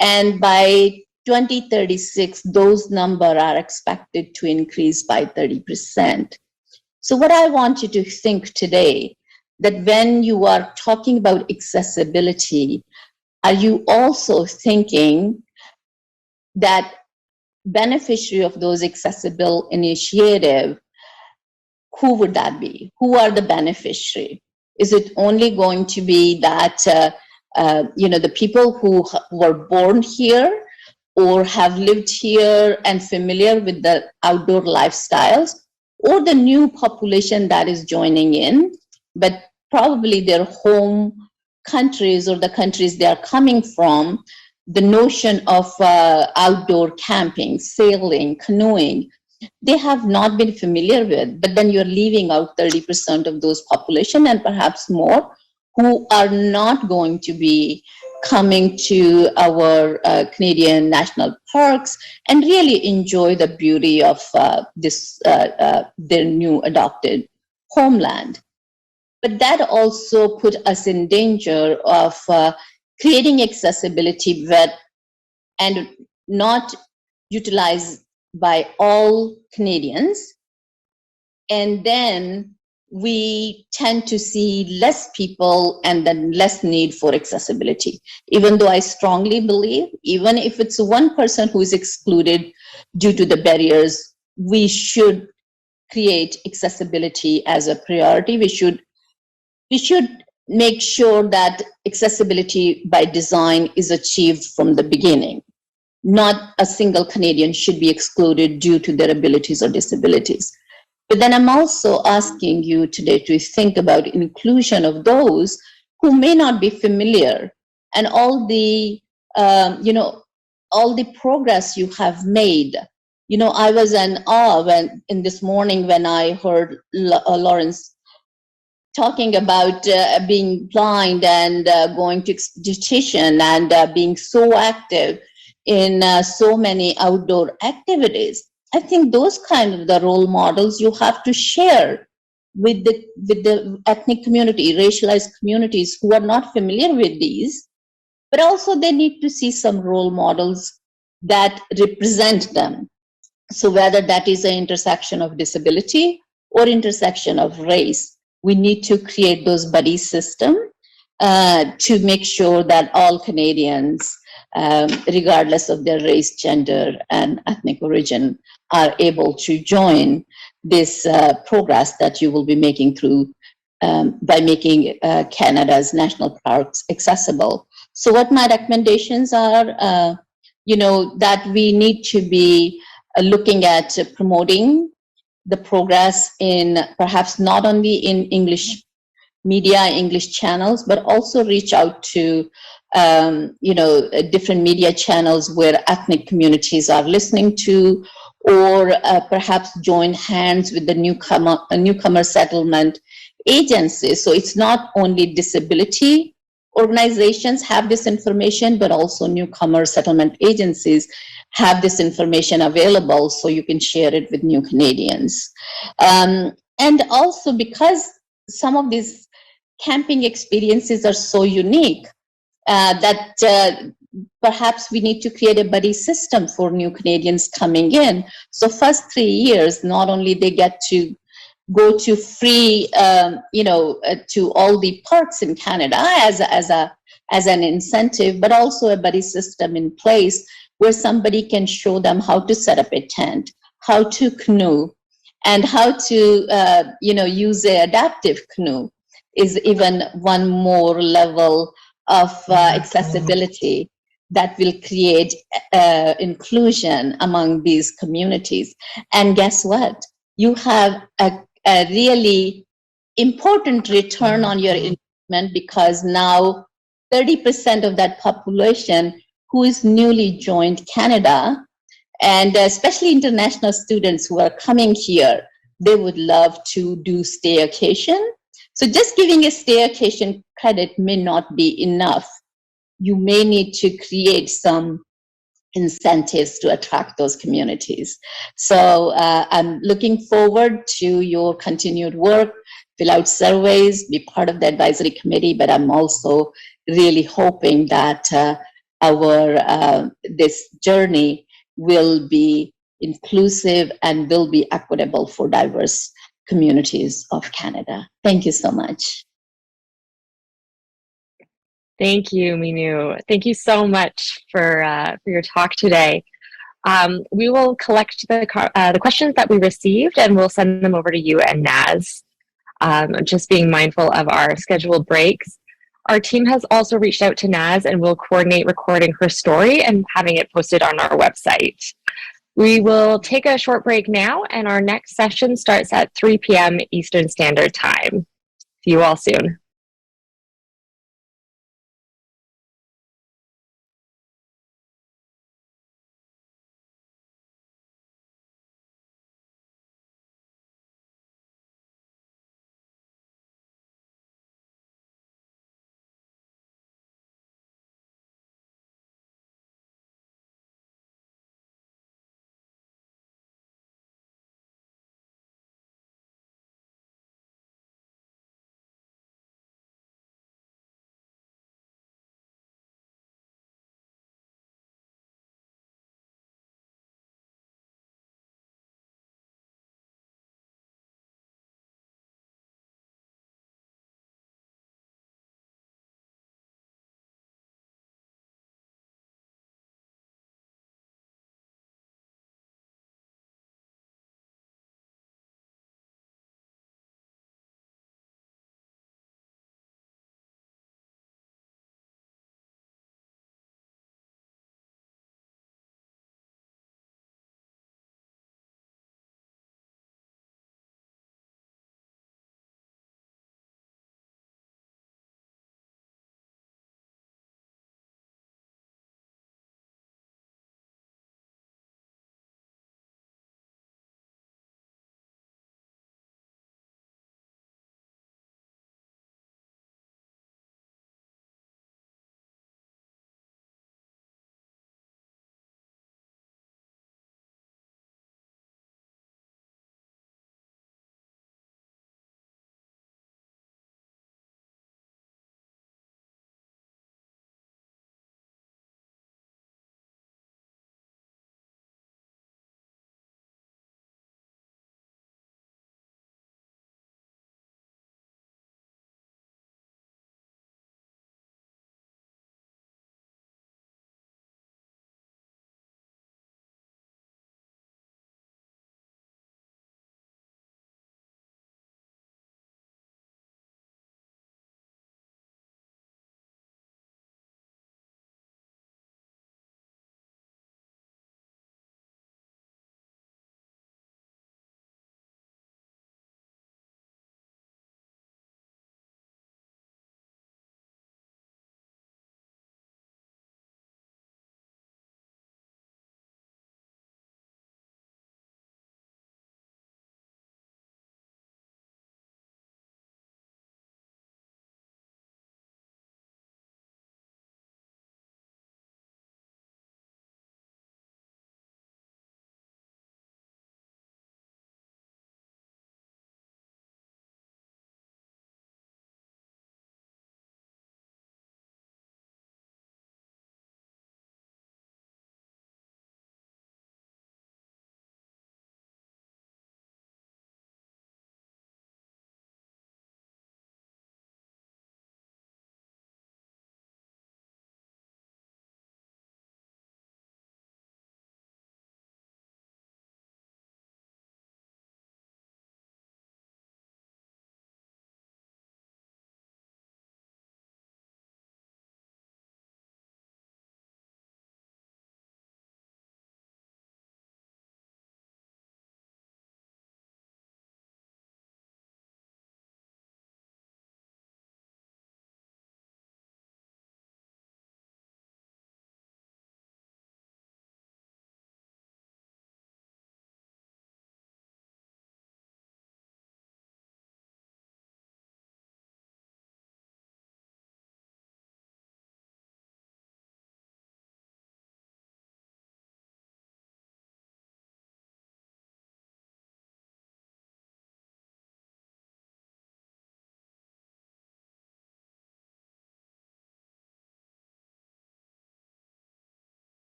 And by 2036, those numbers are expected to increase by 30%. So what I want you to think today, that when you are talking about accessibility, are you also thinking that beneficiary of those accessible initiatives who would that be? Who are the beneficiary? Is it only going to be that, the people who were born here or have lived here and familiar with the outdoor lifestyles, or the new population that is joining in, but probably their home countries or the countries they are coming from, the notion of outdoor camping, sailing, canoeing, they have not been familiar with, but then you're leaving out 30% of those population and perhaps more who are not going to be coming to our Canadian national parks and really enjoy the beauty of their new adopted homeland. But that also put us in danger of creating accessibility and not utilized by all Canadians. And then we tend to see less people and then less need for accessibility. Even though I strongly believe, even if it's one person who is excluded due to the barriers, we should create accessibility as a priority. We should make sure that accessibility by design is achieved from the beginning. Not a single Canadian should be excluded due to their abilities or disabilities. But then I'm also asking you today to think about inclusion of those who may not be familiar and all the progress you have made. I was in awe in this morning when I heard Lawrence talking about being blind and going to expedition and being so active in so many outdoor activities. I think those kind of the role models you have to share with the ethnic community, racialized communities who are not familiar with these, but also they need to see some role models that represent them. So whether that is an intersection of disability or intersection of race, we need to create those buddy system to make sure that all Canadians, regardless of their race, gender, and ethnic origin, are able to join this progress that you will be making through by making Canada's national parks accessible. So what my recommendations are, that we need to be looking at promoting the progress in perhaps not only in English media, English channels, but also reach out to different media channels where ethnic communities are listening to, or perhaps join hands with the newcomer settlement agencies. So it's not only disability organizations have this information, but also newcomer settlement agencies have this information available so you can share it with new Canadians. And also because some of these camping experiences are so unique that perhaps we need to create a buddy system for new Canadians coming in. So first 3 years, not only they get to go to free, to all the parks in Canada as an incentive, but also a buddy system in place where somebody can show them how to set up a tent, how to canoe, and how to use an adaptive canoe is even one more level of accessibility that will create inclusion among these communities. And guess what? You have a really important return on your investment, because now 30% of that population who is newly joined Canada, and especially international students who are coming here, they would love to do staycation. So just giving a staycation credit may not be enough. You may need to create some incentives to attract those communities. So I'm looking forward to your continued work, fill out surveys, be part of the advisory committee, but I'm also really hoping that this journey will be inclusive and will be equitable for diverse communities of Canada. Thank you so much.
Thank you, Minu. Thank you so much for your talk today. We will collect the questions that we received and we'll send them over to you and Naz. Just being mindful of our scheduled breaks. Our team has also reached out to Naz and will coordinate recording her story and having it posted on our website. We will take a short break now, and our next session starts at 3 p.m. Eastern Standard Time. See you all soon.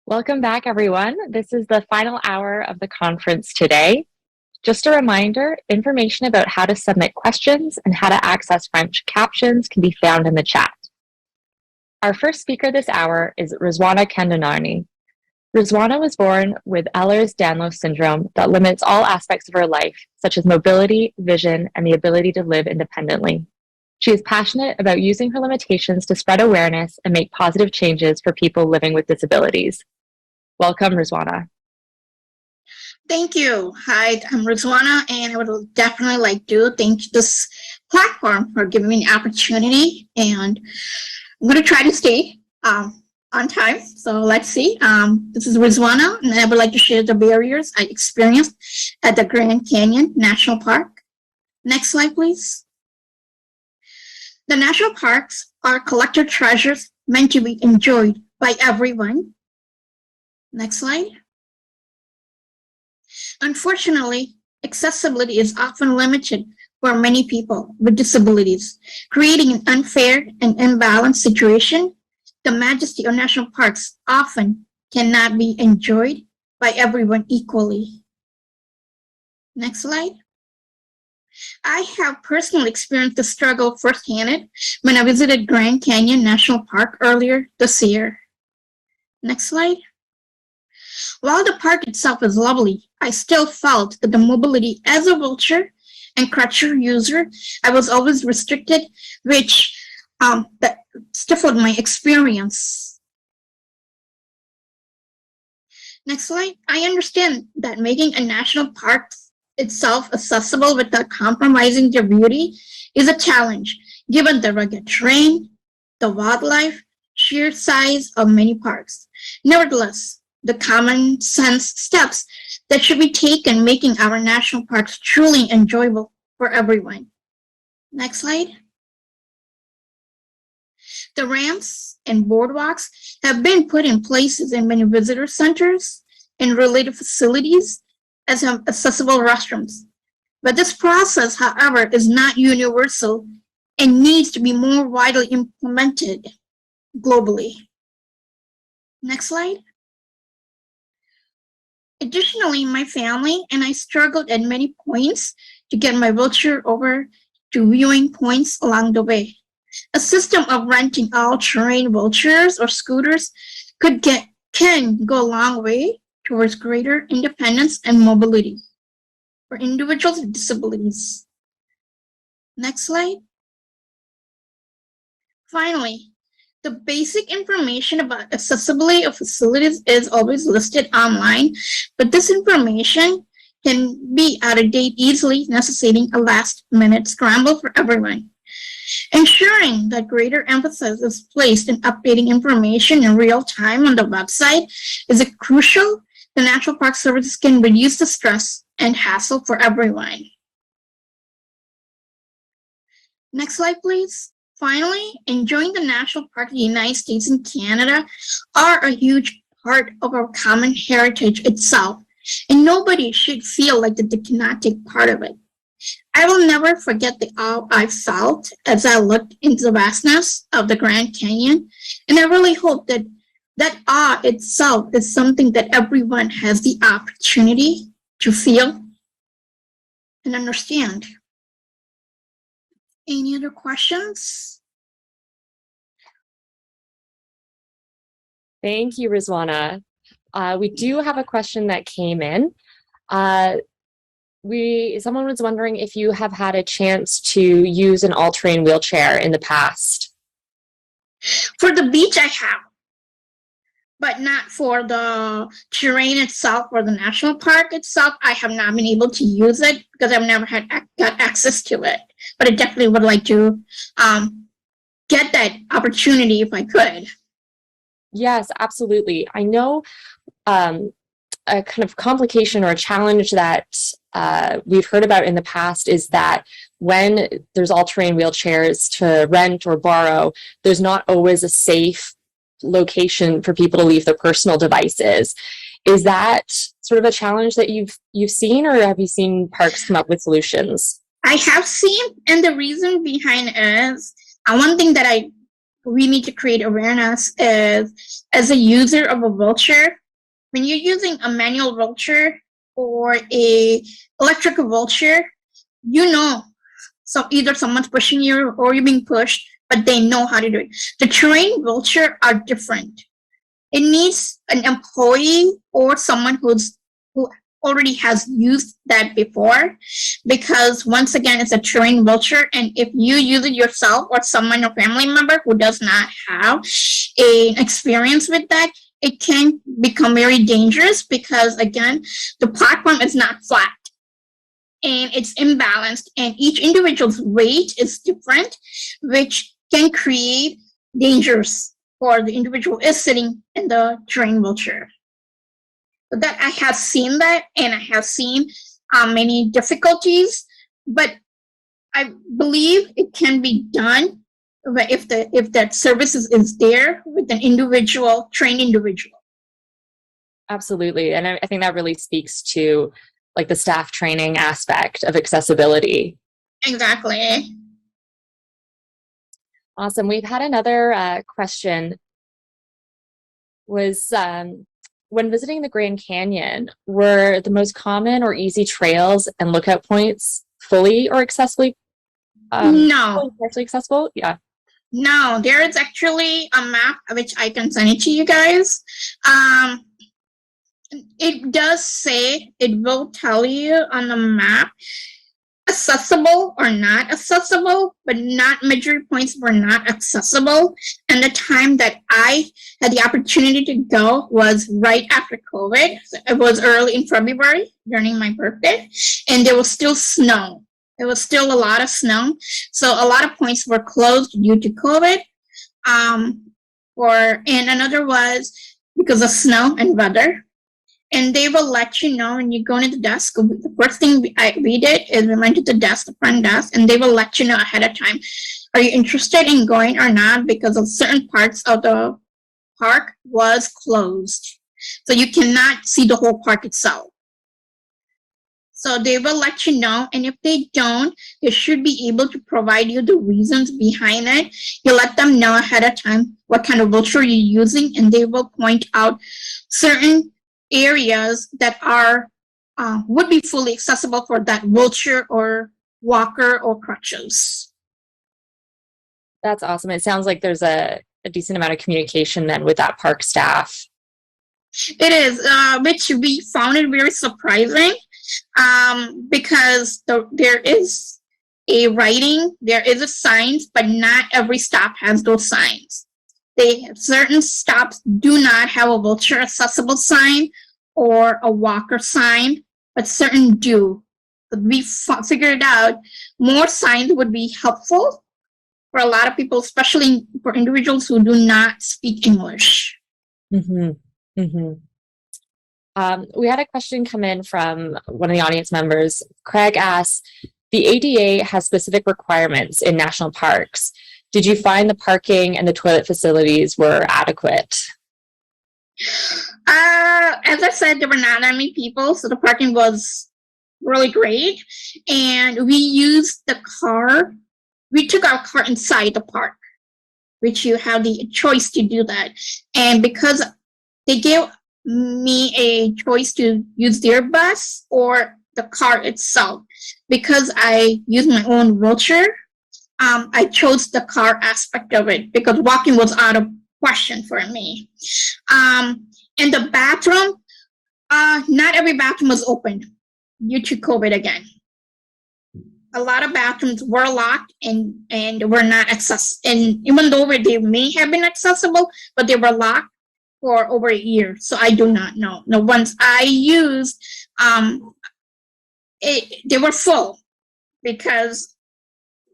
Welcome back, everyone. This is the final hour of the conference today. Just a reminder, information about how to submit questions and how to access French captions can be found in the chat. Our first speaker this hour is Rizwana Kendanani. Rizwana was born with Ehlers-Danlos syndrome that limits all aspects of her life, such as mobility, vision, and the ability to live independently. She is passionate about using her limitations to spread awareness and make positive changes for people living with disabilities. Welcome, Rizwana.
Thank you. Hi, I'm Rizwana, and I would definitely like to thank this platform for giving me an opportunity. And I'm going to try to stay on time. So let's see. This is Rizwana, and I would like to share the barriers I experienced at the Grand Canyon National Park. Next slide, please. The national parks are collector treasures meant to be enjoyed by everyone. Next slide. Unfortunately, accessibility is often limited for many people with disabilities, creating an unfair and imbalanced situation. The majesty of national parks often cannot be enjoyed by everyone equally. Next slide. I have personally experienced the struggle firsthand when I visited Grand Canyon National Park earlier this year. Next slide. While the park itself is lovely, I still felt that the mobility as a wheelchair and crutcher user, I was always restricted, which that stifled my experience. Next slide. I understand that making a national park itself accessible without compromising their beauty is a challenge, given the rugged terrain, the wildlife, sheer size of many parks. Nevertheless, the common sense steps that should be taken making our national parks truly enjoyable for everyone. Next slide. The ramps and boardwalks have been put in places in many visitor centers and related facilities as accessible restrooms. But this process, however, is not universal and needs to be more widely implemented globally. Next slide. Additionally, my family and I struggled at many points to get my wheelchair over to viewing points along the way. A system of renting all-terrain wheelchairs or scooters can go a long way towards greater independence and mobility for individuals with disabilities. Next slide. Finally, the basic information about accessibility of facilities is always listed online, but this information can be out of date easily, necessitating a last-minute scramble for everyone. Ensuring that greater emphasis is placed in updating information in real time on the website is crucial. The National Park Service can reduce the stress and hassle for everyone. Next slide, please. Finally, enjoying the national park in the United States and Canada are a huge part of our common heritage itself, and nobody should feel like that they cannot take part of it. I will never forget the awe I felt as I looked into the vastness of the Grand Canyon, and I really hope that that awe itself is something that everyone has the opportunity to feel and understand. Any other questions?
Thank you, Rizwana. We do have a question that came in. Someone was wondering if you have had a chance to use an all-terrain wheelchair in the past.
For the beach, I have, but not for the terrain itself or the national park itself. I have not been able to use it because I've never got access to it. But I definitely would like to get that opportunity if I could.
Yes, absolutely. I know a kind of complication or a challenge that we've heard about in the past is that when there's all-terrain wheelchairs to rent or borrow, there's not always a safe location for people to leave their personal devices. Is that sort of a challenge that you've seen, or have you seen parks come up with solutions?
I have seen, and the reason behind it is one thing that I we need to create awareness is, as a user of a wheelchair, when you're using a manual wheelchair or a electric wheelchair, you know, so either someone's pushing you or you're being pushed, but they know how to do it. The terrain wheelchair are different. It needs an employee or someone who already has used that before, because once again, it's a terrain wheelchair, and if you use it yourself or someone, a family member who does not have an experience with that, it can become very dangerous because, again, the platform is not flat and it's imbalanced, and each individual's weight is different, which can create dangers for the individual is sitting in the terrain wheelchair. So that I have seen that, and I have seen many difficulties, but I believe it can be done if that service is there with an individual, trained individual.
Absolutely. And I think that really speaks to like the staff training aspect of accessibility.
Exactly.
Awesome. We've had another question. Was when visiting the Grand Canyon, were the most common or easy trails and lookout points fully or accessibly?
No.
Partially accessible? Yeah.
No, there is actually a map which I can send it to you guys. It does say, it will tell you on the map, accessible or not accessible, but not major points were not accessible. And the time that I had the opportunity to go was right after COVID. It was early in February during my birthday, and there was still snow. There was still a lot of snow. So a lot of points were closed due to COVID. And another was because of snow and weather. And they will let you know when you go into the desk. The first thing we did is we went to the desk, the front desk, and they will let you know ahead of time. Are you interested in going or not? Because of certain parts of the park was closed. So you cannot see the whole park itself. So they will let you know. And if they don't, they should be able to provide you the reasons behind it. You let them know ahead of time what kind of wheelchair you're using, and they will point out certain areas that are would be fully accessible for that wheelchair or walker or crutches.
That's awesome. It sounds like there's a decent amount of communication then with that park staff.
It is, which we found it very surprising, because there is a writing, there is a signs, but not every stop has those signs. Certain stops do not have a wheelchair accessible sign or a walker sign, but certain do. But we figured out more signs would be helpful for a lot of people, especially for individuals who do not speak English.
Mm-hmm. Mm-hmm. We had a question come in from one of the audience members. Craig asks, the ADA has specific requirements in national parks. Did you find the parking and the toilet facilities were adequate?
As I said, there were not that many people, so the parking was really great. And we used the car. We took our car inside the park, which you have the choice to do that. And because they gave me a choice to use their bus or the car itself, because I use my own wheelchair, I chose the car aspect of it because walking was out of question for me. And the bathroom, not every bathroom was open due to COVID again. A lot of bathrooms were locked and were not accessible. And even though they may have been accessible, but they were locked for over a year. So I do not know. Now, once I used, they were full because.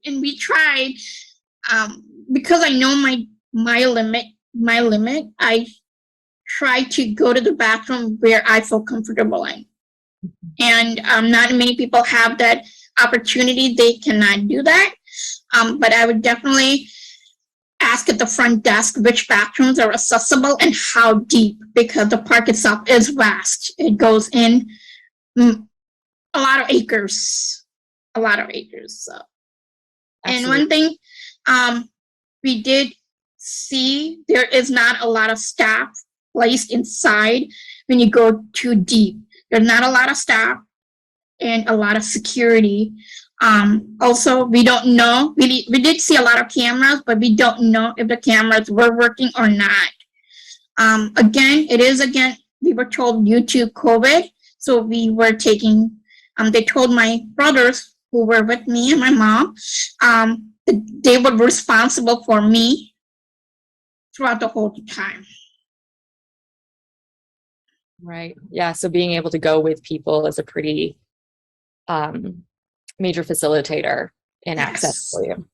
And we tried, because I know my limit, I try to go to the bathroom where I feel comfortable in. And not many people have that opportunity. They cannot do that. But I would definitely ask at the front desk which bathrooms are accessible and how deep, because the park itself is vast. It goes in a lot of acres. So. And one thing we did see there is not a lot of staff placed inside when you go too deep. There's not a lot of staff and a lot of security. Also, we don't know. We did see a lot of cameras, but we don't know if the cameras were working or not. Again, we were told due to COVID, so we were taking, they told my brothers who were with me and my mom, they were responsible for me throughout the whole time.
Right. Yeah. So being able to go with people is a pretty major facilitator in access for you.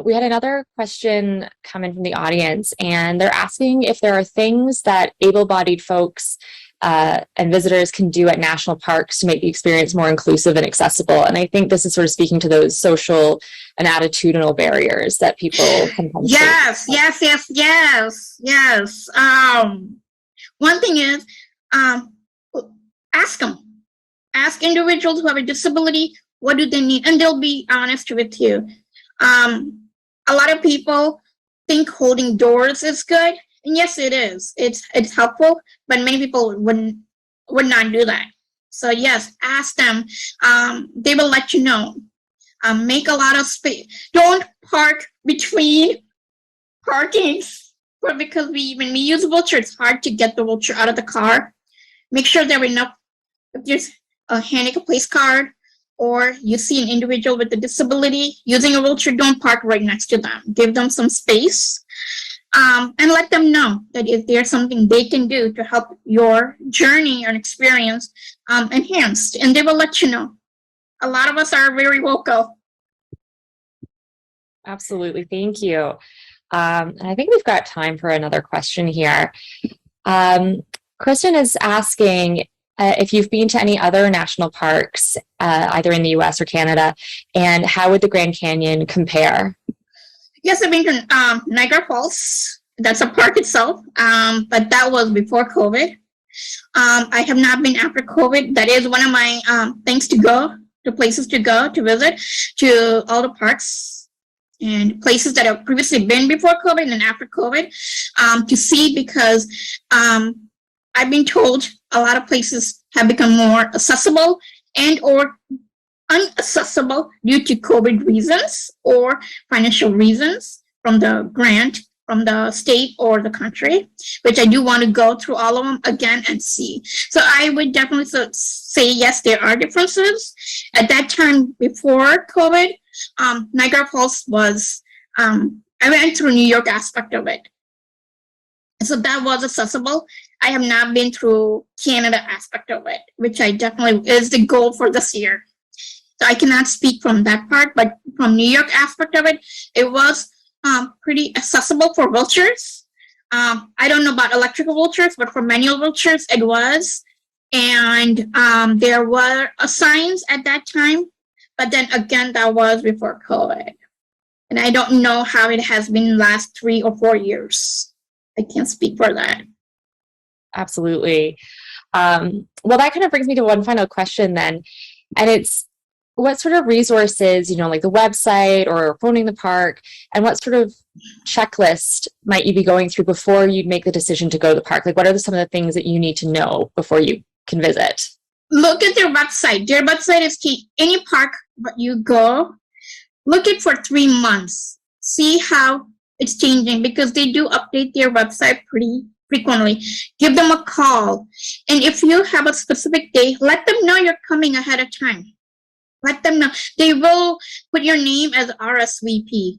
We had another question come in from the audience, and they're asking if there are things that able-bodied folks and visitors can do at national parks to make the experience more inclusive and accessible. And I think this is sort of speaking to those social and attitudinal barriers that people sometimes face.
Yes. One thing is, ask them. Ask individuals who have a disability, what do they need? And they'll be honest with you. A lot of people think holding doors is good. And yes, it is. It's helpful, but many people would not do that. So yes, ask them. They will let you know. Make a lot of space. Don't park between parkings. Because when we use a wheelchair, it's hard to get the wheelchair out of the car. Make sure there are enough. If there's a handicap place card, or you see an individual with a disability using a wheelchair, don't park right next to them. Give them some space, and let them know that if there's something they can do to help your journey and experience enhanced, and they will let you know. A lot of us are very vocal.
Absolutely. Thank you. And I think we've got time for another question here. Kristen is asking if you've been to any other national parks, either in the US or Canada, and how would the Grand Canyon compare?
Yes, I've been to Niagara Falls. That's a park itself, but that was before COVID. I have not been after COVID. That is one of my things to go, the places to go to visit, to all the parks and places that have previously been before COVID and after COVID, to see, because I've been told a lot of places have become more accessible and or unaccessible due to COVID reasons or financial reasons from the grant from the state or the country, which I do want to go through all of them again and see. So I would definitely say, yes, there are differences. At that time before COVID, Niagara Falls was, I went through New York aspect of it. So that was accessible. I have not been through Canada aspect of it, which I definitely is the goal for this year. So I cannot speak from that part, but from New York aspect of it, it was pretty accessible for wheelchairs. I don't know about electrical wheelchairs, but for manual wheelchairs, it was. And there were signs at that time, but then again, that was before COVID. And I don't know how it has been last 3 or 4 years. I can't speak for that.
Absolutely. Well, that kind of brings me to one final question then. And it's, what sort of resources, like the website or phoning the park, and what sort of checklist might you be going through before you'd make the decision to go to the park? Like, what are some of the things that you need to know before you can visit?
Look at their website. Their website is key. Any park that you go, look it for 3 months. See how it's changing, because they do update their website pretty frequently. Give them a call. And if you have a specific day, let them know you're coming ahead of time. Let them know. They will put your name as RSVP.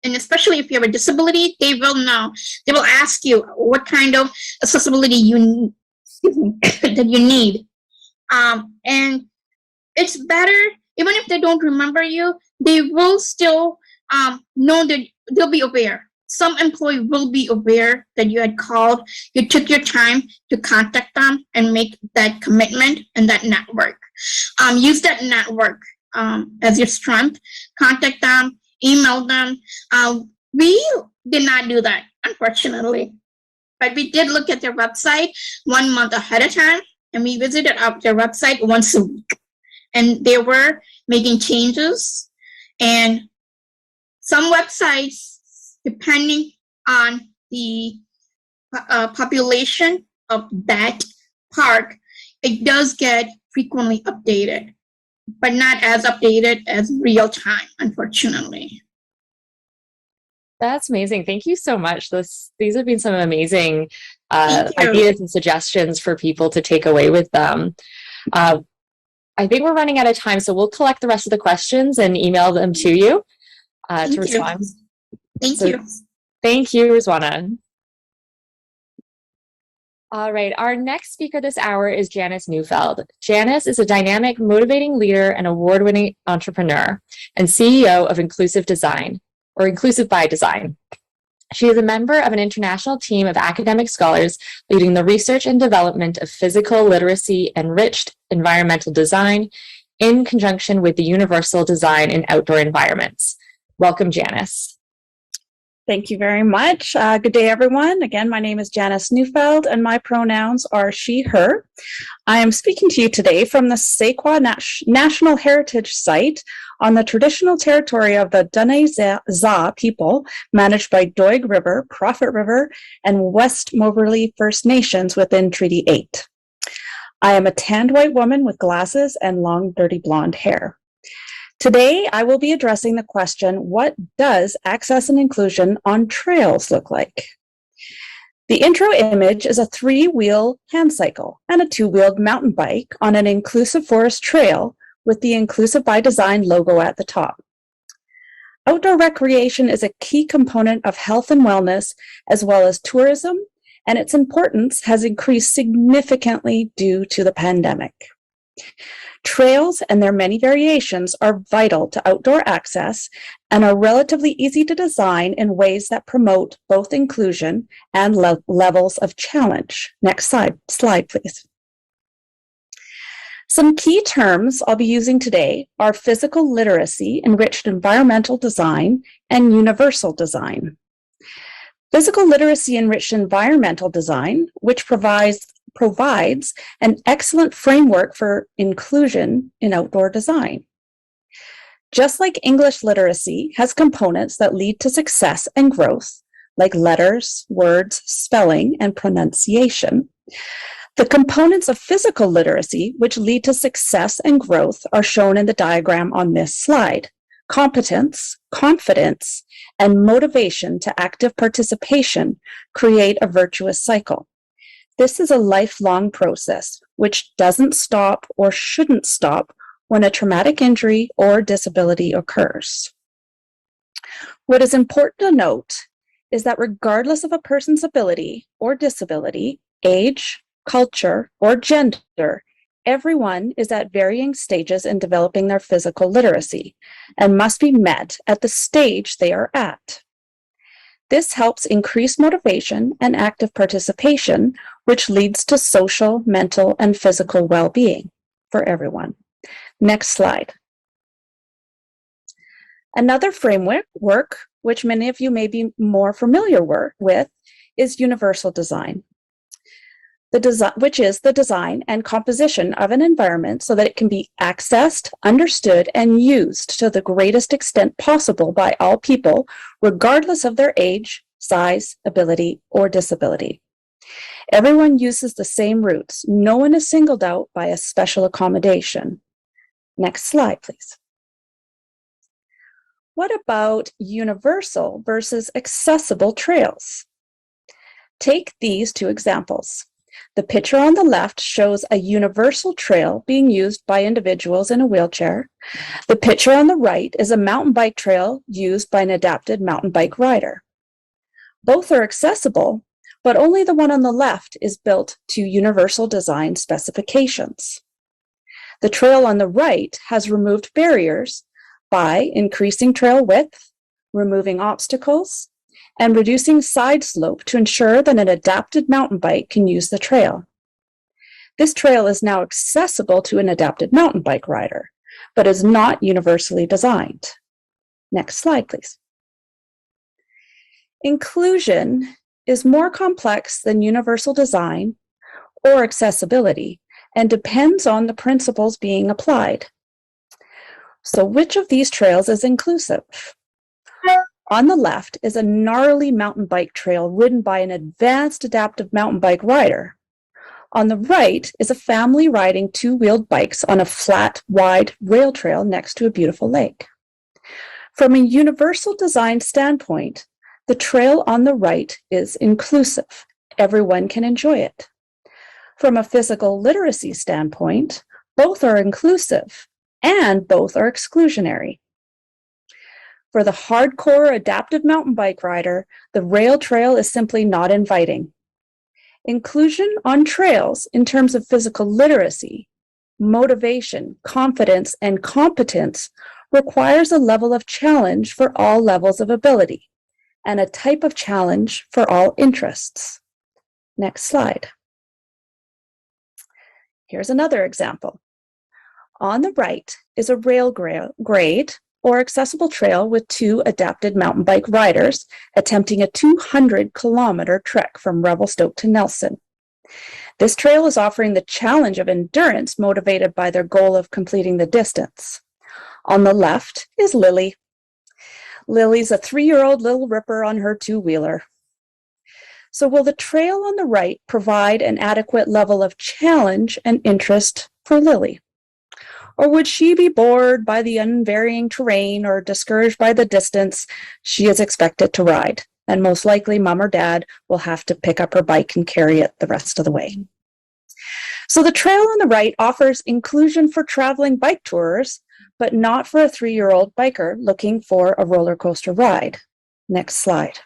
And especially if you have a disability, they will know. They will ask you what kind of accessibility that you need. And it's better, even if they don't remember you, they will still know that they'll be aware. Some employee will be aware that you had called, you took your time to contact them and make that commitment and that network. Use that network as your strength. Contact them, email them. We did not do that, unfortunately. But we did look at their website 1 month ahead of time, and we visited their website once a week. And they were making changes and Some websites, depending on the population of that park, it does get frequently updated, but not as updated as real time, unfortunately.
That's amazing. Thank you so much. These have been some amazing ideas and suggestions for people to take away with them. I think we're running out of time, so we'll collect the rest of the questions and email them to you to respond.
Thank you.
Thank you, Rizwana. All right, our next speaker this hour is Janice Neufeld. Janice is a dynamic, motivating leader and award-winning entrepreneur and CEO of Inclusive Design, or Inclusive by Design. She is a member of an international team of academic scholars leading the research and development of physical literacy-enriched environmental design in conjunction with the universal design in outdoor environments. Welcome, Janice.
Thank you very much. Good day, everyone. Again, my name is Janice Neufeld, and my pronouns are she, her. I am speaking to you today from the Sequoia National Heritage Site on the traditional territory of the Dene-Za people, managed by Doig River, Prophet River, and West Moberly First Nations within Treaty 8. I am a tanned white woman with glasses and long, dirty blonde hair. Today, I will be addressing the question, what does access and inclusion on trails look like? The intro image is a 3-wheel hand cycle and a 2-wheeled mountain bike on an inclusive forest trail with the Inclusive by Design logo at the top. Outdoor recreation is a key component of health and wellness, as well as tourism, and its importance has increased significantly due to the pandemic. Trails and their many variations are vital to outdoor access and are relatively easy to design in ways that promote both inclusion and levels of challenge. Next slide, please. Some key terms I'll be using today are physical literacy, enriched environmental design, and universal design. Physical literacy enriched environmental design, which provides an excellent framework for inclusion in outdoor design. Just like English literacy has components that lead to success and growth, like letters, words, spelling, and pronunciation, the components of physical literacy, which lead to success and growth, are shown in the diagram on this slide. Competence, confidence, and motivation to active participation create a virtuous cycle. This is a lifelong process which doesn't stop or shouldn't stop when a traumatic injury or disability occurs. What is important to note is that regardless of a person's ability or disability, age, culture, or gender, everyone is at varying stages in developing their physical literacy and must be met at the stage they are at. This helps increase motivation and active participation, which leads to social, mental, and physical well-being for everyone. Next slide. Another framework, which many of you may be more familiar with, is universal design. Which is the design and composition of an environment so that it can be accessed, understood, and used to the greatest extent possible by all people, regardless of their age, size, ability, or disability. Everyone uses the same routes. No one is singled out by a special accommodation. Next slide, please. What about universal versus accessible trails? Take these two examples. The picture on the left shows a universal trail being used by individuals in a wheelchair. The picture on the right is a mountain bike trail used by an adapted mountain bike rider. Both are accessible, but only the one on the left is built to universal design specifications. The trail on the right has removed barriers by increasing trail width, removing obstacles, and reducing side slope to ensure that an adapted mountain bike can use the trail. This trail is now accessible to an adapted mountain bike rider, but is not universally designed. Next slide, please. Inclusion is more complex than universal design or accessibility and depends on the principles being applied. So which of these trails is inclusive? On the left is a gnarly mountain bike trail ridden by an advanced adaptive mountain bike rider. On the right is a family riding two-wheeled bikes on a flat, wide rail trail next to a beautiful lake. From a universal design standpoint, the trail on the right is inclusive. Everyone can enjoy it. From a physical literacy standpoint, both are inclusive and both are exclusionary. For the hardcore adaptive mountain bike rider, the rail trail is simply not inviting. Inclusion on trails in terms of physical literacy, motivation, confidence, and competence requires a level of challenge for all levels of ability and a type of challenge for all interests. Next slide. Here's another example. On the right is a rail grade or accessible trail with two adapted mountain bike riders attempting a 200-kilometer trek from Revelstoke to Nelson. This trail is offering the challenge of endurance motivated by their goal of completing the distance. On the left is Lily. Lily's a 3-year-old little ripper on her two-wheeler. So will the trail on the right provide an adequate level of challenge and interest for Lily? Or would she be bored by the unvarying terrain or discouraged by the distance she is expected to ride? And most likely mom or dad will have to pick up her bike and carry it the rest of the way. So the trail on the right offers inclusion for traveling bike tourers, but not for a 3-year-old biker looking for a roller coaster ride. Next slide.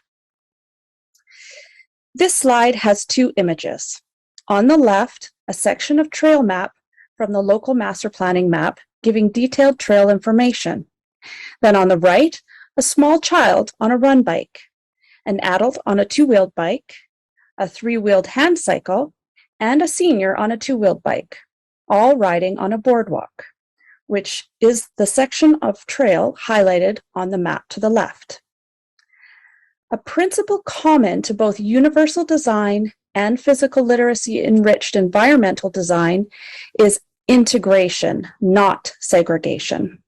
This slide has two images. On the left, a section of trail map from the local master planning map giving detailed trail information. Then on the right, a small child on a run bike, an adult on a 2-wheeled bike, a 3-wheeled hand cycle, and a senior on a 2-wheeled bike, all riding on a boardwalk, which is the section of trail highlighted on the map to the left. A principle common to both universal design and physical literacy enriched environmental design is integration, not segregation.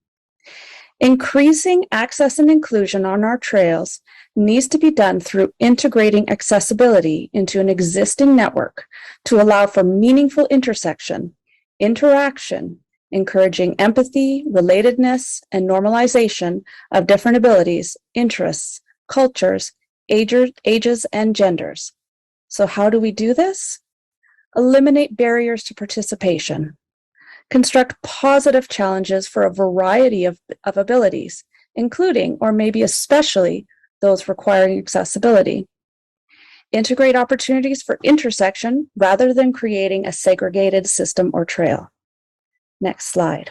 Increasing access and inclusion on our trails needs to be done through integrating accessibility into an existing network to allow for meaningful intersection, interaction, encouraging empathy, relatedness, and normalization of different abilities, interests, cultures, ages, and genders. So how do we do this? Eliminate barriers to participation. Construct positive challenges for a variety of abilities, including, or maybe especially, those requiring accessibility. Integrate opportunities for intersection rather than creating a segregated system or trail. Next slide.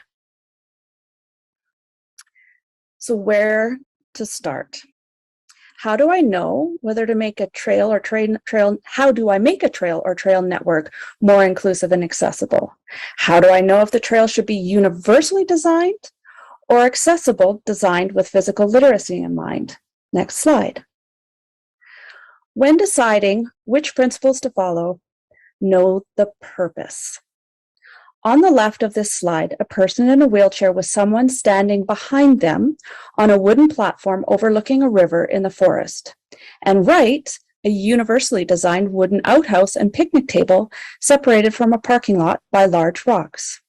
So where to start? How do I know whether to make a trail or how do I make a trail or trail network more inclusive and accessible? How do I know if the trail should be universally designed or accessible, designed with physical literacy in mind? Next slide. When deciding which principles to follow, know the purpose. On the left of this slide, a person in a wheelchair with someone standing behind them on a wooden platform overlooking a river in the forest. And right, a universally designed wooden outhouse and picnic table separated from a parking lot by large rocks.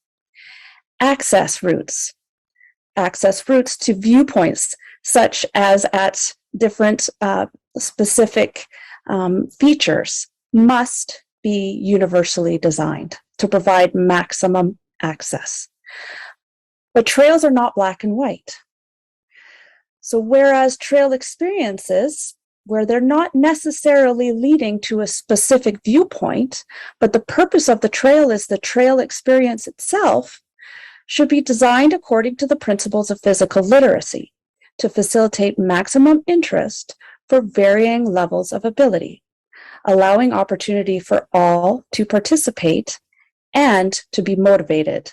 Access routes. Access routes to viewpoints, such as at different specific features, must be universally designed to provide maximum access. But trails are not black and white. So whereas trail experiences, where they're not necessarily leading to a specific viewpoint, but the purpose of the trail is the trail experience itself, should be designed according to the principles of physical literacy to facilitate maximum interest for varying levels of ability, allowing opportunity for all to participate and to be motivated.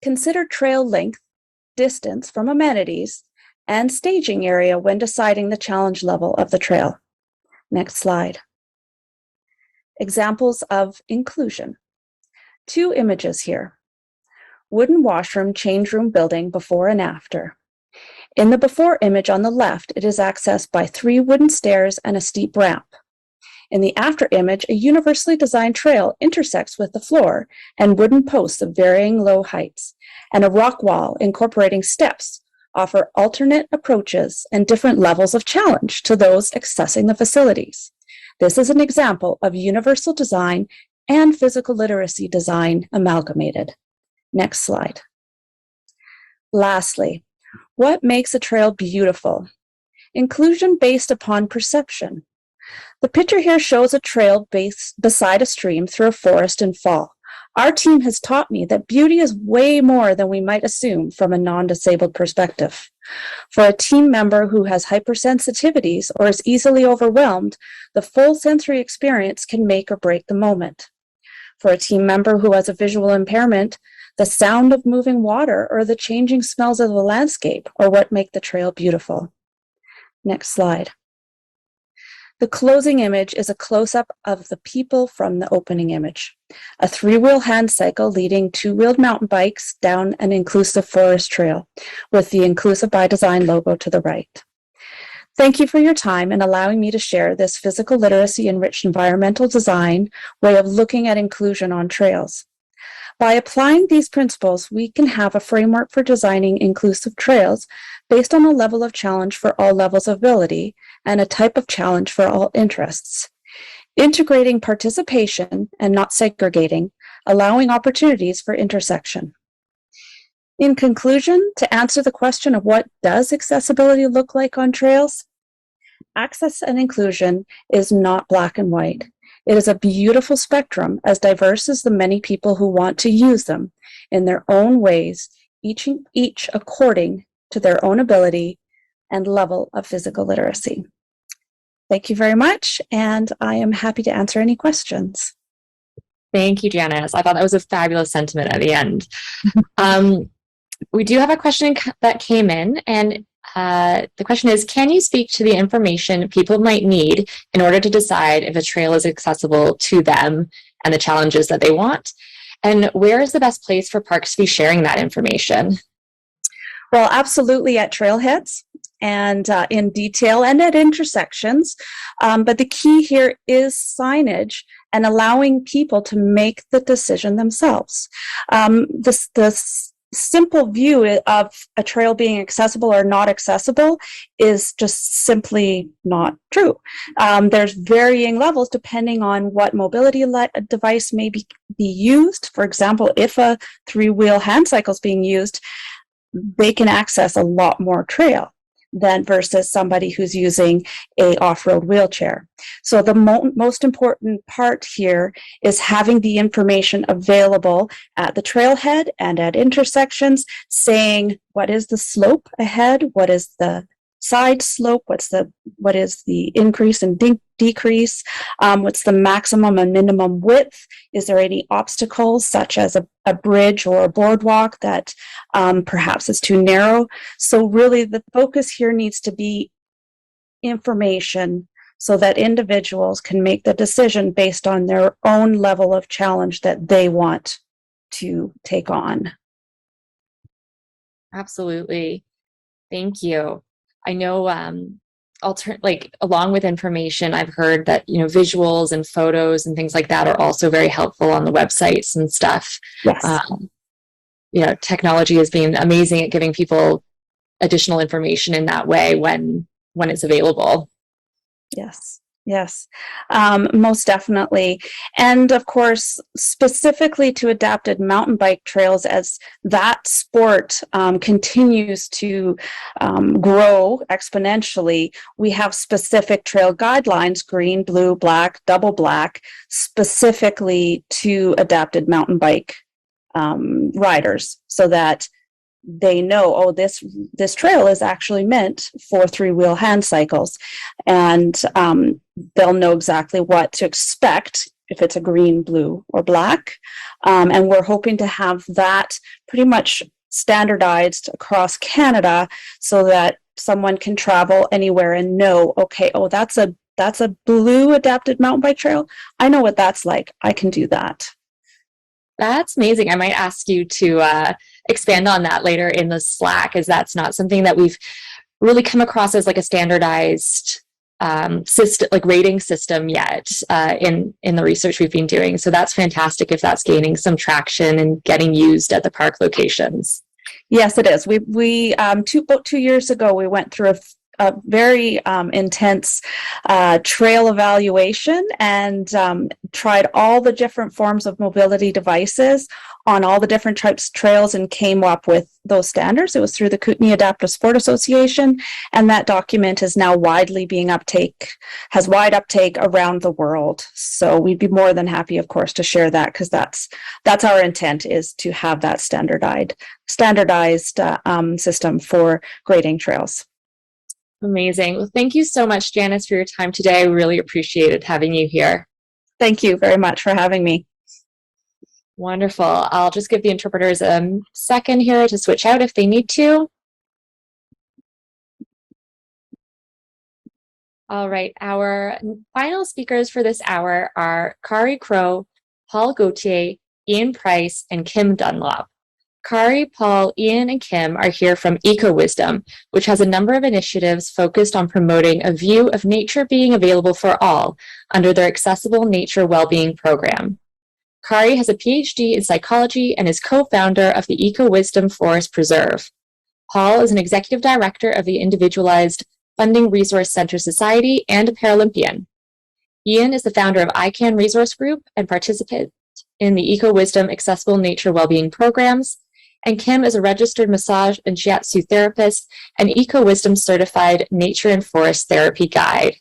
Consider trail length, distance from amenities, and staging area when deciding the challenge level of the trail. Next slide. Examples of inclusion. Two images here. Wooden washroom, change room building before and after. In the before image on the left, it is accessed by 3 wooden stairs and a steep ramp. In the after image, a universally designed trail intersects with the floor and wooden posts of varying low heights, and a rock wall incorporating steps offer alternate approaches and different levels of challenge to those accessing the facilities. This is an example of universal design and physical literacy design amalgamated. Next slide. Lastly, what makes a trail beautiful? Inclusion based upon perception. The picture here shows a trail beside a stream through a forest in fall. Our team has taught me that beauty is way more than we might assume from a non-disabled perspective. For a team member who has hypersensitivities or is easily overwhelmed, the full sensory experience can make or break the moment. For a team member who has a visual impairment, the sound of moving water or the changing smells of the landscape are what make the trail beautiful. Next slide. The closing image is a close-up of the people from the opening image. A 3-wheel hand cycle leading 2-wheeled mountain bikes down an inclusive forest trail with the Inclusive by Design logo to the right. Thank you for your time and allowing me to share this physical literacy enriched environmental design way of looking at inclusion on trails. By applying these principles, we can have a framework for designing inclusive trails based on a level of challenge for all levels of ability and a type of challenge for all interests. Integrating participation and not segregating, allowing opportunities for intersection. In conclusion, to answer the question of what does accessibility look like on trails, access and inclusion is not black and white. It is a beautiful spectrum, as diverse as the many people who want to use them in their own ways, each according to their own ability and level of physical literacy. Thank you very much, and I am happy to answer any questions.
Thank you, Janice. I thought that was a fabulous sentiment at the end. We do have a question that came in, and the question is, can you speak to the information people might need in order to decide if a trail is accessible to them and the challenges that they want? And where is the best place for parks to be sharing that information?
Well, absolutely at trailheads and in detail and at intersections. But the key here is signage and allowing people to make the decision themselves. This simple view of a trail being accessible or not accessible is just simply not true. There's varying levels depending on what mobility device may be used. For example, if a 3-wheel hand cycle is being used, they can access a lot more trail than versus somebody who's using a off-road wheelchair. So the most important part here is having the information available at the trailhead and at intersections, saying what is the slope ahead, what is the side slope, what is the increase and decrease, what's the maximum and minimum width, is there any obstacles such as a bridge or a boardwalk that perhaps is too narrow. So really the focus here needs to be information so that individuals can make the decision based on their own level of challenge that they want to take on.
Absolutely. Thank you. I know along with information, I've heard that, visuals and photos and things like that are also very helpful on the websites and stuff.
Yes.
Technology has been amazing at giving people additional information in that way when it's available.
Yes, most definitely. And of course, specifically to adapted mountain bike trails, as that sport continues to grow exponentially, we have specific trail guidelines, green, blue, black, double black, specifically to adapted mountain bike riders, so that they know, this trail is actually meant for 3-wheel hand cycles, and they'll know exactly what to expect if it's a green, blue, or black. And we're hoping to have that pretty much standardized across Canada so that someone can travel anywhere and know, okay, that's a blue adapted mountain bike trail. I know what that's like. I can do that.
That's amazing. I might ask you to expand on that later in the Slack, as that's not something that we've really come across as like a standardized system, like rating system yet in the research we've been doing. So that's fantastic if that's gaining some traction and getting used at the park locations.
Yes, it is. We about 2 years ago, we went through a very intense trail evaluation and tried all the different forms of mobility devices on all the different types of trails and came up with those standards. It was through the Kootenai Adaptive Sport Association, and that document is now widely has wide uptake around the world. So we'd be more than happy, of course, to share that, because that's our intent, is to have that standardized system for grading trails.
Amazing. Well, thank you so much, Janice, for your time today. I really appreciated having you here.
Thank you very much for having me.
Wonderful. I'll just give the interpreters a second here to switch out if they need to. All right. Our final speakers for this hour are Kari Crow, Paul Gauthier, Ian Price, and Kim Dunlop. Kari, Paul, Ian, and Kim are here from Eco-Wisdom, which has a number of initiatives focused on promoting a view of nature being available for all under their Accessible Nature Wellbeing program. Kari has a PhD in psychology and is co-founder of the Eco-Wisdom Forest Preserve. Paul is an executive director of the Individualized Funding Resource Center Society and a Paralympian. Ian is the founder of ICANN Resource Group and participant in the Eco-Wisdom Accessible Nature Wellbeing programs. And Kim is a registered massage and shiatsu therapist and Eco-Wisdom certified nature and forest therapy guide.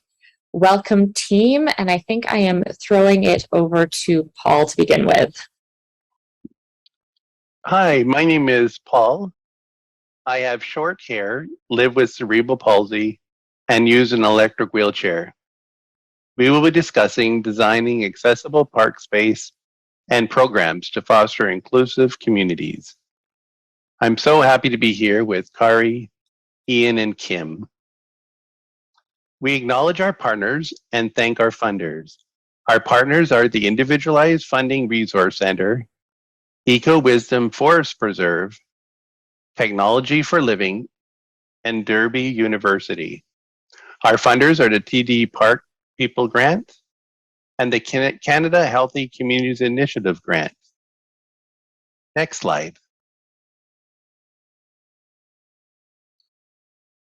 Welcome, team, and I think I am throwing it over to Paul to begin with.
Hi, my name is Paul. I have short hair, live with cerebral palsy, and use an electric wheelchair. We will be discussing designing accessible park space and programs to foster inclusive communities. I'm so happy to be here with Kari, Ian, and Kim. We acknowledge our partners and thank our funders. Our partners are the Individualized Funding Resource Center, Eco-Wisdom Forest Preserve, Technology for Living, and Derby University. Our funders are the TD Park People Grant and the Canada Healthy Communities Initiative Grant. Next slide.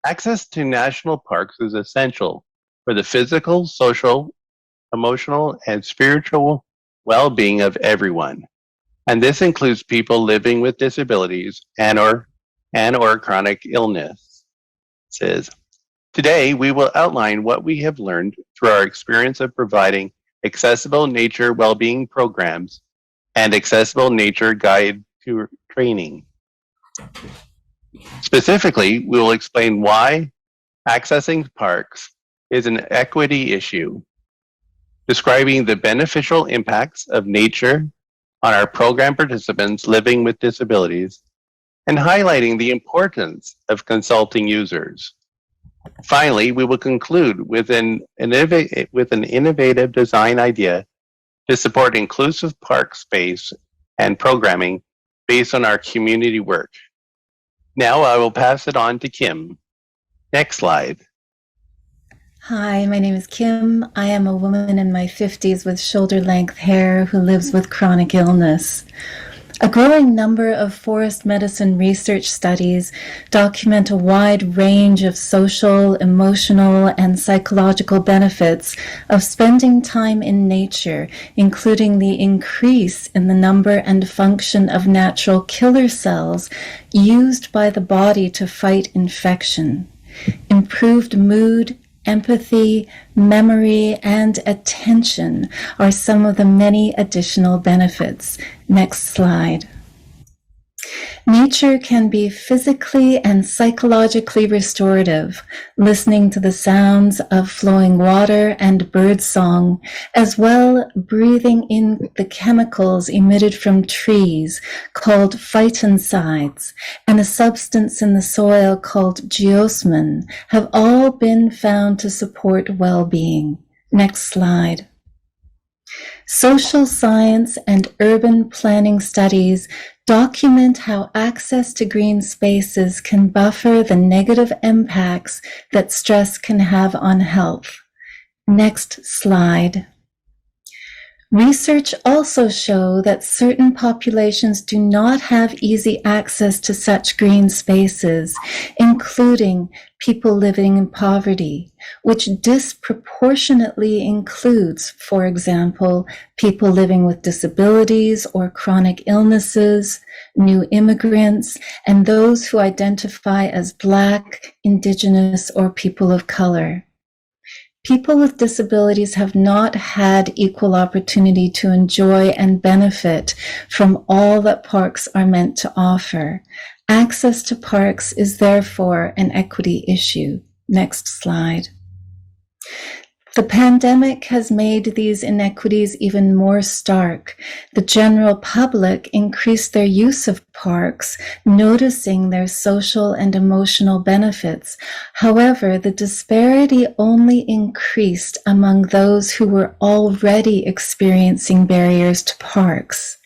Access to national parks is essential for the physical, social, emotional, and spiritual well-being of everyone. And this includes people living with disabilities and or chronic illness. Today, we will outline what we have learned through our experience of providing accessible nature well-being programs and accessible nature guide to training. Specifically, we will explain why accessing parks is an equity issue, describing the beneficial impacts of nature on our program participants living with disabilities, and highlighting the importance of consulting users. Finally, we will conclude with an innovative design idea to support inclusive park space and programming based on our community work. Now I will pass it on to Kim. Next slide.
Hi, my name is Kim. I am a woman in my 50s with shoulder-length hair who lives with chronic illness. A growing number of forest medicine research studies document a wide range of social, emotional, and psychological benefits of spending time in nature, including the increase in the number and function of natural killer cells used by the body to fight infection, improved mood, empathy, memory, and attention are some of the many additional benefits. Next slide. Nature can be physically and psychologically restorative, listening to the sounds of flowing water and birdsong, as well breathing in the chemicals emitted from trees called phytoncides, and a substance in the soil called geosmin, have all been found to support well-being. Next slide. Social science and urban planning studies document how access to green spaces can buffer the negative impacts that stress can have on health. Next slide. Research also shows that certain populations do not have easy access to such green spaces, including people living in poverty, which disproportionately includes, for example, people living with disabilities or chronic illnesses, new immigrants, and those who identify as Black, Indigenous, or people of color. People with disabilities have not had equal opportunity to enjoy and benefit from all that parks are meant to offer. Access to parks is therefore an equity issue. Next slide. The pandemic has made these inequities even more stark. The general public increased their use of parks, noticing their social and emotional benefits. However, the disparity only increased among those who were already experiencing barriers to parks.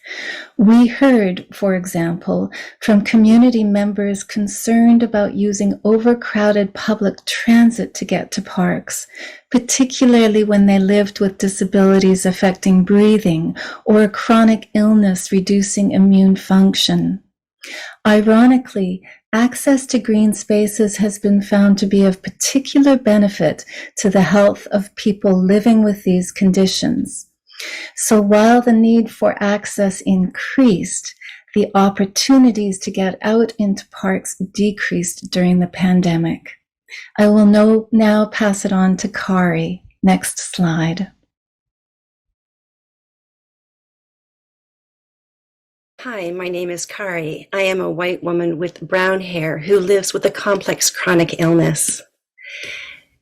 We heard, for example, from community members concerned about using overcrowded public transit to get to parks, particularly when they lived with disabilities affecting breathing or a chronic illness reducing immune function. Ironically, access to green spaces has been found to be of particular benefit to the health of people living with these conditions. So while the need for access increased, the opportunities to get out into parks decreased during the pandemic. I will now pass it on to Kari. Next slide.
Hi, my name is Kari. I am a white woman with brown hair who lives with a complex chronic illness.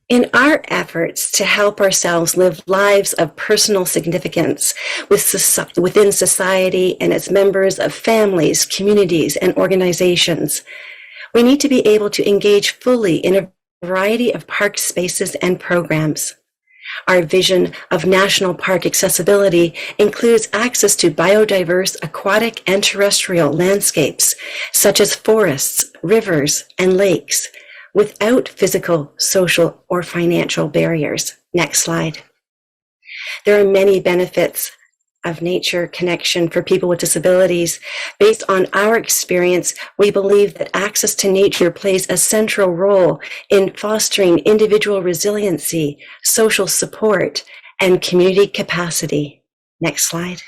In our efforts to help ourselves live lives of personal significance within society and as members of families, communities, and organizations, we need to be able to engage fully in a variety of park spaces and programs. Our vision of national park accessibility includes access to biodiverse aquatic and terrestrial landscapes, such as forests, rivers, and lakes, without physical, social, or financial barriers. Next slide. There are many benefits of nature connection for people with disabilities. Based on our experience, we believe that access to nature plays a central role in fostering individual resiliency, social support, and community capacity. Next slide.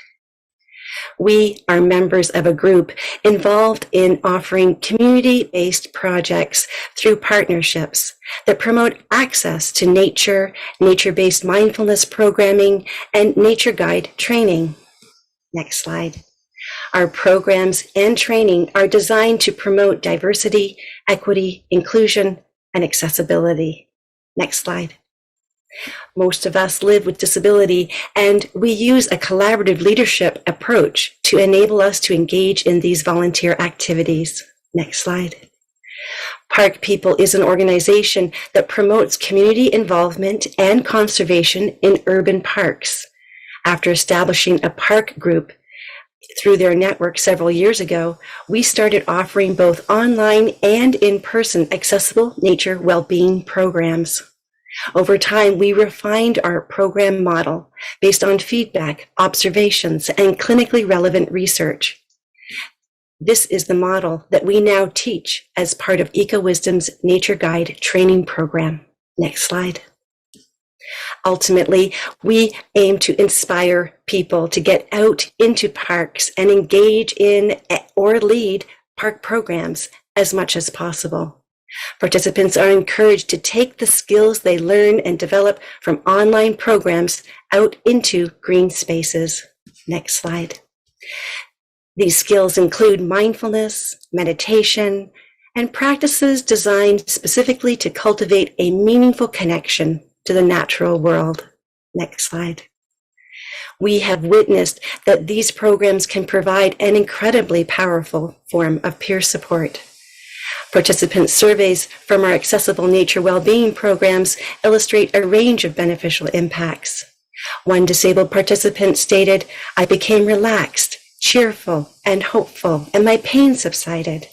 We are members of a group involved in offering community-based projects through partnerships that promote access to nature, nature-based mindfulness programming, and nature guide training. Next slide. Our programs and training are designed to promote diversity, equity, inclusion, and accessibility. Next slide. Most of us live with disability, and we use a collaborative leadership approach to enable us to engage in these volunteer activities. Next slide. Park People is an organization that promotes community involvement and conservation in urban parks. After establishing a park group through their network several years ago, we started offering both online and in-person accessible nature well-being programs. Over time, we refined our program model based on feedback, observations, and clinically relevant research. This is the model that we now teach as part of EcoWisdom's Nature Guide training program. Next slide. Ultimately, we aim to inspire people to get out into parks and engage in or lead park programs as much as possible. Participants are encouraged to take the skills they learn and develop from online programs out into green spaces. Next slide. These skills include mindfulness, meditation, and practices designed specifically to cultivate a meaningful connection to the natural world. Next slide. We have witnessed that these programs can provide an incredibly powerful form of peer support. Participant surveys from our Accessible Nature Wellbeing programs illustrate a range of beneficial impacts. One disabled participant stated, "I became relaxed, cheerful, and hopeful, and my pain subsided."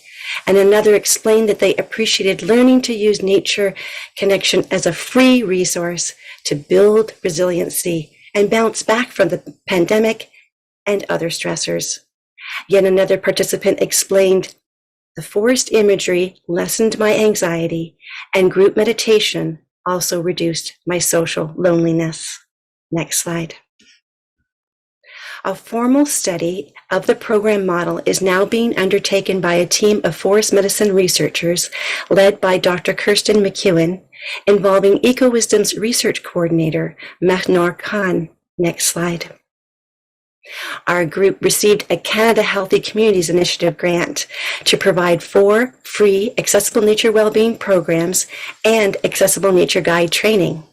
And another explained that they appreciated learning to use nature connection as a free resource to build resiliency and bounce back from the pandemic and other stressors. Yet another participant explained, "The forest imagery lessened my anxiety, and group meditation also reduced my social loneliness." Next slide. A formal study of the program model is now being undertaken by a team of forest medicine researchers led by Dr. Kirsten McEwen, involving EcoWisdom's research coordinator, Mahnor Khan. Next slide. Our group received a Canada Healthy Communities Initiative grant to provide 4 free accessible nature wellbeing programs and accessible nature guide training.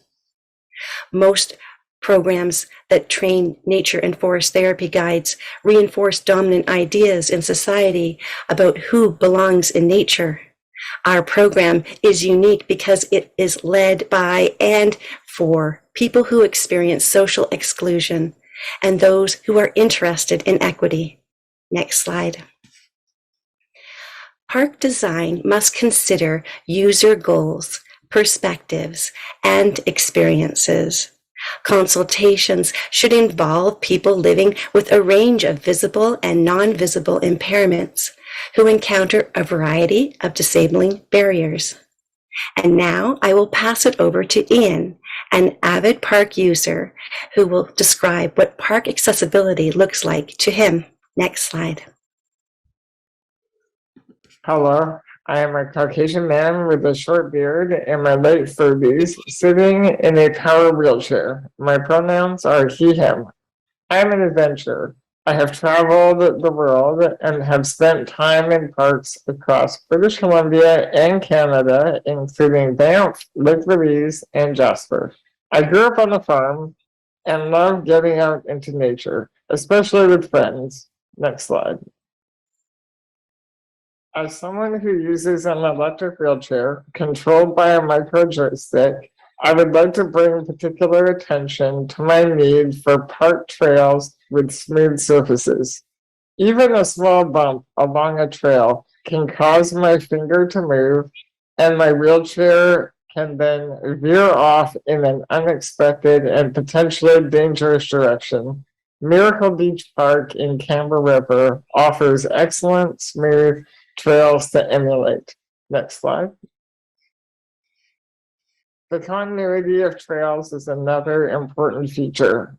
Most programs that train nature and forest therapy guides reinforce dominant ideas in society about who belongs in nature. Our program is unique because it is led by and for people who experience social exclusion and those who are interested in equity. Next slide. Park design must consider user goals, perspectives, and experiences. Consultations should involve people living with a range of visible and non-visible impairments who encounter a variety of disabling barriers. And now I will pass it over to Ian, an avid park user, who will describe what park accessibility looks like to him. Next slide.
Hello, I am a Caucasian man with a short beard in my late 30s, sitting in a power wheelchair. My pronouns are he, him. I am an adventurer. I have traveled the world and have spent time in parks across British Columbia and Canada, including Banff, Lake Louise, and Jasper. I grew up on a farm and love getting out into nature, especially with friends. Next slide. As someone who uses an electric wheelchair controlled by a micro joystick, I would like to bring particular attention to my need for park trails with smooth surfaces. Even a small bump along a trail can cause my finger to move, and my wheelchair can then veer off in an unexpected and potentially dangerous direction. Miracle Beach Park in Canberra River offers excellent, smooth trails to emulate. Next slide. The continuity of trails is another important feature.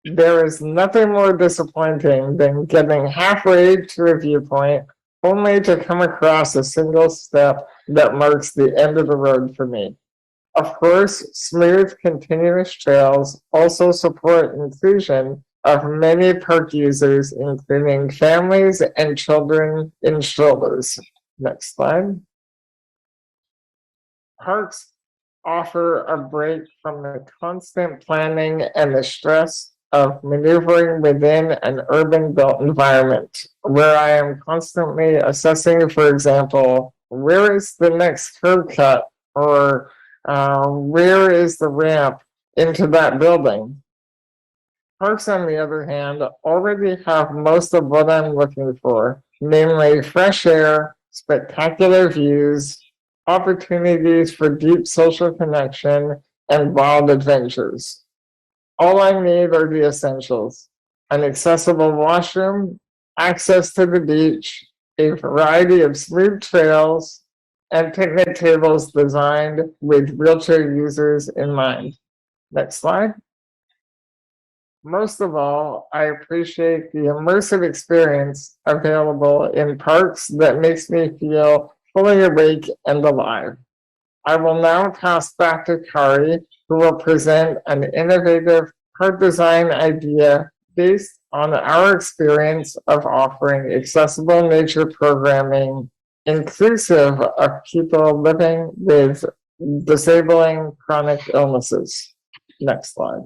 There is nothing more disappointing than getting halfway to a viewpoint only to come across a single step that marks the end of the road for me. Of course, smooth, continuous trails also support inclusion of many park users, including families and children in strollers. Next slide. Parks offer a break from the constant planning and the stress of maneuvering within an urban built environment, where I am constantly assessing, for example, where is the next curb cut, or where is the ramp into that building. Parks, on the other hand, already have most of what I'm looking for, namely fresh air, spectacular views, opportunities for deep social connection, and wild adventures. All I need are the essentials: an accessible washroom, access to the beach, a variety of smooth trails, and picnic tables designed with wheelchair users in mind. Next slide. Most of all, I appreciate the immersive experience available in parks that makes me feel fully awake and alive. I will now pass back to Kari, who will present an innovative park design idea based on our experience of offering accessible nature programming inclusive of people living with disabling chronic illnesses. Next slide.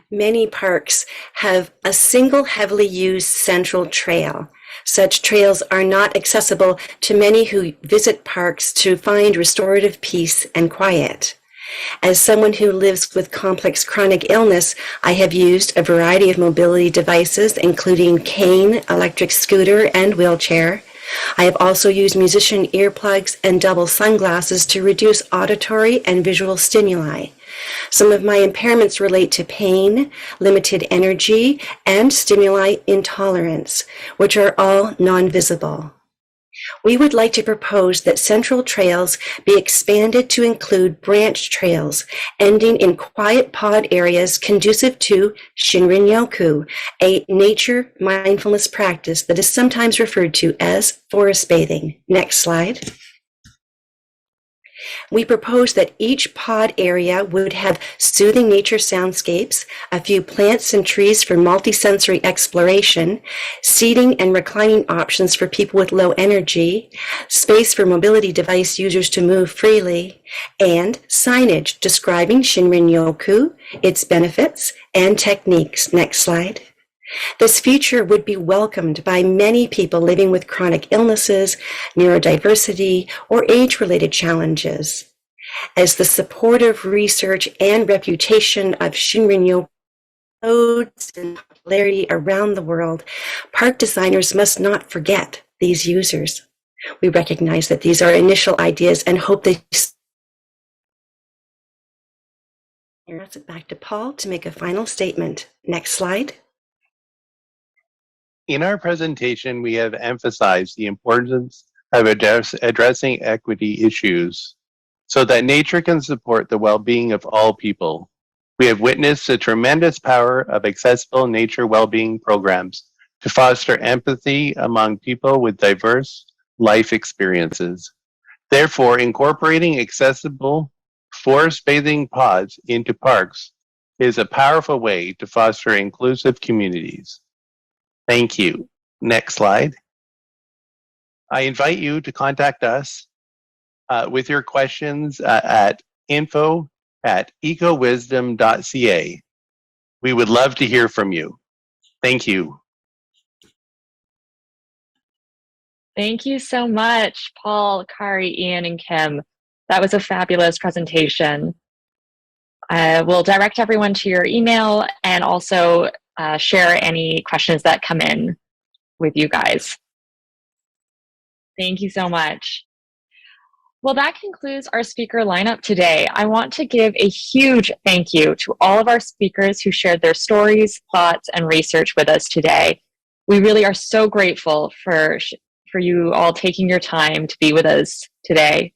Many parks have a single heavily used central trail. Such trails are not accessible to many who visit parks to find restorative peace and quiet. As someone who lives with complex chronic illness, I have used a variety of mobility devices, including cane, electric scooter, and wheelchair. I have also used musician earplugs and double sunglasses to reduce auditory and visual stimuli. Some of my impairments relate to pain, limited energy, and stimuli intolerance, which are all non-visible. We would like to propose that central trails be expanded to include branch trails, ending in quiet pod areas conducive to Shinrin-yoku, a nature mindfulness practice that is sometimes referred to as forest bathing. Next slide. We propose that each pod area would have soothing nature soundscapes, a few plants and trees for multisensory exploration, seating and reclining options for people with low energy, space for mobility device users to move freely, and signage describing Shinrin-yoku, its benefits, and techniques. Next slide. This feature would be welcomed by many people living with chronic illnesses, neurodiversity, or age-related challenges. As the supportive research and reputation of Shinrin-yoku explodes in popularity around the world, park designers must not forget these users. We recognize that these are initial ideas and hope they pass it back to Paul to make a final statement. Next slide.
In our presentation, we have emphasized the importance of addressing equity issues so that nature can support the well-being of all people. We have witnessed the tremendous power of accessible nature well-being programs to foster empathy among people with diverse life experiences. Therefore, incorporating accessible forest bathing pods into parks is a powerful way to foster inclusive communities. Thank you. Next slide. I invite you to contact us with your questions at info@ecowisdom.ca. We would love to hear from you. Thank you.
Thank you so much, Paul, Kari, Ian, and Kim. That was a fabulous presentation. We'll direct everyone to your email and also share any questions that come in with you guys. Thank you so much. Well, that concludes our speaker lineup today. I want to give a huge thank you to all of our speakers who shared their stories, thoughts, and research with us today. We really are so grateful for you all taking your time to be with us today.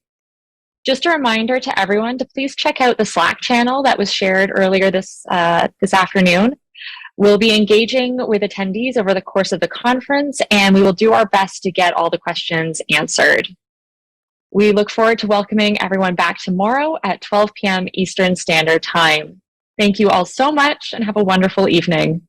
Just a reminder to everyone to please check out the Slack channel that was shared earlier this afternoon. We'll be engaging with attendees over the course of the conference, and we will do our best to get all the questions answered. We look forward to welcoming everyone back tomorrow at 12 p.m. Eastern Standard Time. Thank you all so much and have a wonderful evening.